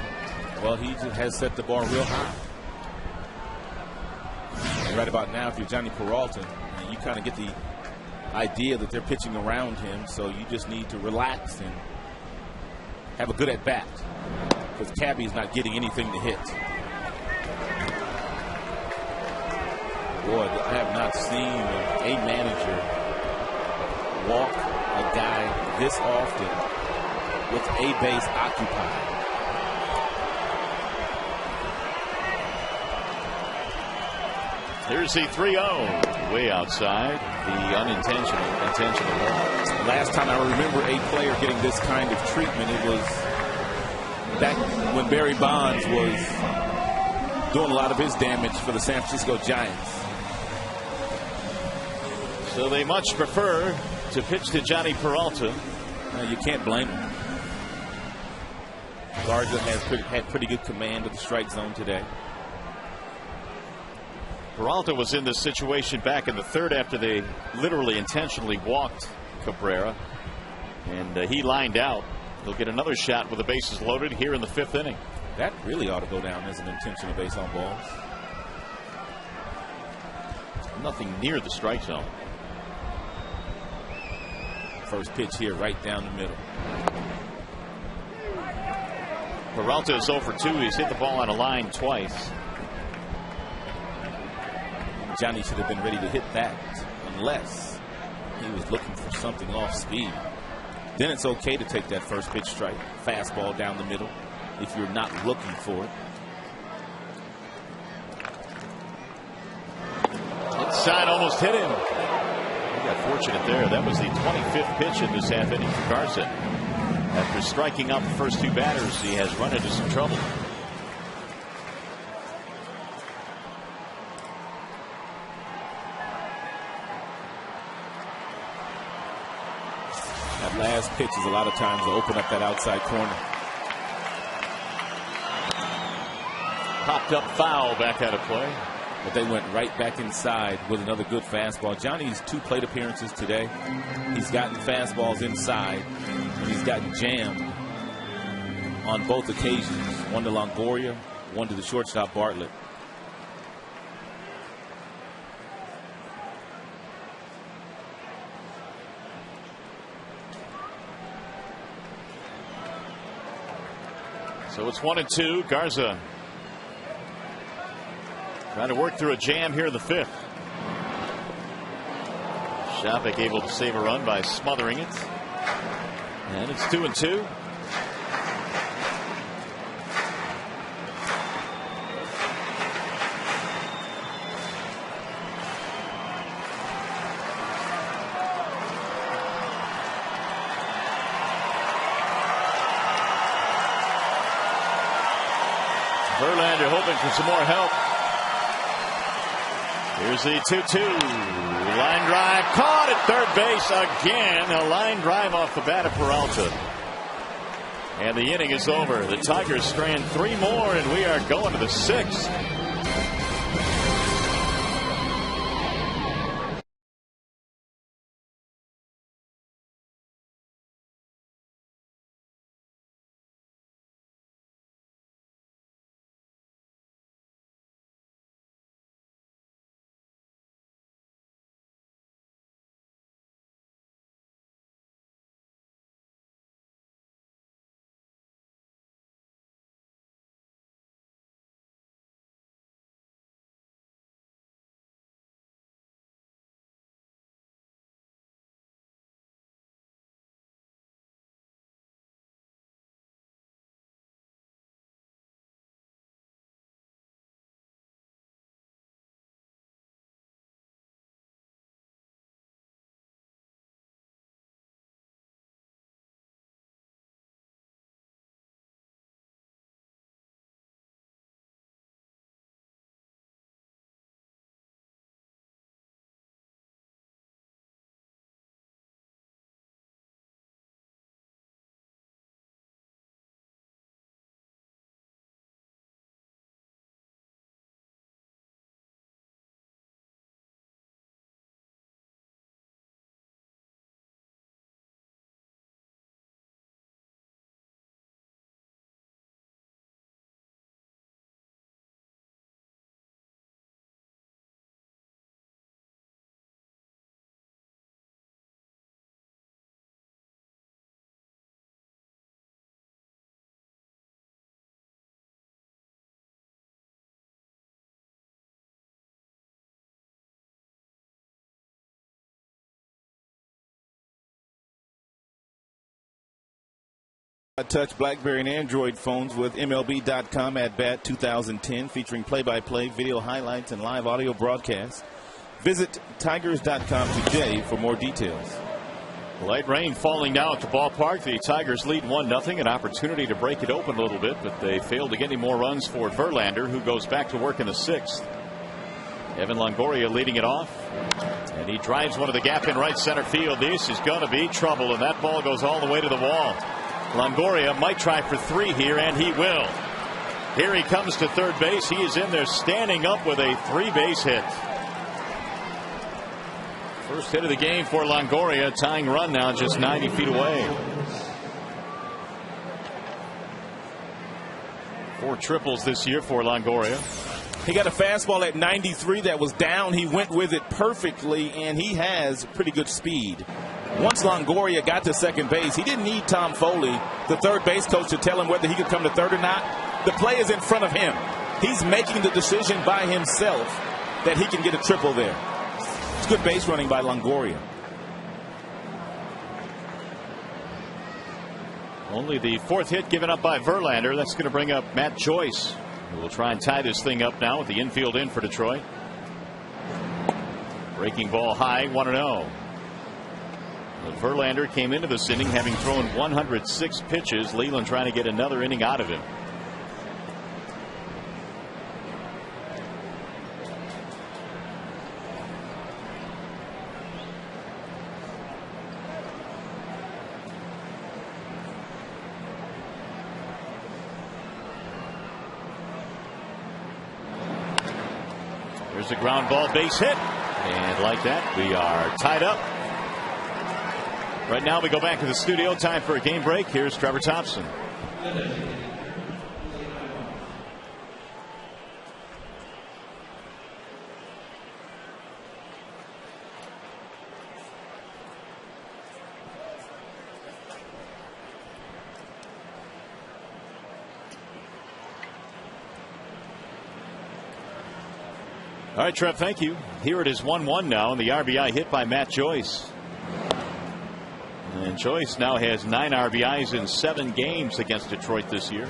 Well, he has set the bar real high. And right about now, if you're Johnny Peralta, you kind of get the idea that they're pitching around him, so you just need to relax and have a good at-bat, because Cabby's not getting anything to hit. Boy, I have not seen a manager walk a guy this often with a base occupied. Here's the 3-0 way outside the intentional walk. Last time I remember a player getting this kind of treatment, it was back when Barry Bonds was doing a lot of his damage for the San Francisco Giants. So they much prefer to pitch to Johnny Peralta. You can't blame him. Garza had pretty good command of the strike zone today. Peralta was in this situation back in the third after they literally intentionally walked Cabrera, and he lined out. He'll get another shot with the bases loaded here in the 5th inning. That really ought to go down as an intentional base on balls. Nothing near the strike zone. First pitch here right down the middle. Peralta is 0 for 2. He's hit the ball on a line twice. Johnny should have been ready to hit that unless he was looking for something off speed. Then it's okay to take that first pitch strike, fastball down the middle, if you're not looking for it. Inside, almost hit him. He got fortunate there. That was the 25th pitch in this half inning for Garza. After striking out the first 2 batters, he has run into some trouble. That last pitch is a lot of times to open up that outside corner. Popped up foul back out of play. But they went right back inside with another good fastball. Johnny's 2 plate appearances today. He's gotten fastballs inside, and he's gotten jammed on both occasions. One to Longoria, one to the shortstop Bartlett. So it's 1-2. Garza trying to work through a jam here in the 5th. Shopik able to save a run by smothering it. And it's 2-2. Verlander hoping for some more help. Here's the 2-2. Line drive caught at third base again. A line drive off the bat of Peralta. And the inning is over. The Tigers strand 3 more, and we are going to the 6th. Touch BlackBerry and Android phones with MLB.com at Bat 2010, featuring play-by-play, video highlights, and live audio broadcasts. Visit Tigers.com today for more details. Light rain falling now at the ballpark. The Tigers lead 1-0. An opportunity to break it open a little bit, but they failed to get any more runs for Verlander, who goes back to work in the 6th. Evan Longoria leading it off, and he drives one of the gap in right center field. This is going to be trouble, and that ball goes all the way to the wall. Longoria might try for 3 here, and he will. Here he comes to third base. He is in there standing up with a 3-base hit. First hit of the game for Longoria, tying run now just 90 feet away. 4 triples this year for Longoria. He got a fastball at 93 that was down. He went with it perfectly, and he has pretty good speed. Once Longoria got to second base, he didn't need Tom Foley, the third base coach, to tell him whether he could come to third or not. The play is in front of him. He's making the decision by himself that he can get a triple there. It's good base running by Longoria. Only the 4th hit given up by Verlander. That's going to bring up Matt Joyce, who will try and tie this thing up now with the infield in for Detroit. Breaking ball high, 1-0. Verlander came into this inning having thrown 106 pitches. Leland trying to get another inning out of him. There's a ground ball base hit, and like that we are tied up. Right now we go back to the studio. Time for a game break. Here's Trevor Thompson. All right, Trev, thank you. Here it is 1-1 now, and the RBI hit by Matt Joyce. And Joyce now has 9 RBIs in 7 games against Detroit this year.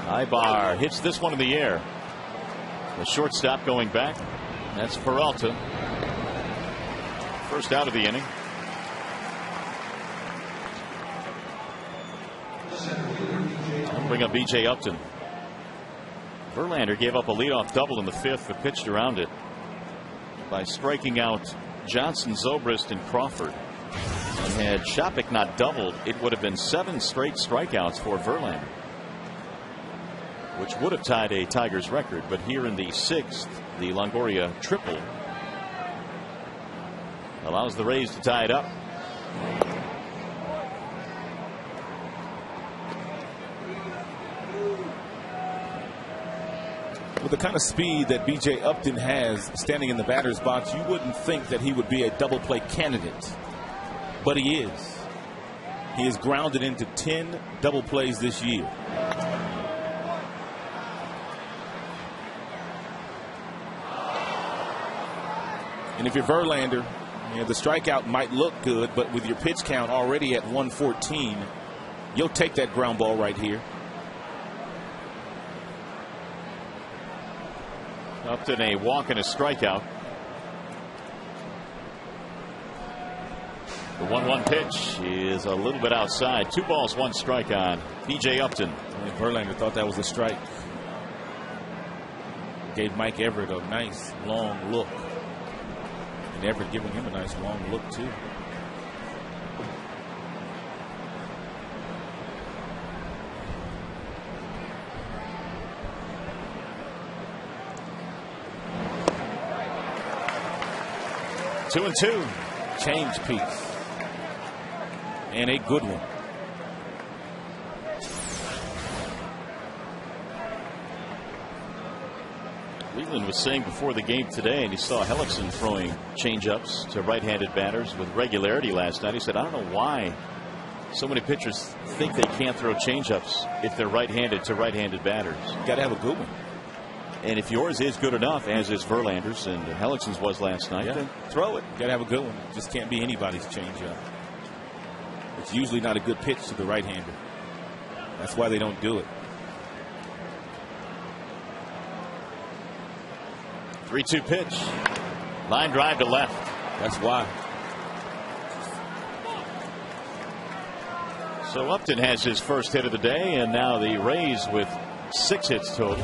Ibar hits this one in the air. The shortstop going back. That's Peralta. First out of the inning. Bring up B.J. Upton. Verlander gave up a leadoff double in the 5th, but pitched around it by striking out Johnson, Zobrist, and Crawford. And had Shopik not doubled, it would have been 7 straight strikeouts for Verlander, which would have tied a Tigers record. But here in the 6th, the Longoria triple allows the Rays to tie it up. With the kind of speed that B.J. Upton has standing in the batter's box, you wouldn't think that he would be a double play candidate. But he is. He has grounded into 10 double plays this year. And if you're Verlander, the strikeout might look good, but with your pitch count already at 114, you'll take that ground ball right here. Upton a walk and a strikeout. The 1-1 pitch is a little bit outside. 2 balls, 1 strike on B.J. Upton. And Verlander thought that was a strike. Gave Mike Everett a nice long look. And Everett giving him a nice long look too. Two and two. Change piece. And a good one. Leland was saying before the game today, and he saw Hellickson throwing changeups to right-handed batters with regularity last night. He said, I don't know why So many pitchers think they can't throw changeups if they're right-handed to right-handed batters. Got to have a good one. And if yours is good enough, as is Verlander's and Hellickson's was last night, then throw it. Got to have a good one. Just can't be anybody's changeup. It's usually not a good pitch to the right-hander. That's why they don't do it. 3-2 pitch. Line drive to left. That's why. So Upton has his first hit of the day, and now the Rays with 6 hits total.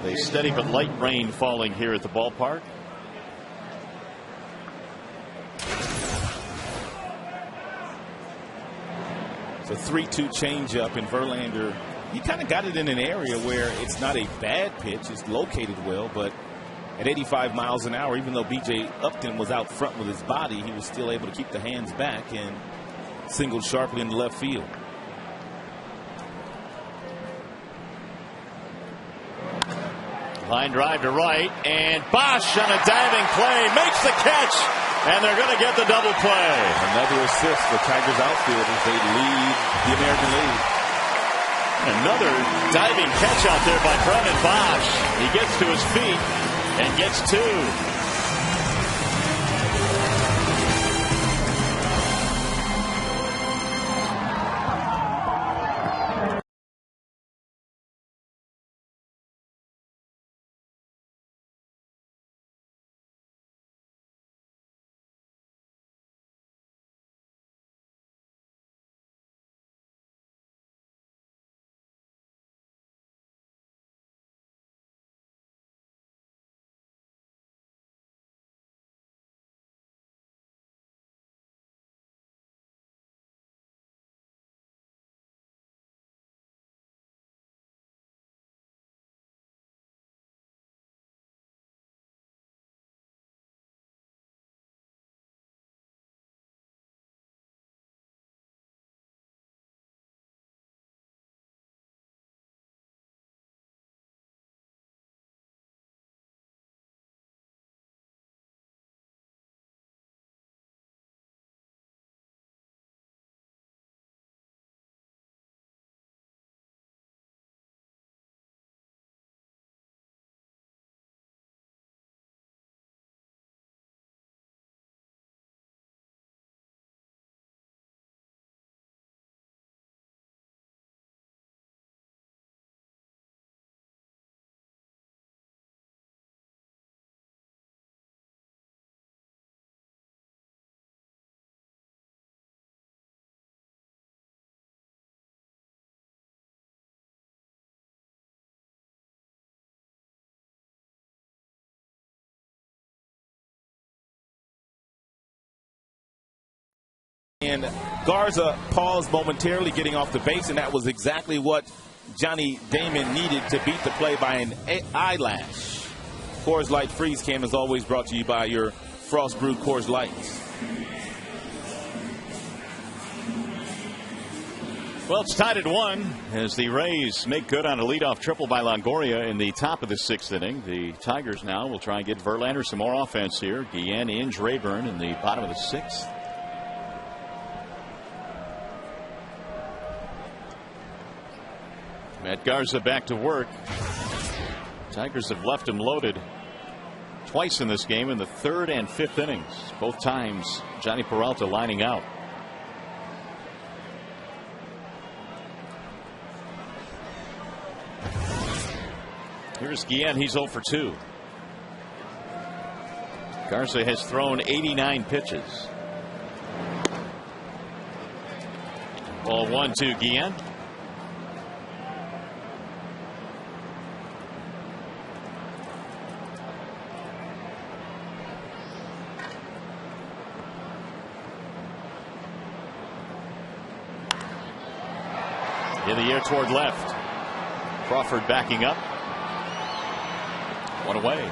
A steady but light rain falling here at the ballpark. It's a 3-2 changeup, and Verlander, he kind of got it in an area where it's not a bad pitch. It's located well, but at 85 miles an hour, even though B.J. Upton was out front with his body, he was still able to keep the hands back and singled sharply in the left field. Line drive to right, and Bosch on a diving play makes the catch, and they're going to get the double play. Another assist for Tigers outfielders. They lead the American League. Another diving catch out there by Brennan Bosch. He gets to his feet and gets 2. And Garza paused momentarily getting off the base, and that was exactly what Johnny Damon needed to beat the play by an eyelash. Coors Light Freeze Cam is always brought to you by your Frost Brewed Coors Lights. Well, it's tied at 1 as the Rays make good on a leadoff triple by Longoria in the top of the 6th inning. The Tigers now will try and get Verlander some more offense here. Guillen, Inge, Rayburn in the bottom of the 6th. Matt Garza back to work. Tigers have left him loaded twice in this game in the 3rd and 5th innings. Both times Johnny Peralta lining out. Here's Guillen. He's 0 for 2. Garza has thrown 89 pitches. Ball 1 to Guillen. In the air toward left. Crawford backing up. 1 away.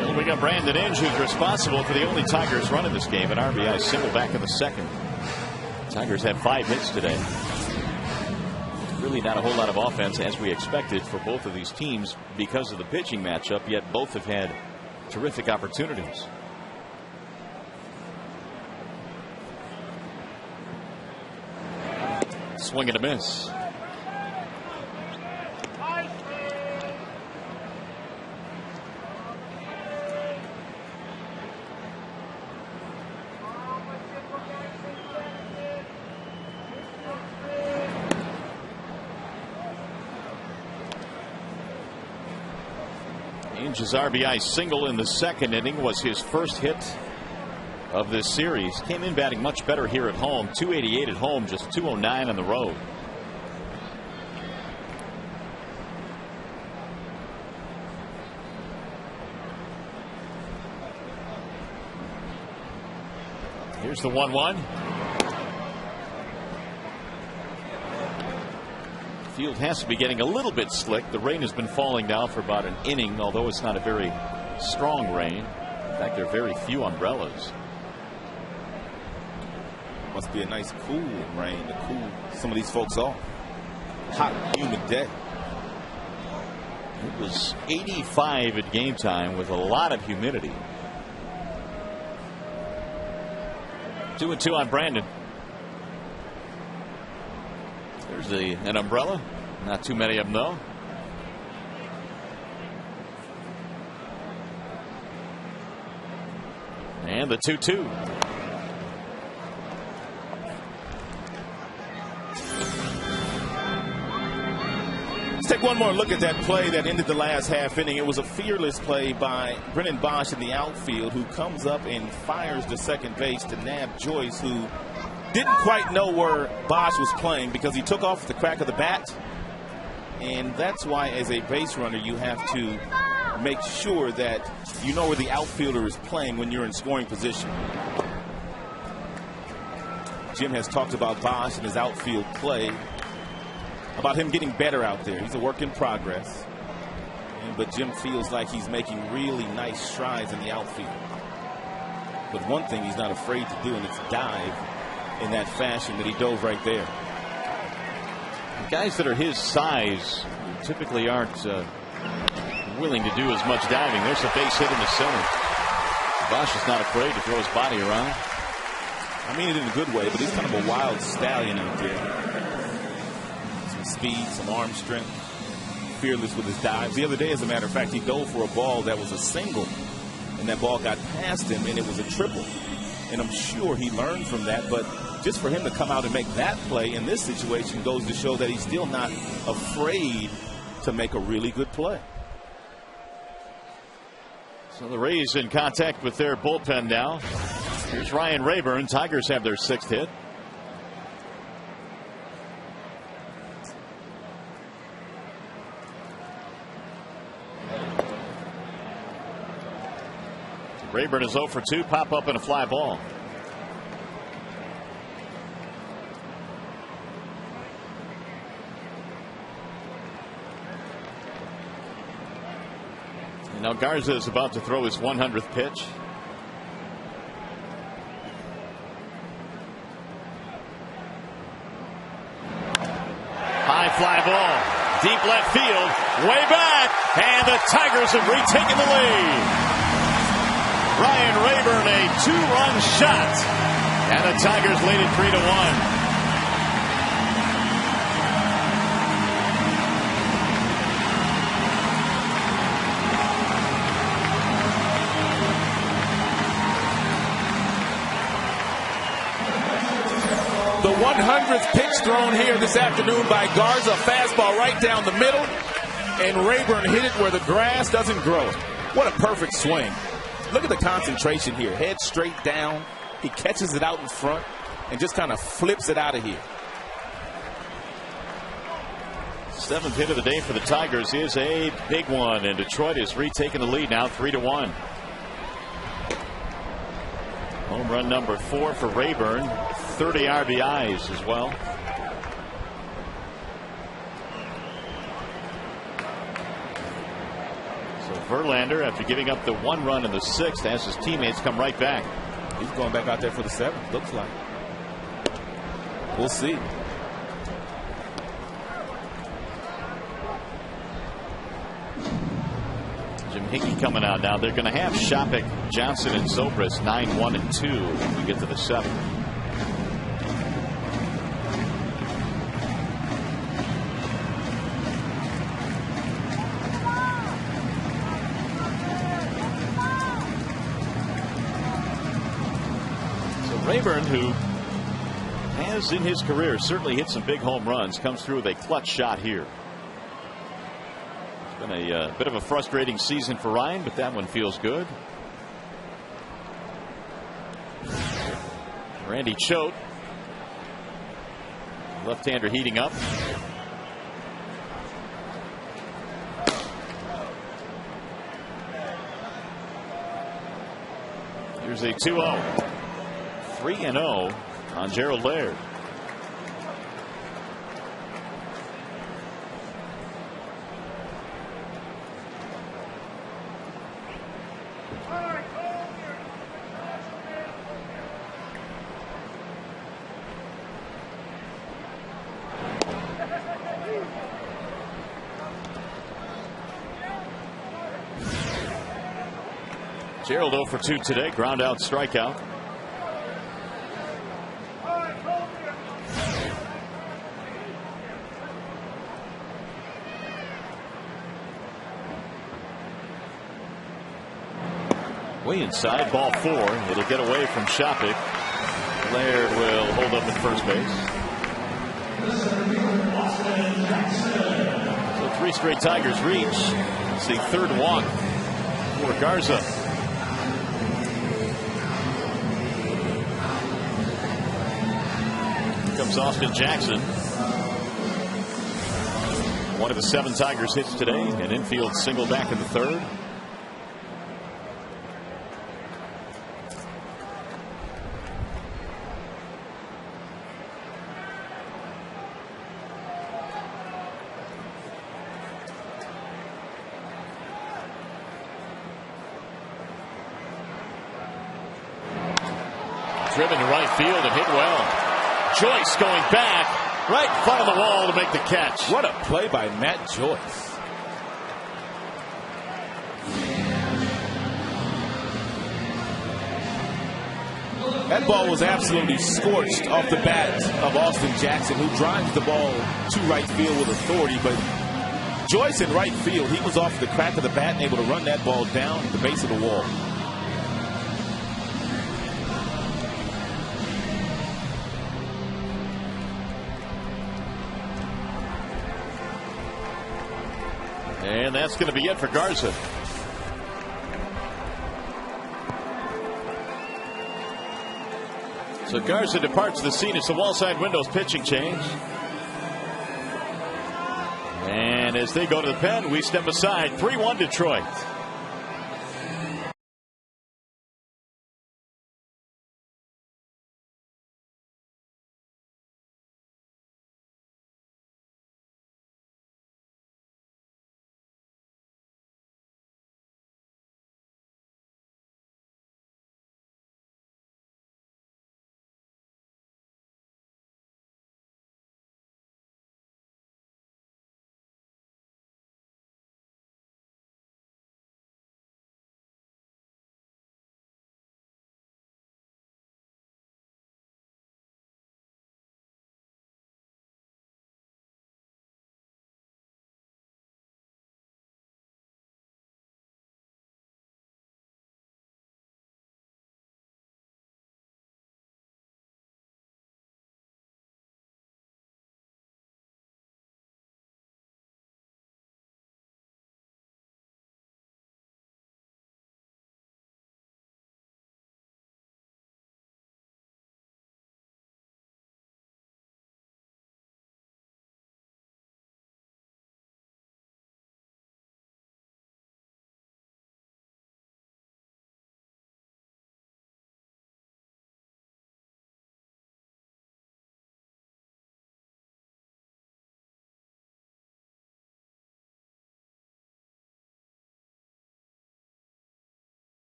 Well, we got Brandon Inge, who's responsible for the only Tigers run in this game, an RBI single back in the 2nd. Tigers have 5 hits today. Really Really not a whole lot of offense as we expected for both of these teams because of the pitching matchup, yet both have had terrific opportunities. Swing and a miss. Ainge's RBI single in the second inning was his first hit of this series. Came in batting much better here at home. 288 at home, just 209 on the road. Here's the 1-1. Field has to be getting a little bit slick. The rain has been falling now for about an inning, although it's not a very strong rain. In fact, there are very few umbrellas. Must be a nice cool rain to cool some of these folks off. Hot, humid day. It was 85 at game time with a lot of humidity. 2-2 on Brandon. There's an umbrella. Not too many of them, though. And the 2-2. Let's take one more look at that play that ended the last half inning. It was a fearless play by Brennan Bosch in the outfield, who comes up and fires to second base to nab Joyce, who didn't quite know where Bosch was playing because he took off at the crack of the bat. And that's why, as a base runner, you have to make sure that you know where the outfielder is playing when you're in scoring position. Jim has talked about Bosch and his outfield play, about him getting better out there. He's a work in progress. But Jim feels like he's making really nice strides in the outfield. But one thing he's not afraid to do, and it's dive in that fashion that he dove right there. Guys that are his size typically aren't willing to do as much diving. There's a base hit in the center. Bosch is not afraid to throw his body around. I mean it in a good way, but he's kind of a wild stallion out there. Some speed, some arm strength, fearless with his dives. The other day, as a matter of fact, he dove for a ball that was a single, and that ball got past him, and it was a triple. And I'm sure he learned from that, but just for him to come out and make that play in this situation goes to show that he's still not afraid to make a really good play. So the Rays in contact with their bullpen now. Here's Ryan Rayburn. Tigers have their 6th hit. Rayburn is 0 for 2. Pop up and a fly ball. And now Garza is about to throw his 100th pitch. High fly ball. Deep left field. Way back. And the Tigers have retaken the lead. Ryan Rayburn, a 2-run shot, and the Tigers lead it 3-1. The 100th pitch thrown here this afternoon by Garza, fastball right down the middle, and Rayburn hit it where the grass doesn't grow. What a perfect swing. Look at the concentration here. Head straight down. He catches it out in front and just kind of flips it out of here. 7th hit of the day for the Tigers is a big one, and Detroit is retaking the lead now 3-1. Home run number 4 for Rayburn. 30 RBIs as well. Verlander, after giving up the 1 run in the 6th, has his teammates come right back. He's going back out there for the 7th, looks like. We'll see. Hickey coming out now. They're going to have Shopik, Johnson, and Zobrist 9, 1, and 2 when we get to the 7th. So Rayburn, who has in his career certainly hit some big home runs, comes through with a clutch shot here. It's been a bit of a frustrating season for Ryan, but that one feels good. Randy Choate, left-hander heating up. Here's a 2-0. 3-0 on Gerald Laird. Gerald 0 for 2 today. Ground out, strikeout. Way inside, ball 4. It'll get away from Shopik. Laird will hold up at first base. So 3 straight Tigers reach. It's the 3rd walk for Garza. Here comes Austin Jackson. One of the 7 Tigers hits today. An infield single back in the 3rd. Driven to right field and hit well. Joyce going back right in front of the wall to make the catch. What a play by Matt Joyce. That ball was absolutely scorched off the bat of Austin Jackson, who drives the ball to right field with authority. But Joyce in right field, he was off the crack of the bat and able to run that ball down the base of the wall. And that's going to be it for Garza. So Garza departs the scene. It's the Wallside Windows pitching change. And as they go to the pen, we step aside. 3-1 Detroit.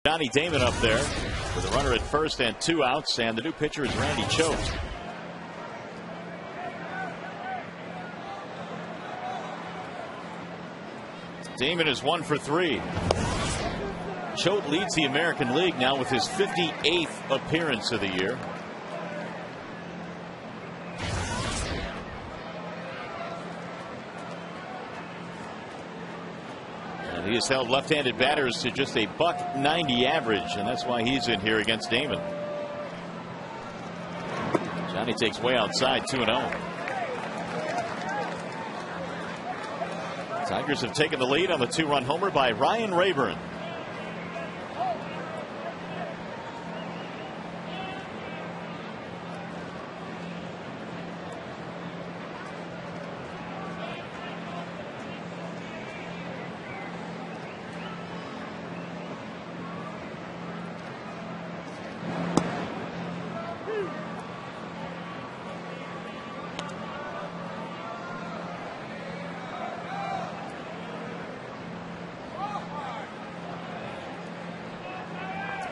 Johnny Damon up there. with a runner at first and 2 outs, and the new pitcher is Randy Choate. Damon is 1 for 3. Choate leads the American League now with his 58th appearance of the year. And he has held left-handed batters to just a .190 average, and that's why he's in here against Damon. Johnny takes way outside, 2-0. Tigers have taken the lead on the 2-run homer by Ryan Rayburn.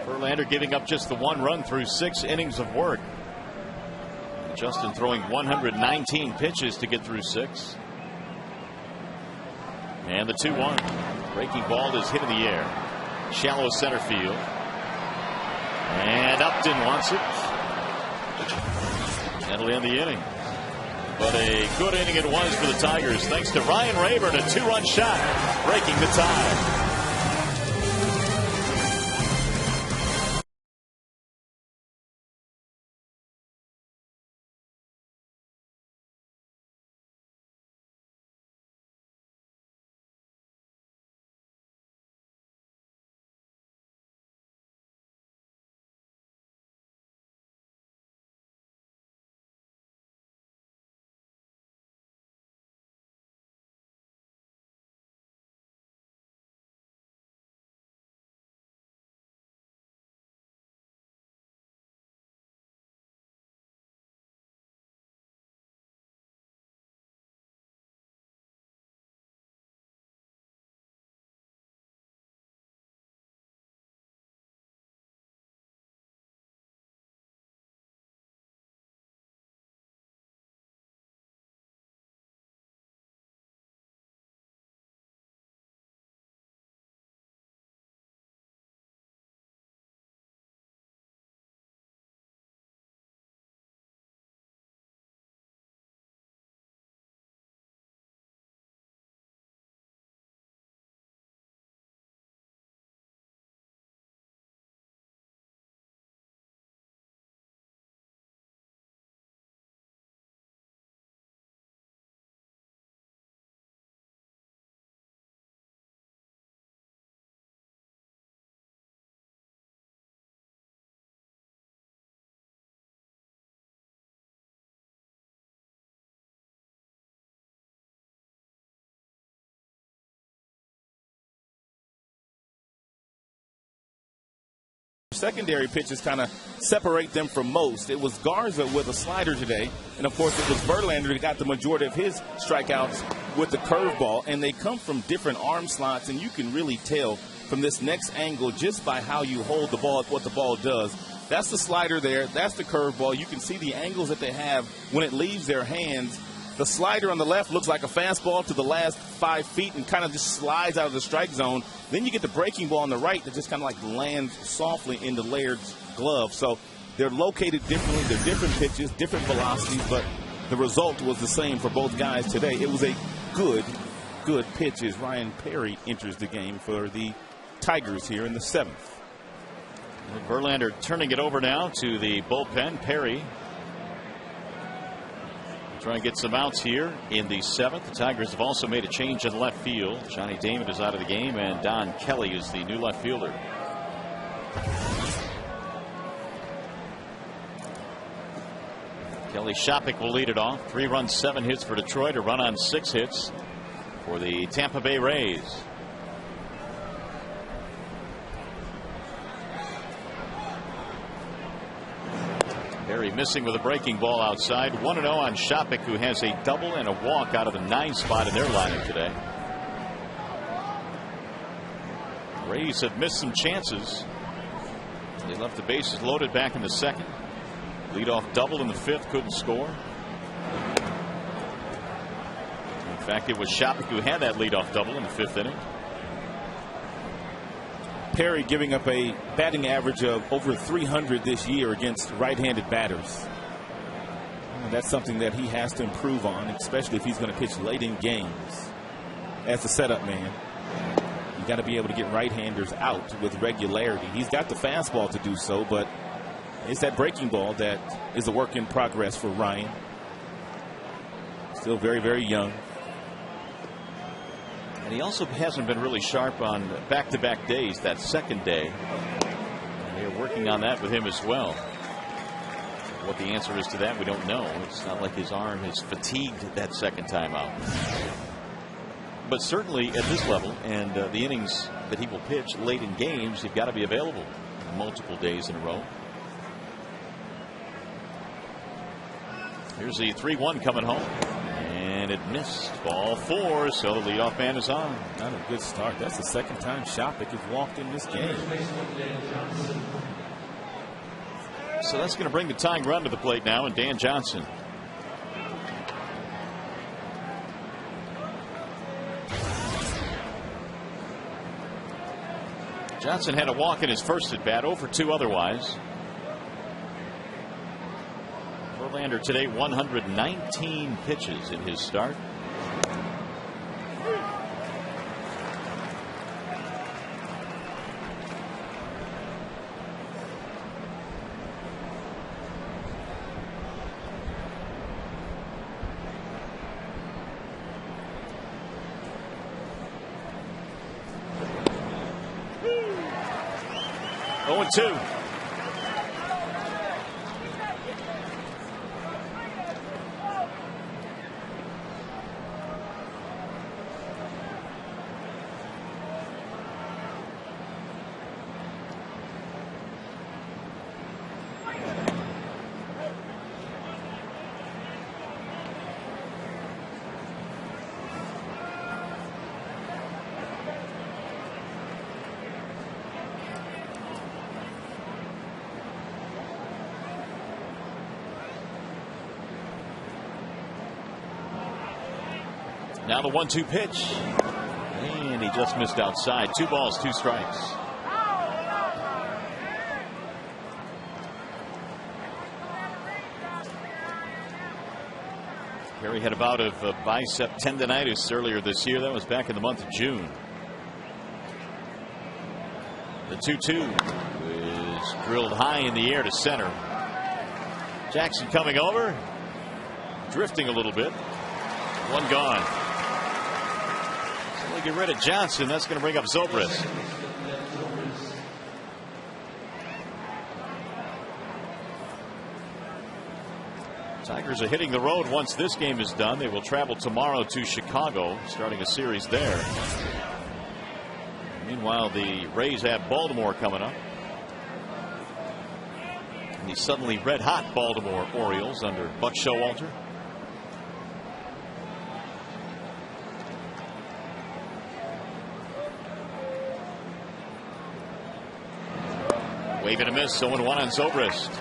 Verlander giving up just the 1 run through 6 innings of work. Justin throwing 119 pitches to get through 6. And the 2-1. Breaking ball is hit in the air. Shallow center field. And Upton wants it. That'll end the inning. But a good inning it was for the Tigers, thanks to Ryan Rayburn, a 2-run shot, breaking the tie. Secondary pitches kind of separate them from most. It was Garza with a slider today, and of course it was Verlander that got the majority of his strikeouts with the curveball, and they come from different arm slots, and you can really tell from this next angle just by how you hold the ball what the ball does. That's the slider there, that's the curveball. You can see the angles that they have when it leaves their hands. The slider on the left looks like a fastball to the last 5 feet and kind of just slides out of the strike zone. Then you get the breaking ball on the right that just kind of like lands softly into Laird's glove. So they're located differently. They're different pitches, different velocities, but the result was the same for both guys today. It was a good pitch as Ryan Perry enters the game for the Tigers here in the 7th. Verlander turning it over now to the bullpen. Perry trying to get some outs here in the 7th. The Tigers have also made a change in left field. Johnny Damon is out of the game, and Don Kelly is the new left fielder. Kelly Shopik will lead it off. 3 runs, 7 hits for Detroit. A run on 6 hits for the Tampa Bay Rays. Perry missing with a breaking ball outside. 1-0 on Shopik, who has a double and a walk out of the 9th spot in their lineup today. Rays have missed some chances. They left the bases loaded back in the second. Leadoff double in the fifth, couldn't score. In fact, it was Shopik who had that leadoff double in the fifth inning. Perry giving up a batting average of over 300 this year against right-handed batters. And that's something that he has to improve on, especially if he's going to pitch late in games. As a setup man, you got to be able to get right-handers out with regularity. He's got the fastball to do so, but it's that breaking ball that is a work in progress for Ryan. Still very, very young. And he also hasn't been really sharp on back-to-back days. That second day, and they're working on that with him as well. What the answer is to that, we don't know. It's not like his arm is fatigued that second time out. But certainly at this level and the innings that he will pitch late in games, you've got to be available multiple days in a row. Here's the 3-1 coming home. And it missed. Ball 4, so the leadoff man is on. Not a good start. That's the second time Shopik has walked in this game. So that's going to bring the tying run to the plate now, and Dan Johnson. Johnson had a walk in his first at bat, 0 for 2 otherwise. Verlander today 119 pitches in his start. Oh, and 2. Now the 1-2 pitch, and he just missed outside. 2 balls, 2 strikes. Perry had a bout of bicep tendonitis earlier this year. That was back in the month of June. The 2-2 is drilled high in the air to center. Jackson coming over, drifting a little bit. 1 gone. So they get rid of Johnson. That's going to bring up Zobrist. Tigers are hitting the road once this game is done. They will travel tomorrow to Chicago, starting a series there. Meanwhile, the Rays have Baltimore coming up. And the suddenly red-hot Baltimore Orioles under Buck Showalter. Wave and a miss, 0-1 on Zobrist.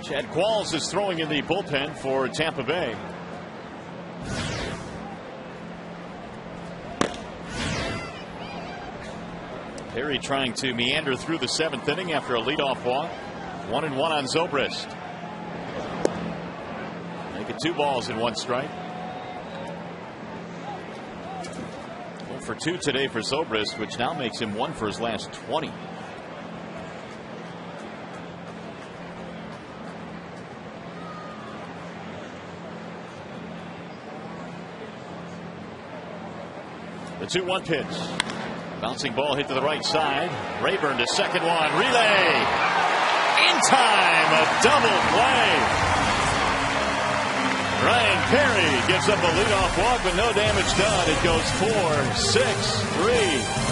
Chad Qualls is throwing in the bullpen for Tampa Bay. Perry trying to meander through the 7th inning after a leadoff walk. 1-1 on Zobrist. Make it 2 balls and 1 strike. 0 for 2 today for Zobrist, which now makes him 1 for his last 20. The 2-1 pitch. Bouncing ball hit to the right side. Rayburn to second one. Relay. In time. A double play. gives up a leadoff walk, but no damage done. It goes 4-6-3.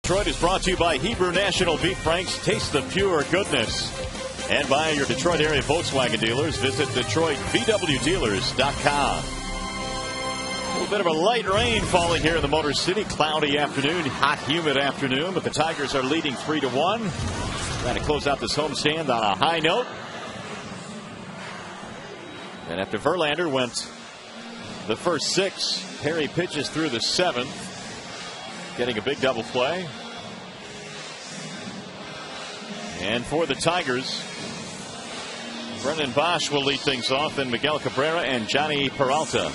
Detroit is brought to you by Hebrew National Beef Franks. Taste the pure goodness. And by your Detroit area Volkswagen dealers. Visit DetroitVWDealers.com. A little bit of a light rain falling here in the Motor City. Cloudy afternoon, hot, humid afternoon. But the Tigers are leading 3-1. Trying to close out this homestand on a high note. And after Verlander went the first 6, Perry pitches through the 7th. Getting a big double play. And for the Tigers, Brendan Bosch will lead things off, then Miguel Cabrera and Johnny Peralta.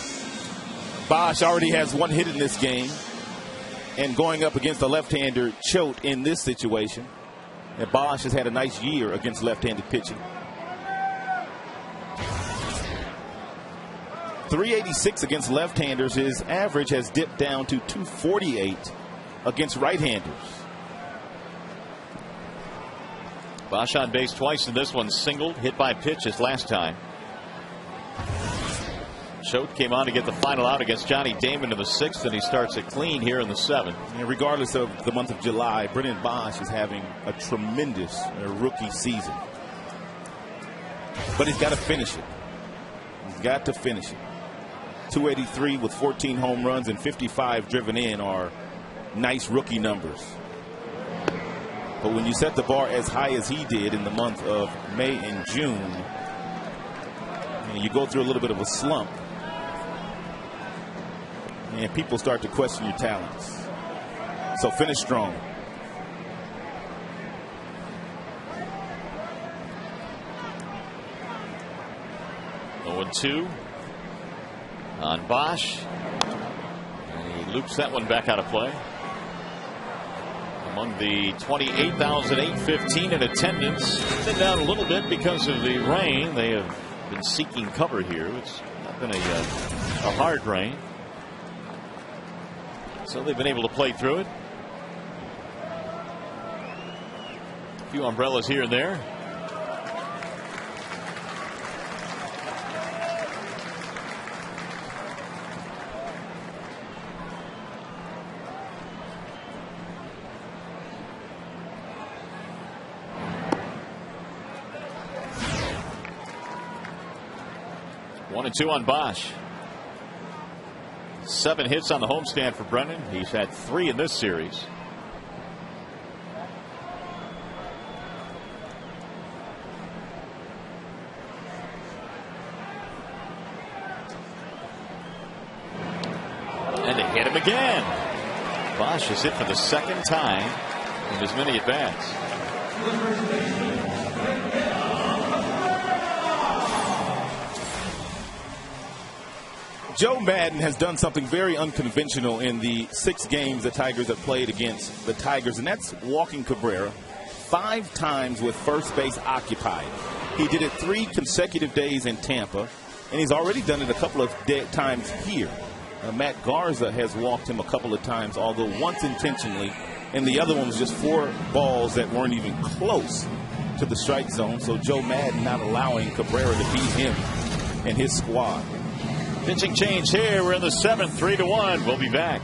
Bosch already has 1 hit in this game. And going up against a left-hander, Choate in this situation. And Bosch has had a nice year against left-handed pitching. .386 against left-handers. His average has dipped down to .248 against right-handers. Bosch on base twice in this one, singled, hit by pitch his last time. Choate came on to get the final out against Johnny Damon in the 6th, and he starts it clean here in the 7th. And regardless of the month of July, Brendan Bosch is having a tremendous rookie season. But he's got to finish it. He's got to finish it. 283 with 14 home runs and 55 driven in are nice rookie numbers. But when you set the bar as high as he did in the month of May and June, and you go through a little bit of a slump, and people start to question your talents. So finish strong. Oh, 2 on Bosch. And he loops that one back out of play. Among the 28,815 in attendance, been down a little bit because of the rain. They have been seeking cover here. It's not been a hard rain, so they've been able to play through it. A few umbrellas here and there. One and 2 on Bosch. 7 hits on the homestand for Brennan. He's had 3 in this series. And they hit him again. Bosch is hit for the 2nd time in as many at bats. Joe Madden has done something very unconventional in the 6 games the Tigers have played against the Tigers, and that's walking Cabrera 5 times with first base occupied. He did it 3 consecutive days in Tampa, and he's already done it a couple of times here. Matt Garza has walked him a couple of times, although once intentionally, and the other one was just 4 balls that weren't even close to the strike zone. So Joe Madden not allowing Cabrera to beat him and his squad. Pitching change here. We're in the 7th, 3-1. We'll be back.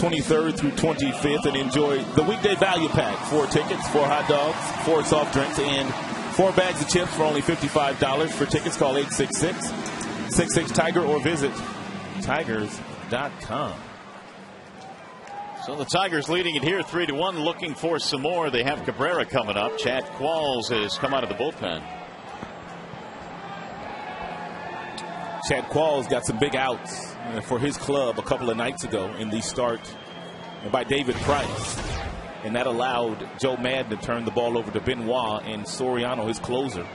(23rd through 25th) and enjoy the weekday value pack. 4 tickets, 4 hot dogs, 4 soft drinks, and 4 bags of chips for only $55. For tickets, call 866-66-TIGER or visit tigers.com. So the Tigers leading it here 3-1, looking for some more. They have Cabrera coming up. Chad Qualls has come out of the bullpen. Chad Qualls got some big outs for his club a couple of nights ago in the start by David Price. And that allowed Joe Madden to turn the ball over to Benoit and Soriano, his closer.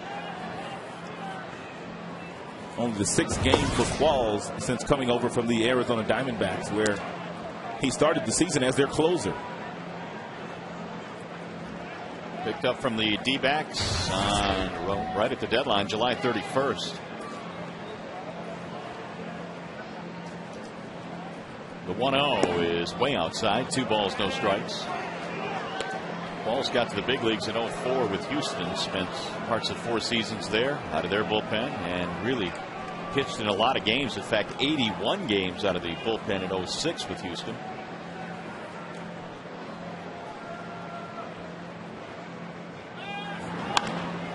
Only the 6th game for Qualls since coming over from the Arizona Diamondbacks, where he started the season as their closer. Picked up from the D-backs right at the deadline, July 31st. The 1-0 is way outside. 2 balls, no strikes. Qualls got to the big leagues in 04 with Houston. Spent parts of 4 seasons there out of their bullpen and really pitched in a lot of games. In fact, 81 games out of the bullpen in 06 with Houston.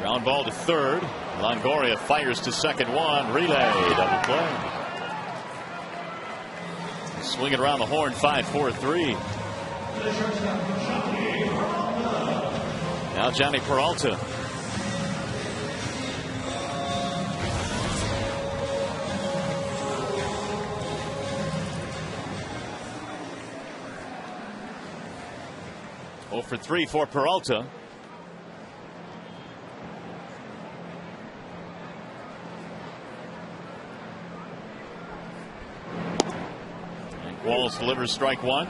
Ground ball to third. Longoria fires to second. Relay, double play. Swinging around the horn, 5-4-3. Now Johnny Peralta. Oh for 3 for Peralta. Qualls delivers strike 1.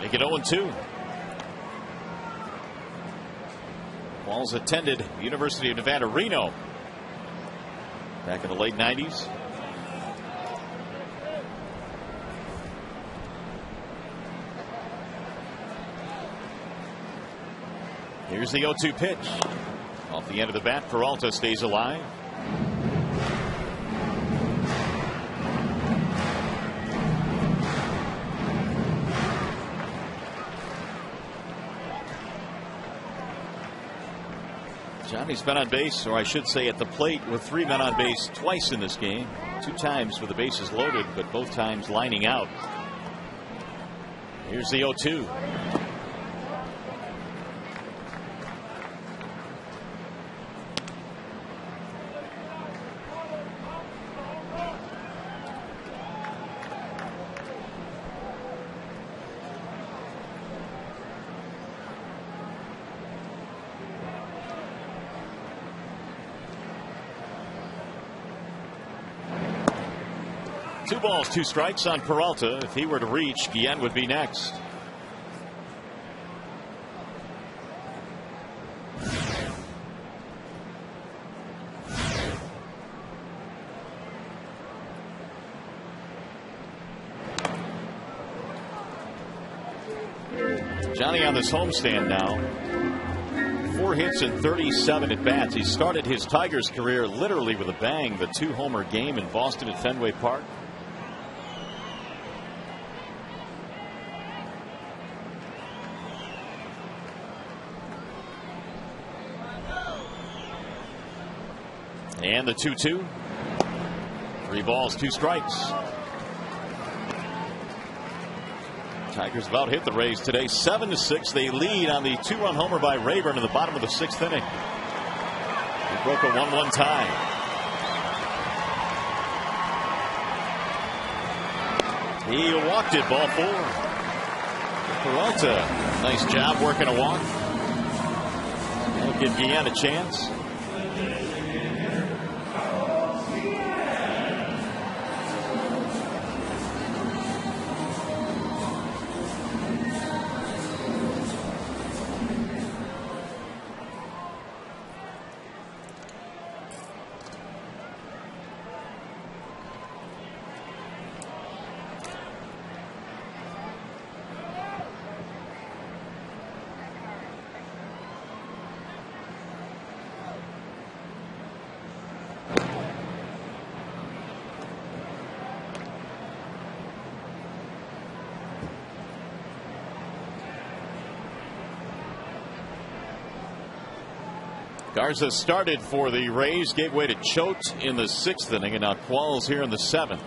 Make it 0-2. Qualls attended University of Nevada, Reno back in the late 90s. Here's the 0-2 pitch. Off the end of the bat, Peralta stays alive. Johnny's been on base, or I should say at the plate, with 3 men on base twice in this game. 2 times with the bases loaded, but both times lining out. Here's the 0-2. Two balls, 2 strikes on Peralta. If he were to reach, Guillen would be next. Johnny on this homestand now. 4 hits and 37 at bats. He started his Tigers career literally with a bang. The 2-homer game in Boston at Fenway Park. And the 2-2. 3 balls, 2 strikes. Tigers about hit the Rays today, 7-6. They lead on the 2-run homer by Rayburn in the bottom of the 6th inning. He broke a 1-1 tie. He walked it, ball 4. Peralta, nice job working a walk. That'll give Guillen a chance. Garza started for the Rays, gave way to Choate in the 6th inning, and now Qualls here in the 7th.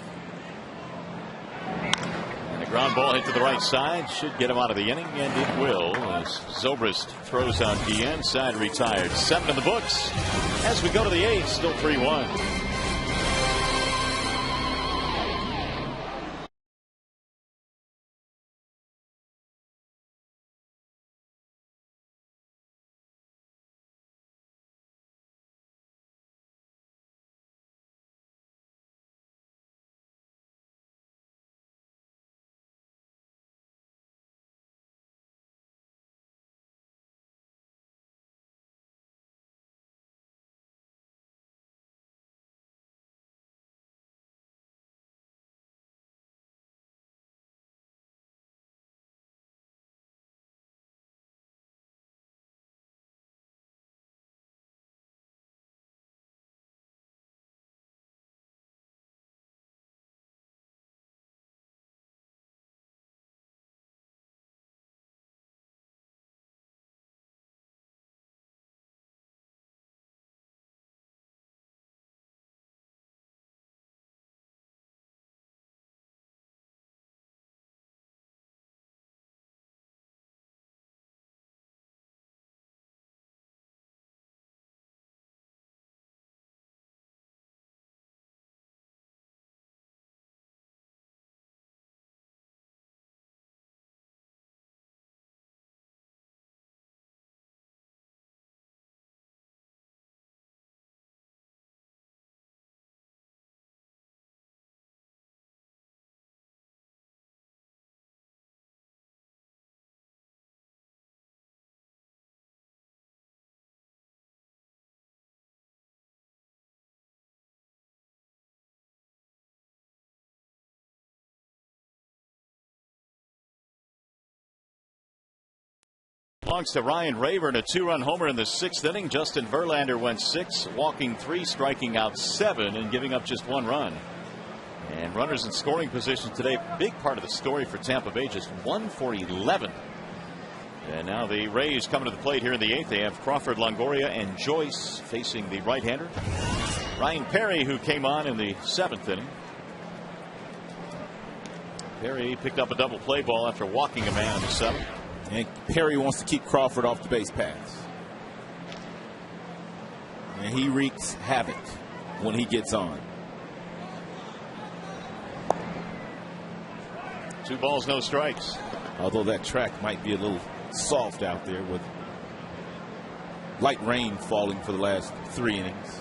And a ground ball hit to the right side should get him out of the inning, and it will, as Zobrist throws on Guillen. Side retired. 7 in the books as we go to the 8th. Still 3-1. Belongs to Ryan Rayburn, a 2-run homer in the 6th inning. Justin Verlander went 6, walking 3, striking out 7, and giving up just 1 run. And runners in scoring position today, big part of the story for Tampa Bay, just 1 for 11 And now the Rays coming to the plate here in the 8th. They have Crawford, Longoria, and Joyce facing the right-hander Ryan Perry, who came on in the 7th inning. Perry picked up a double play ball after walking a man in the 7th. And Perry wants to keep Crawford off the base paths. And he wreaks havoc when he gets on. 2 balls, no strikes. Although that track might be a little soft out there with light rain falling for the last 3 innings.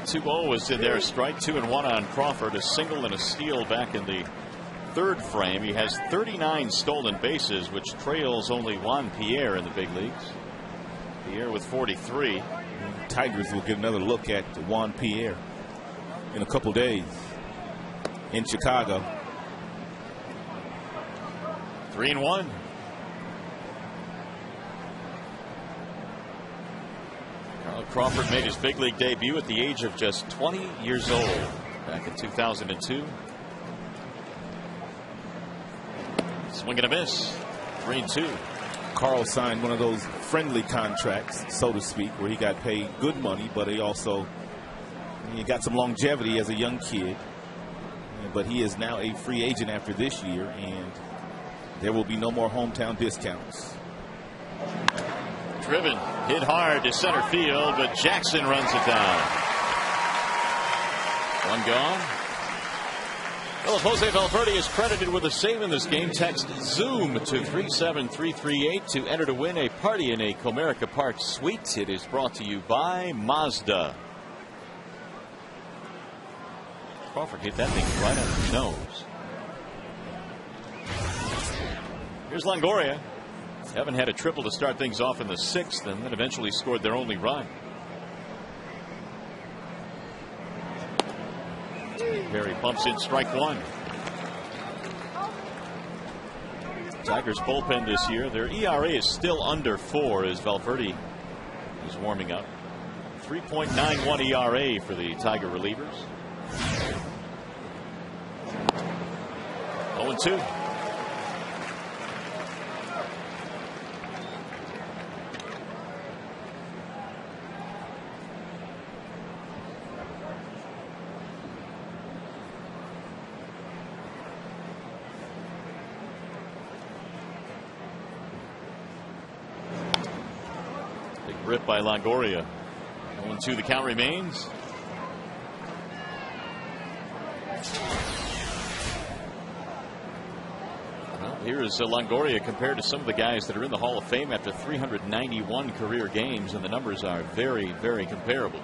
Two-0 was in there. Strike 2 and 1 on Crawford. A single and a steal back in the 3rd frame. He has 39 stolen bases, which trails only Juan Pierre in the big leagues. Pierre with 43. Tigers will get another look at Juan Pierre in a couple days in Chicago. 3 and 1. Crawford made his big league debut at the age of just 20 years old back in 2002. Swing and a miss. 3-2. Carl signed one of those friendly contracts, so to speak, where he got paid good money, but he got some longevity as a young kid. But he is now a free agent after this year, and there will be no more hometown discounts. Driven, hit hard to center field, but Jackson runs it down. 1 gone. Well, if Jose Valverde is credited with a save in this game, text ZOOM to 37338 to enter to win a party in a Comerica Park suite. It is brought to you by Mazda. Crawford hit that thing right on his nose. Here's Longoria. Haven't had a triple to start things off in the 6th, and then eventually scored their only run. Perry bumps in strike 1. Tigers bullpen this year, their ERA is still under 4 as Valverde is warming up. 3.91 ERA for the Tiger relievers. 0-2. Rip by Longoria. 0-2 the count remains. Well, here is Longoria compared to some of the guys that are in the Hall of Fame after 391 career games, and the numbers are very, very comparable.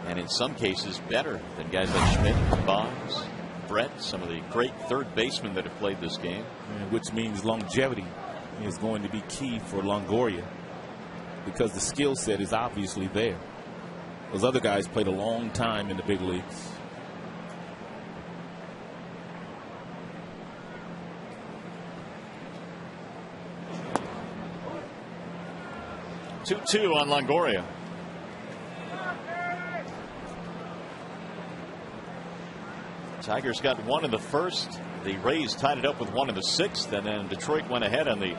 And in some cases better than guys like Schmidt, Boggs, Brett, some of the great third basemen that have played this game. Which means longevity is going to be key for Longoria, because the skill set is obviously there. Those other guys played a long time in the big leagues. Two on Longoria. Tigers got 1 in the 1st. The Rays tied it up with 1 in the 6th, and then Detroit went ahead on the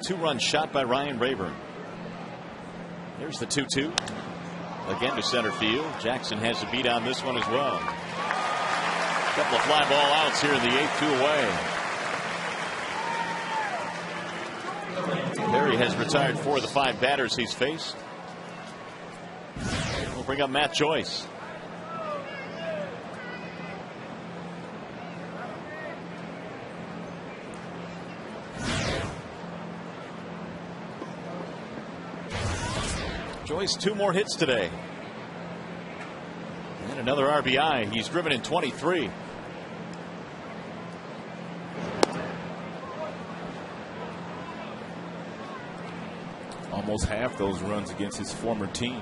2-run shot by Ryan Rayburn. Here's the 2-2. Again to center field. Jackson has a beat on this one as well. A couple of fly ball outs here in the 8th, 2 away. Perry has retired 4 of the 5 batters he's faced. We'll bring up Matt Joyce. Joyce 2 more hits today. And another RBI. He's driven in 23. Almost half those runs against his former team.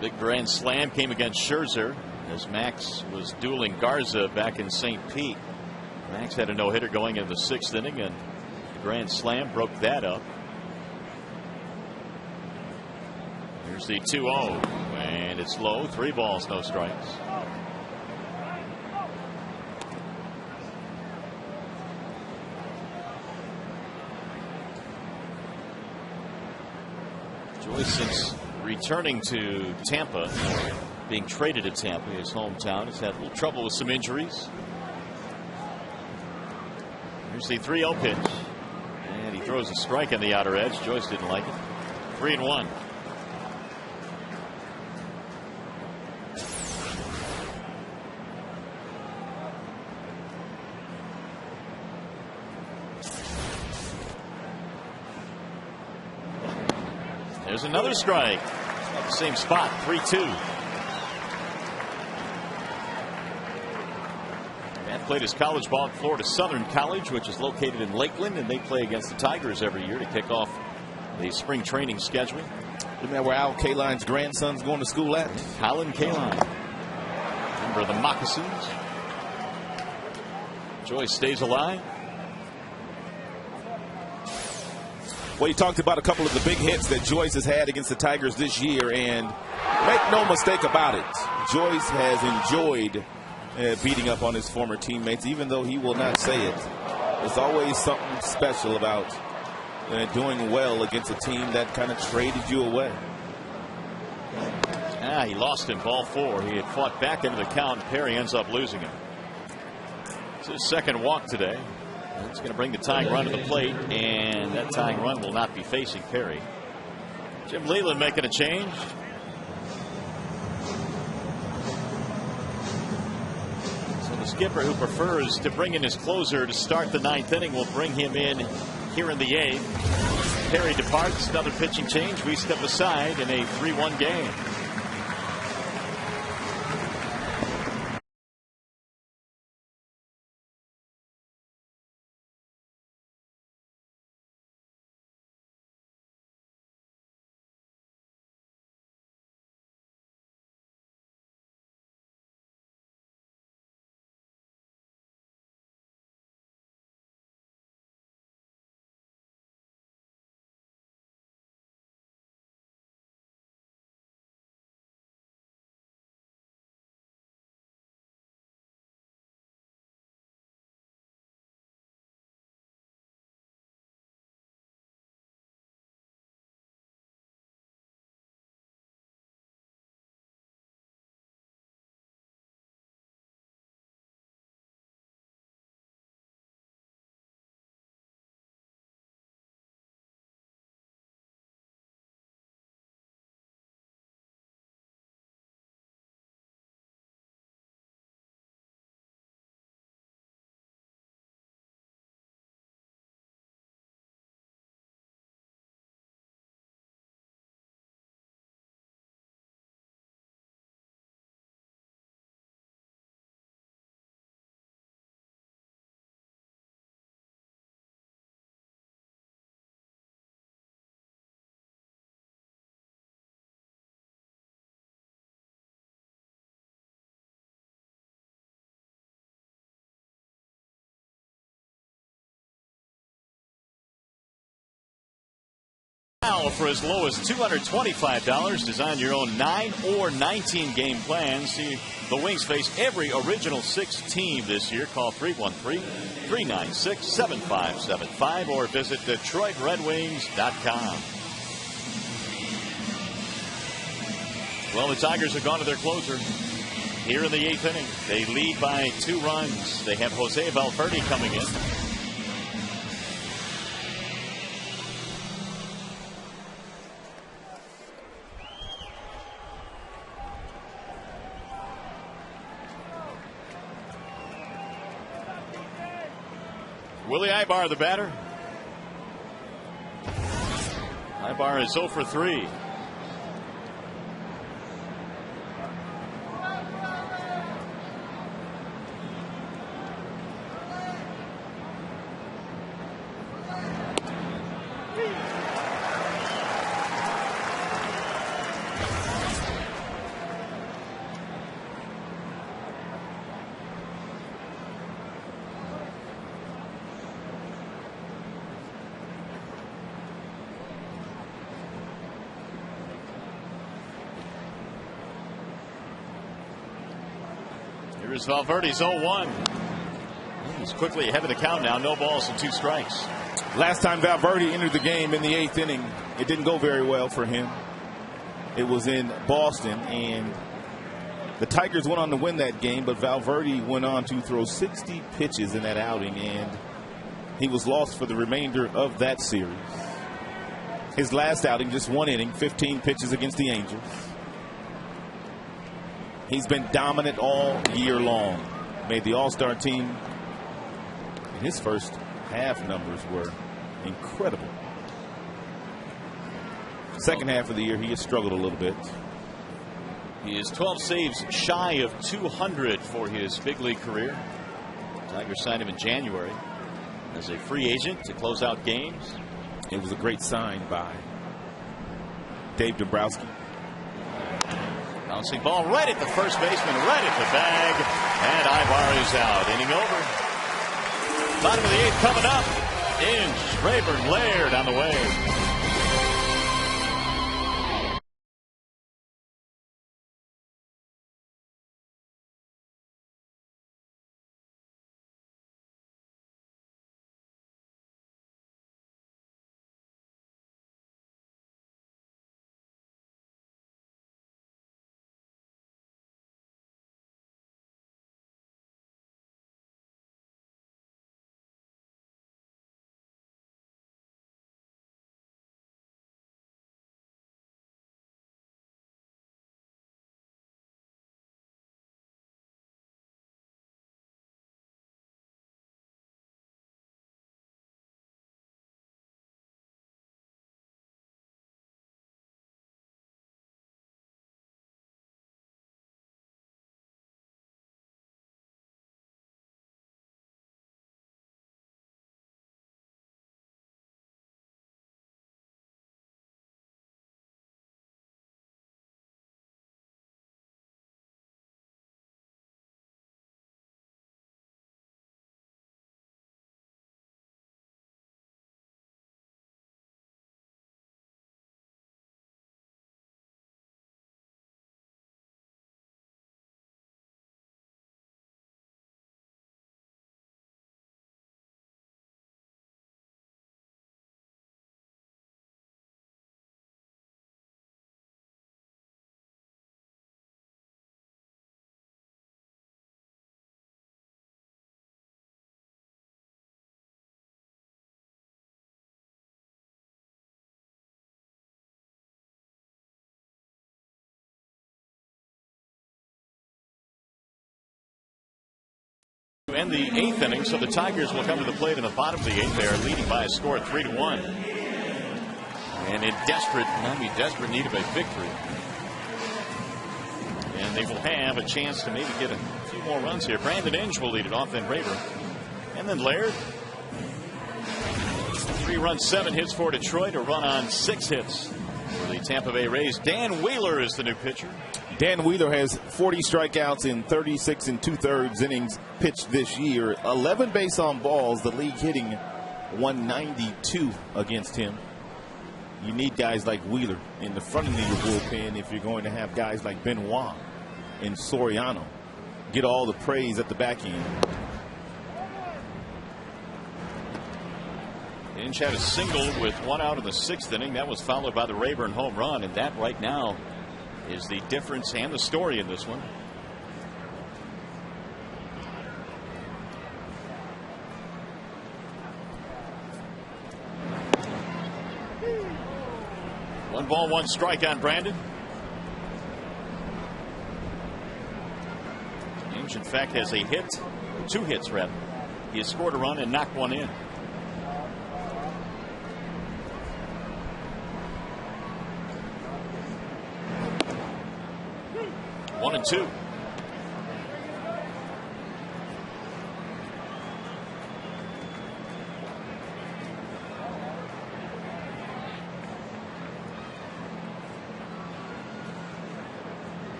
Big grand slam came against Scherzer as Max was dueling Garza back in St. Pete. Max had a no-hitter going in the 6th inning, and the grand slam broke that up. Here's the 2-0, and it's low. 3 balls, no strikes. Joyce, since returning to Tampa, being traded to Tampa, his hometown, has had a little trouble with some injuries. Here's the 3-0 pitch, and he throws a strike on the outer edge. Joyce didn't like it. 3-1. There's another strike at the same spot. 3-2. Matt played his college ball at Florida Southern College, which is located in Lakeland, and they play against the Tigers every year to kick off the spring training schedule. Isn't that where Al Kaline's grandson's going to school at? Colin Kaline, member of the Moccasins. Joyce stays alive. Well, you talked about a couple of the big hits that Joyce has had against the Tigers this year, and make no mistake about it, Joyce has enjoyed beating up on his former teammates, even though he will not say it. There's always something special about doing well against a team that kind of traded you away. He lost in ball 4. He had fought back into the count, and Perry ends up losing it. It's his second walk today. It's going to bring the tying run to the plate, and that tying run will not be facing Perry. Jim Leland making a change. So the skipper, who prefers to bring in his closer to start the 9th inning, will bring him in here in the 8th. Perry departs. Another pitching change. We step aside in a 3-1 game. Now for as low as $225, design your own 9 or 19 game plan. See, the Wings face every original 6 team this year. Call 313-396-7575 or visit DetroitRedWings.com. Well, the Tigers have gone to their closer here in the 8th inning. They lead by 2 runs. They have Jose Valverde coming in. Willie Ibar, the batter. Ibar is 0 for 3. Here's Valverde's 0-1. He's quickly ahead of the count now. No balls and 2 strikes. Last time Valverde entered the game in the 8th inning, it didn't go very well for him. It was in Boston, and the Tigers went on to win that game, but Valverde went on to throw 60 pitches in that outing, and he was lost for the remainder of that series. His last outing, just 1 inning, 15 pitches against the Angels. He's been dominant all year long. Made the All-Star team. And his first half numbers were incredible. Second half of the year, he has struggled a little bit. He is 12 saves shy of 200 for his big league career. Tigers signed him in January as a free agent to close out games. It was a great sign by Dave Dombrowski. Bouncing ball right at the first baseman, right at the bag, and Ibar is out. Inning over. Bottom of the 8th coming up. Inge, Rayburn, Laird on the way. To end the 8th inning, so the Tigers will come to the plate in the bottom of the 8th. They are leading by a score of 3-1. And in desperate need of a victory. And they will have a chance to maybe get a few more runs here. Brandon Inge will lead it off, then Rayburn. And then Laird. 3 runs, 7 hits for Detroit. A run on 6 hits for the Tampa Bay Rays. Dan Wheeler is the new pitcher. Dan Wheeler has 40 strikeouts in 36 2/3 innings pitched this year. 11 base on balls, the league hitting 192 against him. You need guys like Wheeler in the front of your bullpen if you're going to have guys like Benoit and Soriano get all the praise at the back end. Inge had a single with 1 out in the 6th inning. That was followed by the Rayburn home run, and that right now is the difference and the story in this one. One ball, 1 strike on Brandon. Inge, in fact, has a hit, 2 hits rather. He has scored a run and knocked 1 in. 1-2.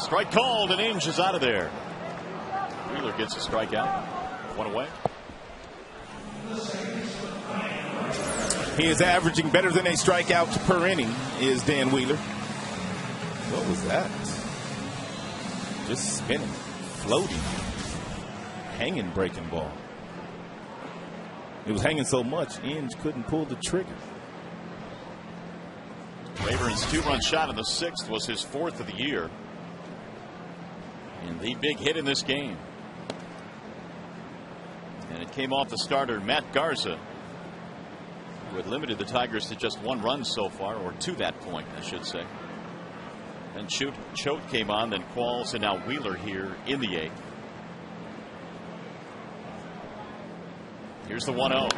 Strike called, and Inge is out of there. Wheeler gets a strikeout. One away. He is averaging better than a strikeout per inning, is Dan Wheeler. What was that? Just spinning, floating, hanging breaking ball. It was hanging so much, Inge couldn't pull the trigger. Rayburn's 2-run shot in the 6th was his 4th of the year. And the big hit in this game. And it came off the starter, Matt Garza, who had limited the Tigers to just 1 run so far, or to that point, I should say. Then Choate came on, then Qualls, and now Wheeler here in the 8th. Here's the 1-0.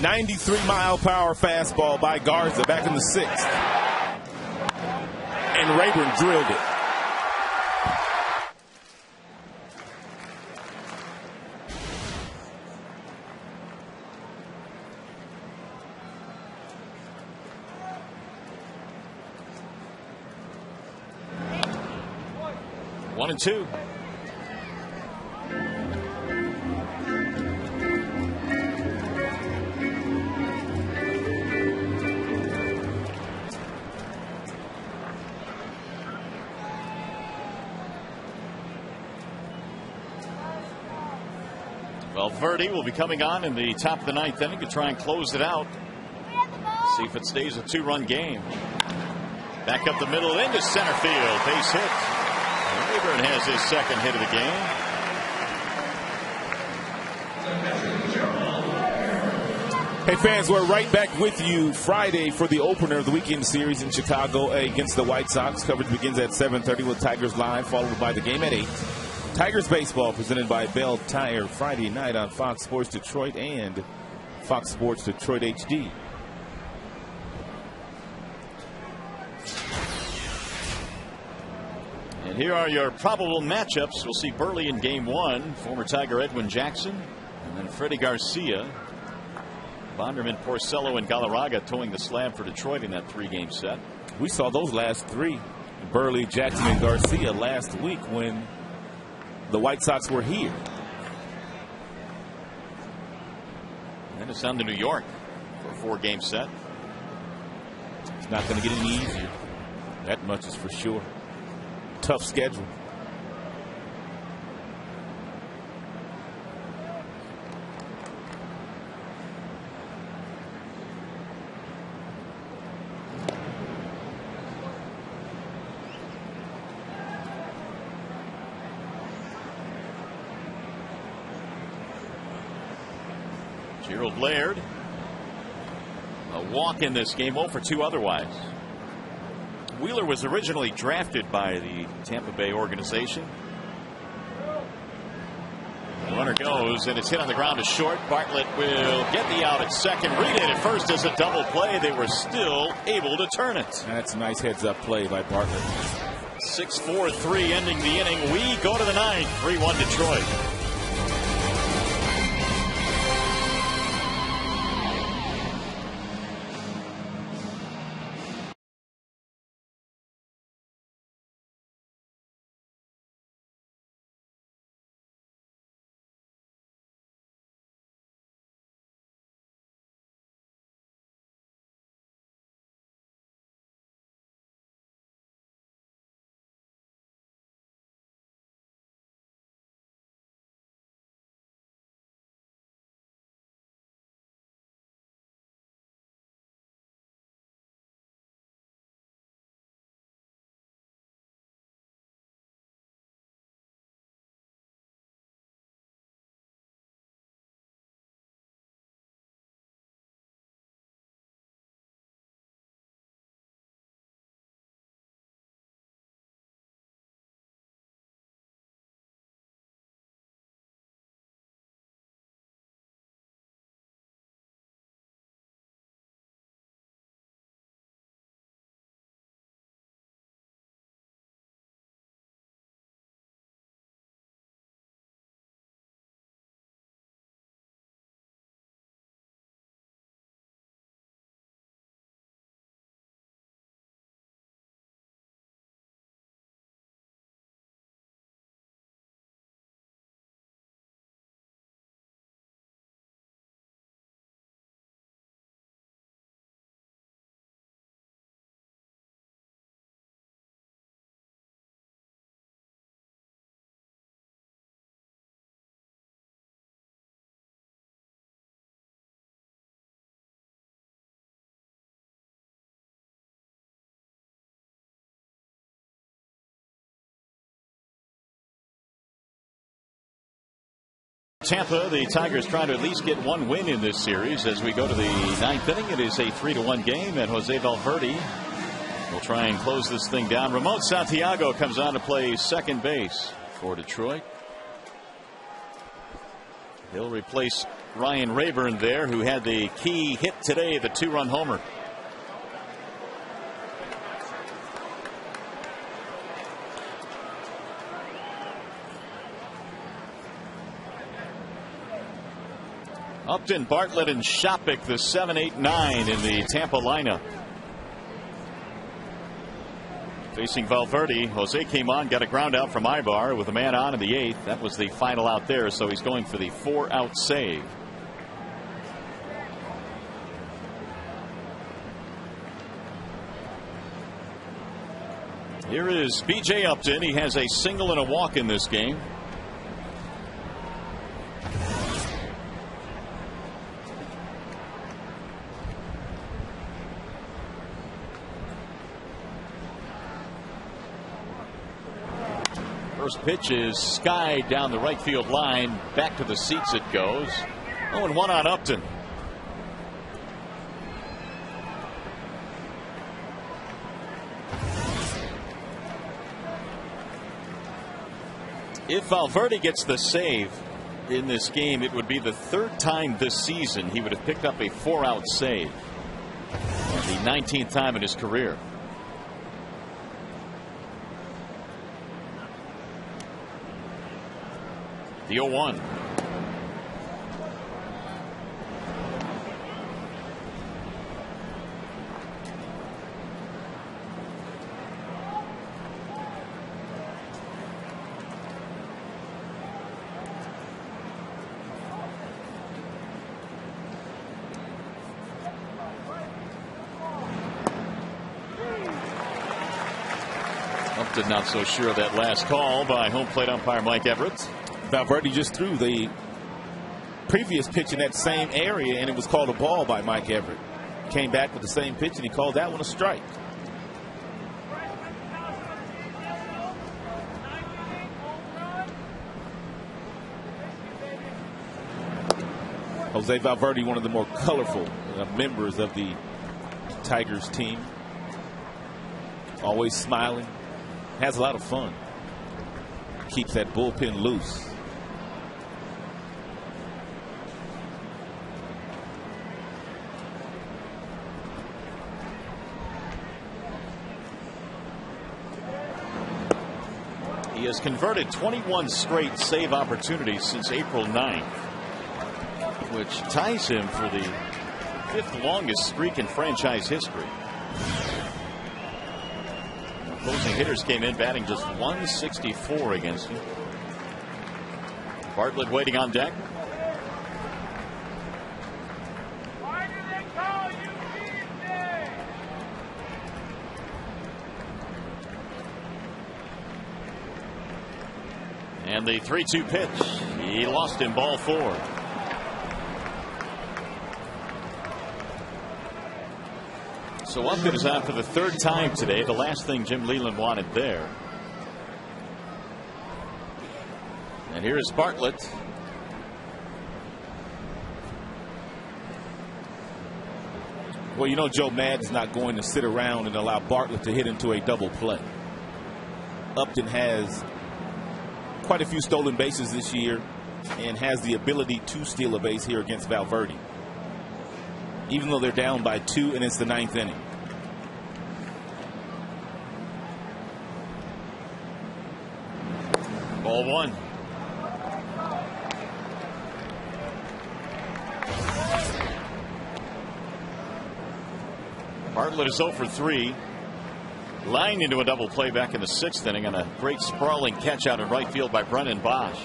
93-mile-per-hour fastball by Garza back in the 6th. And Rayburn drilled it. One and two. Well, Verdi will be coming on in the top of the 9th inning to try and close it out. See if it stays a 2-run game. Back up the middle into center field. Base hit. Rayburn has his 2nd hit of the game. Hey fans, we're right back with you Friday for the opener of the weekend series in Chicago against the White Sox. Coverage begins at 7:30 with Tigers Live, followed by the game at 8. Tigers baseball presented by Bell Tire Friday night on Fox Sports Detroit and Fox Sports Detroit HD. And here are your probable matchups. We'll see Burley in game 1, former Tiger Edwin Jackson, and then Freddie Garcia. Bonderman, Porcello, and Galarraga towing the slab for Detroit in that 3-game set. We saw those last 3, Burley, Jackson, and Garcia, last week when the White Sox were here. And then it's down to New York for a 4-game set. It's not going to get any easier. That much is for sure. Tough schedule. Gerald Laird, a walk in this game, 0 for 2 otherwise. Wheeler was originally drafted by the Tampa Bay organization. The runner goes, and it's hit on the ground to short. Bartlett will get the out at second. Reed at first as a double play. They were still able to turn it. That's a nice heads-up play by Bartlett. 6-4-3 ending the inning. We go to the 9th, 3-1 Detroit. Tampa, the Tigers trying to at least get one win in this series as we go to the 9th inning. It is a 3-1 game, and Jose Valverde will try and close this thing down. Ramon Santiago comes on to play second base for Detroit. He'll replace Ryan Rayburn there, who had the key hit today, the 2-run homer. Upton, Bartlett, and Shopik, the 7, 8, 9 in the Tampa lineup. Facing Valverde, Jose came on, got a ground out from Ibar with a man on in the 8th. That was the final out there, so he's going for the 4-out save. Here is B.J. Upton. He has a single and a walk in this game. First pitch is skied down the right field line. Back to the seats it goes. 0-1 on Upton. If Valverde gets the save in this game, it would be the 3rd time this season he would have picked up a 4-out save. The 19th time in his career. The 0-1. Upton not so sure of that last call by home plate umpire Mike Everett. Valverde just threw the previous pitch in that same area, and it was called a ball by Mike Everett. Came back with the same pitch, and he called that one a strike. Jose Valverde, one of the more colorful members of the Tigers team. Always smiling. Has a lot of fun. Keeps that bullpen loose. He has converted 21 straight save opportunities since April 9th, which ties him for the 5th longest streak in franchise history. Opposing hitters came in batting just 164 against him. Bartlett waiting on deck. And the 3-2 pitch. He lost him, ball 4. So Upton is on for the 3rd time today. The last thing Jim Leyland wanted there. And here is Bartlett. Well, you know Joe Madden's not going to sit around and allow Bartlett to hit into a double play. Upton has quite a few stolen bases this year and has the ability to steal a base here against Valverde, even though they're down by 2 and it's the 9th inning. Ball 1. Bartlett is 0 for 3. Lined into a double play back in the 6th inning on a great sprawling catch out in right field by Brennan Bosch.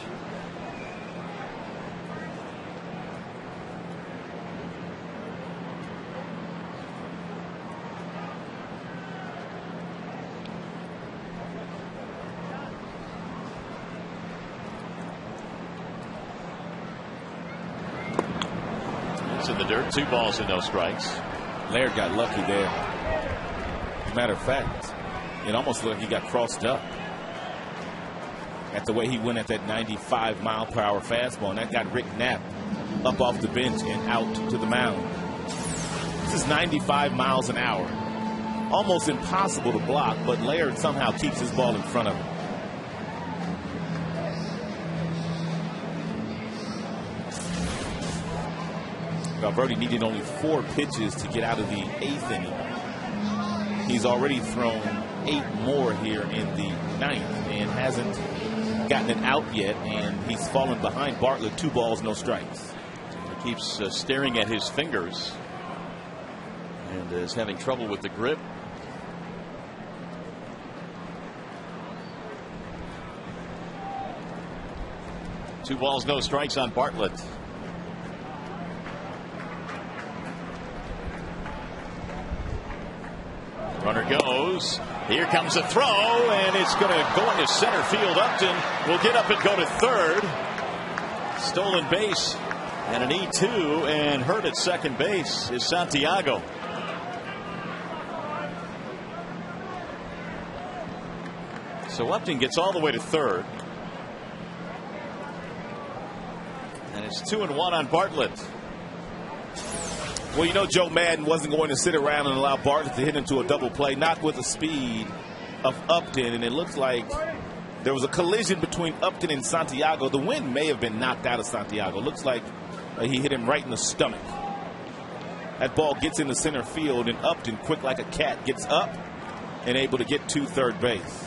It's in the dirt. 2 balls and no strikes. Laird got lucky there. As a matter of fact, it almost looked like he got crossed up. at the way he went at that 95-mile-per-hour fastball, and that got Rick Knapp up off the bench and out to the mound. This is 95 miles an hour. Almost impossible to block, but Laird somehow keeps his ball in front of him. Valverde needed only 4 pitches to get out of the 8th inning. He's already thrown 8 more here in the 9th and hasn't gotten it out yet, and he's fallen behind Bartlett. 2 balls, no strikes. He keeps staring at his fingers and is having trouble with the grip. Two balls, no strikes on Bartlett. Runner goes. Here comes a throw, and it's going to go into center field. Upton will get up and go to third. Stolen base and an E2, and hurt at second base is Santiago. So Upton gets all the way to third. And it's 2-1 on Bartlett. Well, you know, Joe Madden wasn't going to sit around and allow Bartlett to hit into a double play, not with the speed of Upton. And it looks like there was a collision between Upton and Santiago. The wind may have been knocked out of Santiago. Looks like he hit him right in the stomach. That ball gets into center field, and Upton, quick like a cat, gets up and able to get to third base.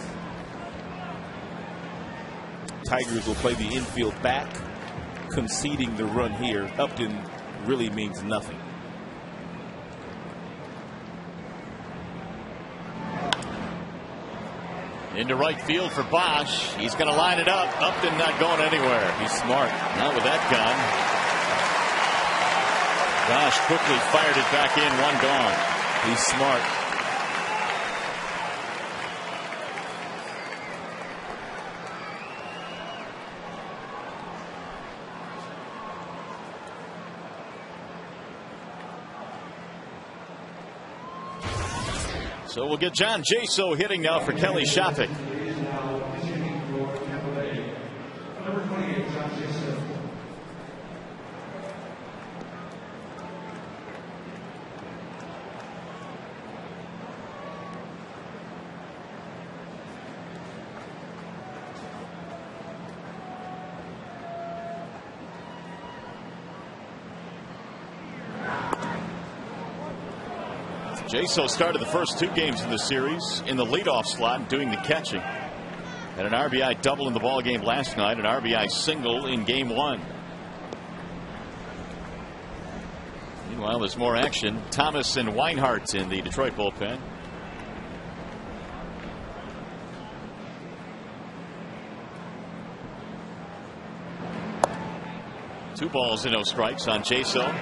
Tigers will play the infield back, conceding the run here. Upton really means nothing. Into right field for Bosch. He's going to line it up. Upton not going anywhere. He's smart. Not with that gun. Bosch quickly fired it back in. 1 gone. He's smart. So we'll get John Jaso hitting now for Kelly Shafik. Jaso started the first 2 games in the series in the leadoff slot and doing the catching. Had an RBI double in the ball game last night, an RBI single in game 1. Meanwhile, there's more action. Thomas and Weinhardt in the Detroit bullpen. Two balls and no strikes on Jaso.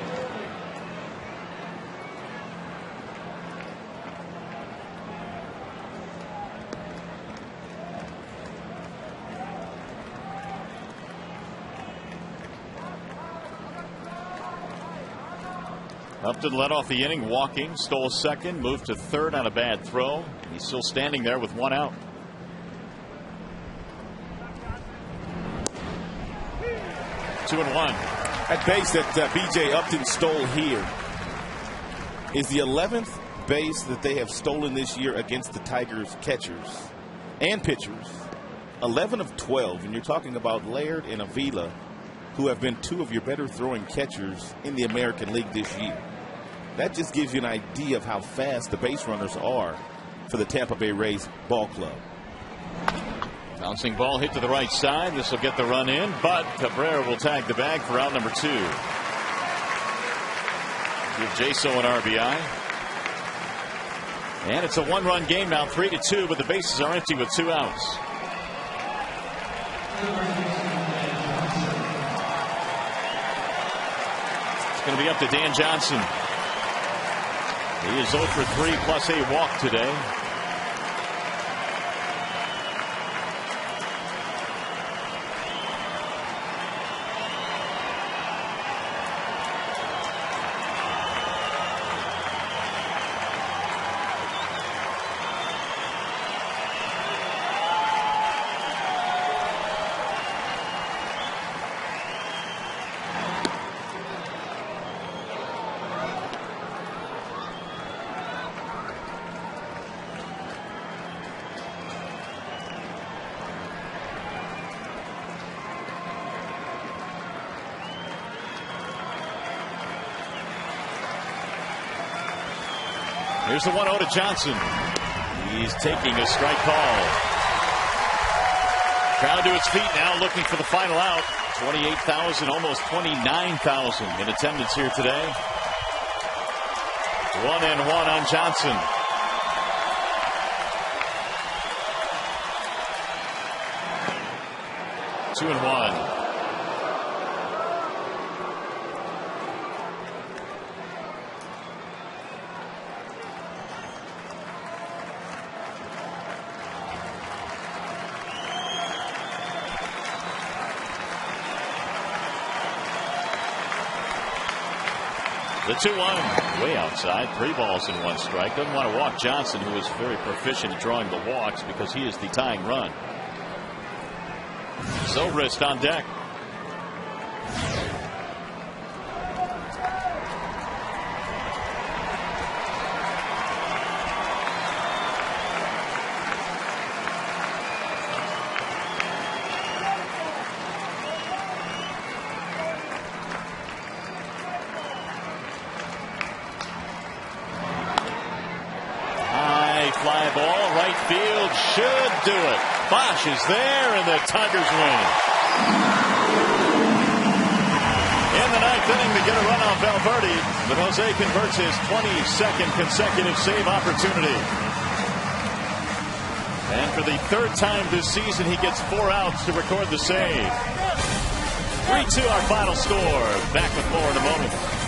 Upton led off the inning walking, stole second, moved to third on a bad throw. He's still standing there with 1 out. Two and 1. That base that B.J. Upton stole here is the 11th base that they have stolen this year against the Tigers catchers and pitchers. 11 of 12, and you're talking about Laird and Avila, who have been 2 of your better throwing catchers in the American League this year. That just gives you an idea of how fast the base runners are for the Tampa Bay Rays ball club. Bouncing ball hit to the right side. This will get the run in, but Cabrera will tag the bag for out number 2. Give Jaso an RBI. And it's a 1-run game now, 3-2, but the bases are empty with 2 outs. It's going to be up to Dan Johnson. He is 0 for 3 plus a walk today. Here's the 1-0 to Johnson. He's taking a strike call. Crowd to its feet now, looking for the final out. 28,000, almost 29,000 in attendance here today. 1-1 on Johnson. Two and one. The 2-1 way outside. 3 balls and 1 strike. Doesn't want to walk Johnson, who is very proficient at drawing the walks because he is the tying run. Zobrist on deck. Fly ball, right field, should do it. Bosch is there, and the Tigers win. In the 9th inning to get a run off Valverde, but Jose converts his 22nd consecutive save opportunity. And for the 3rd time this season, he gets 4 outs to record the save. 3-2 our final score. Back with more in a moment.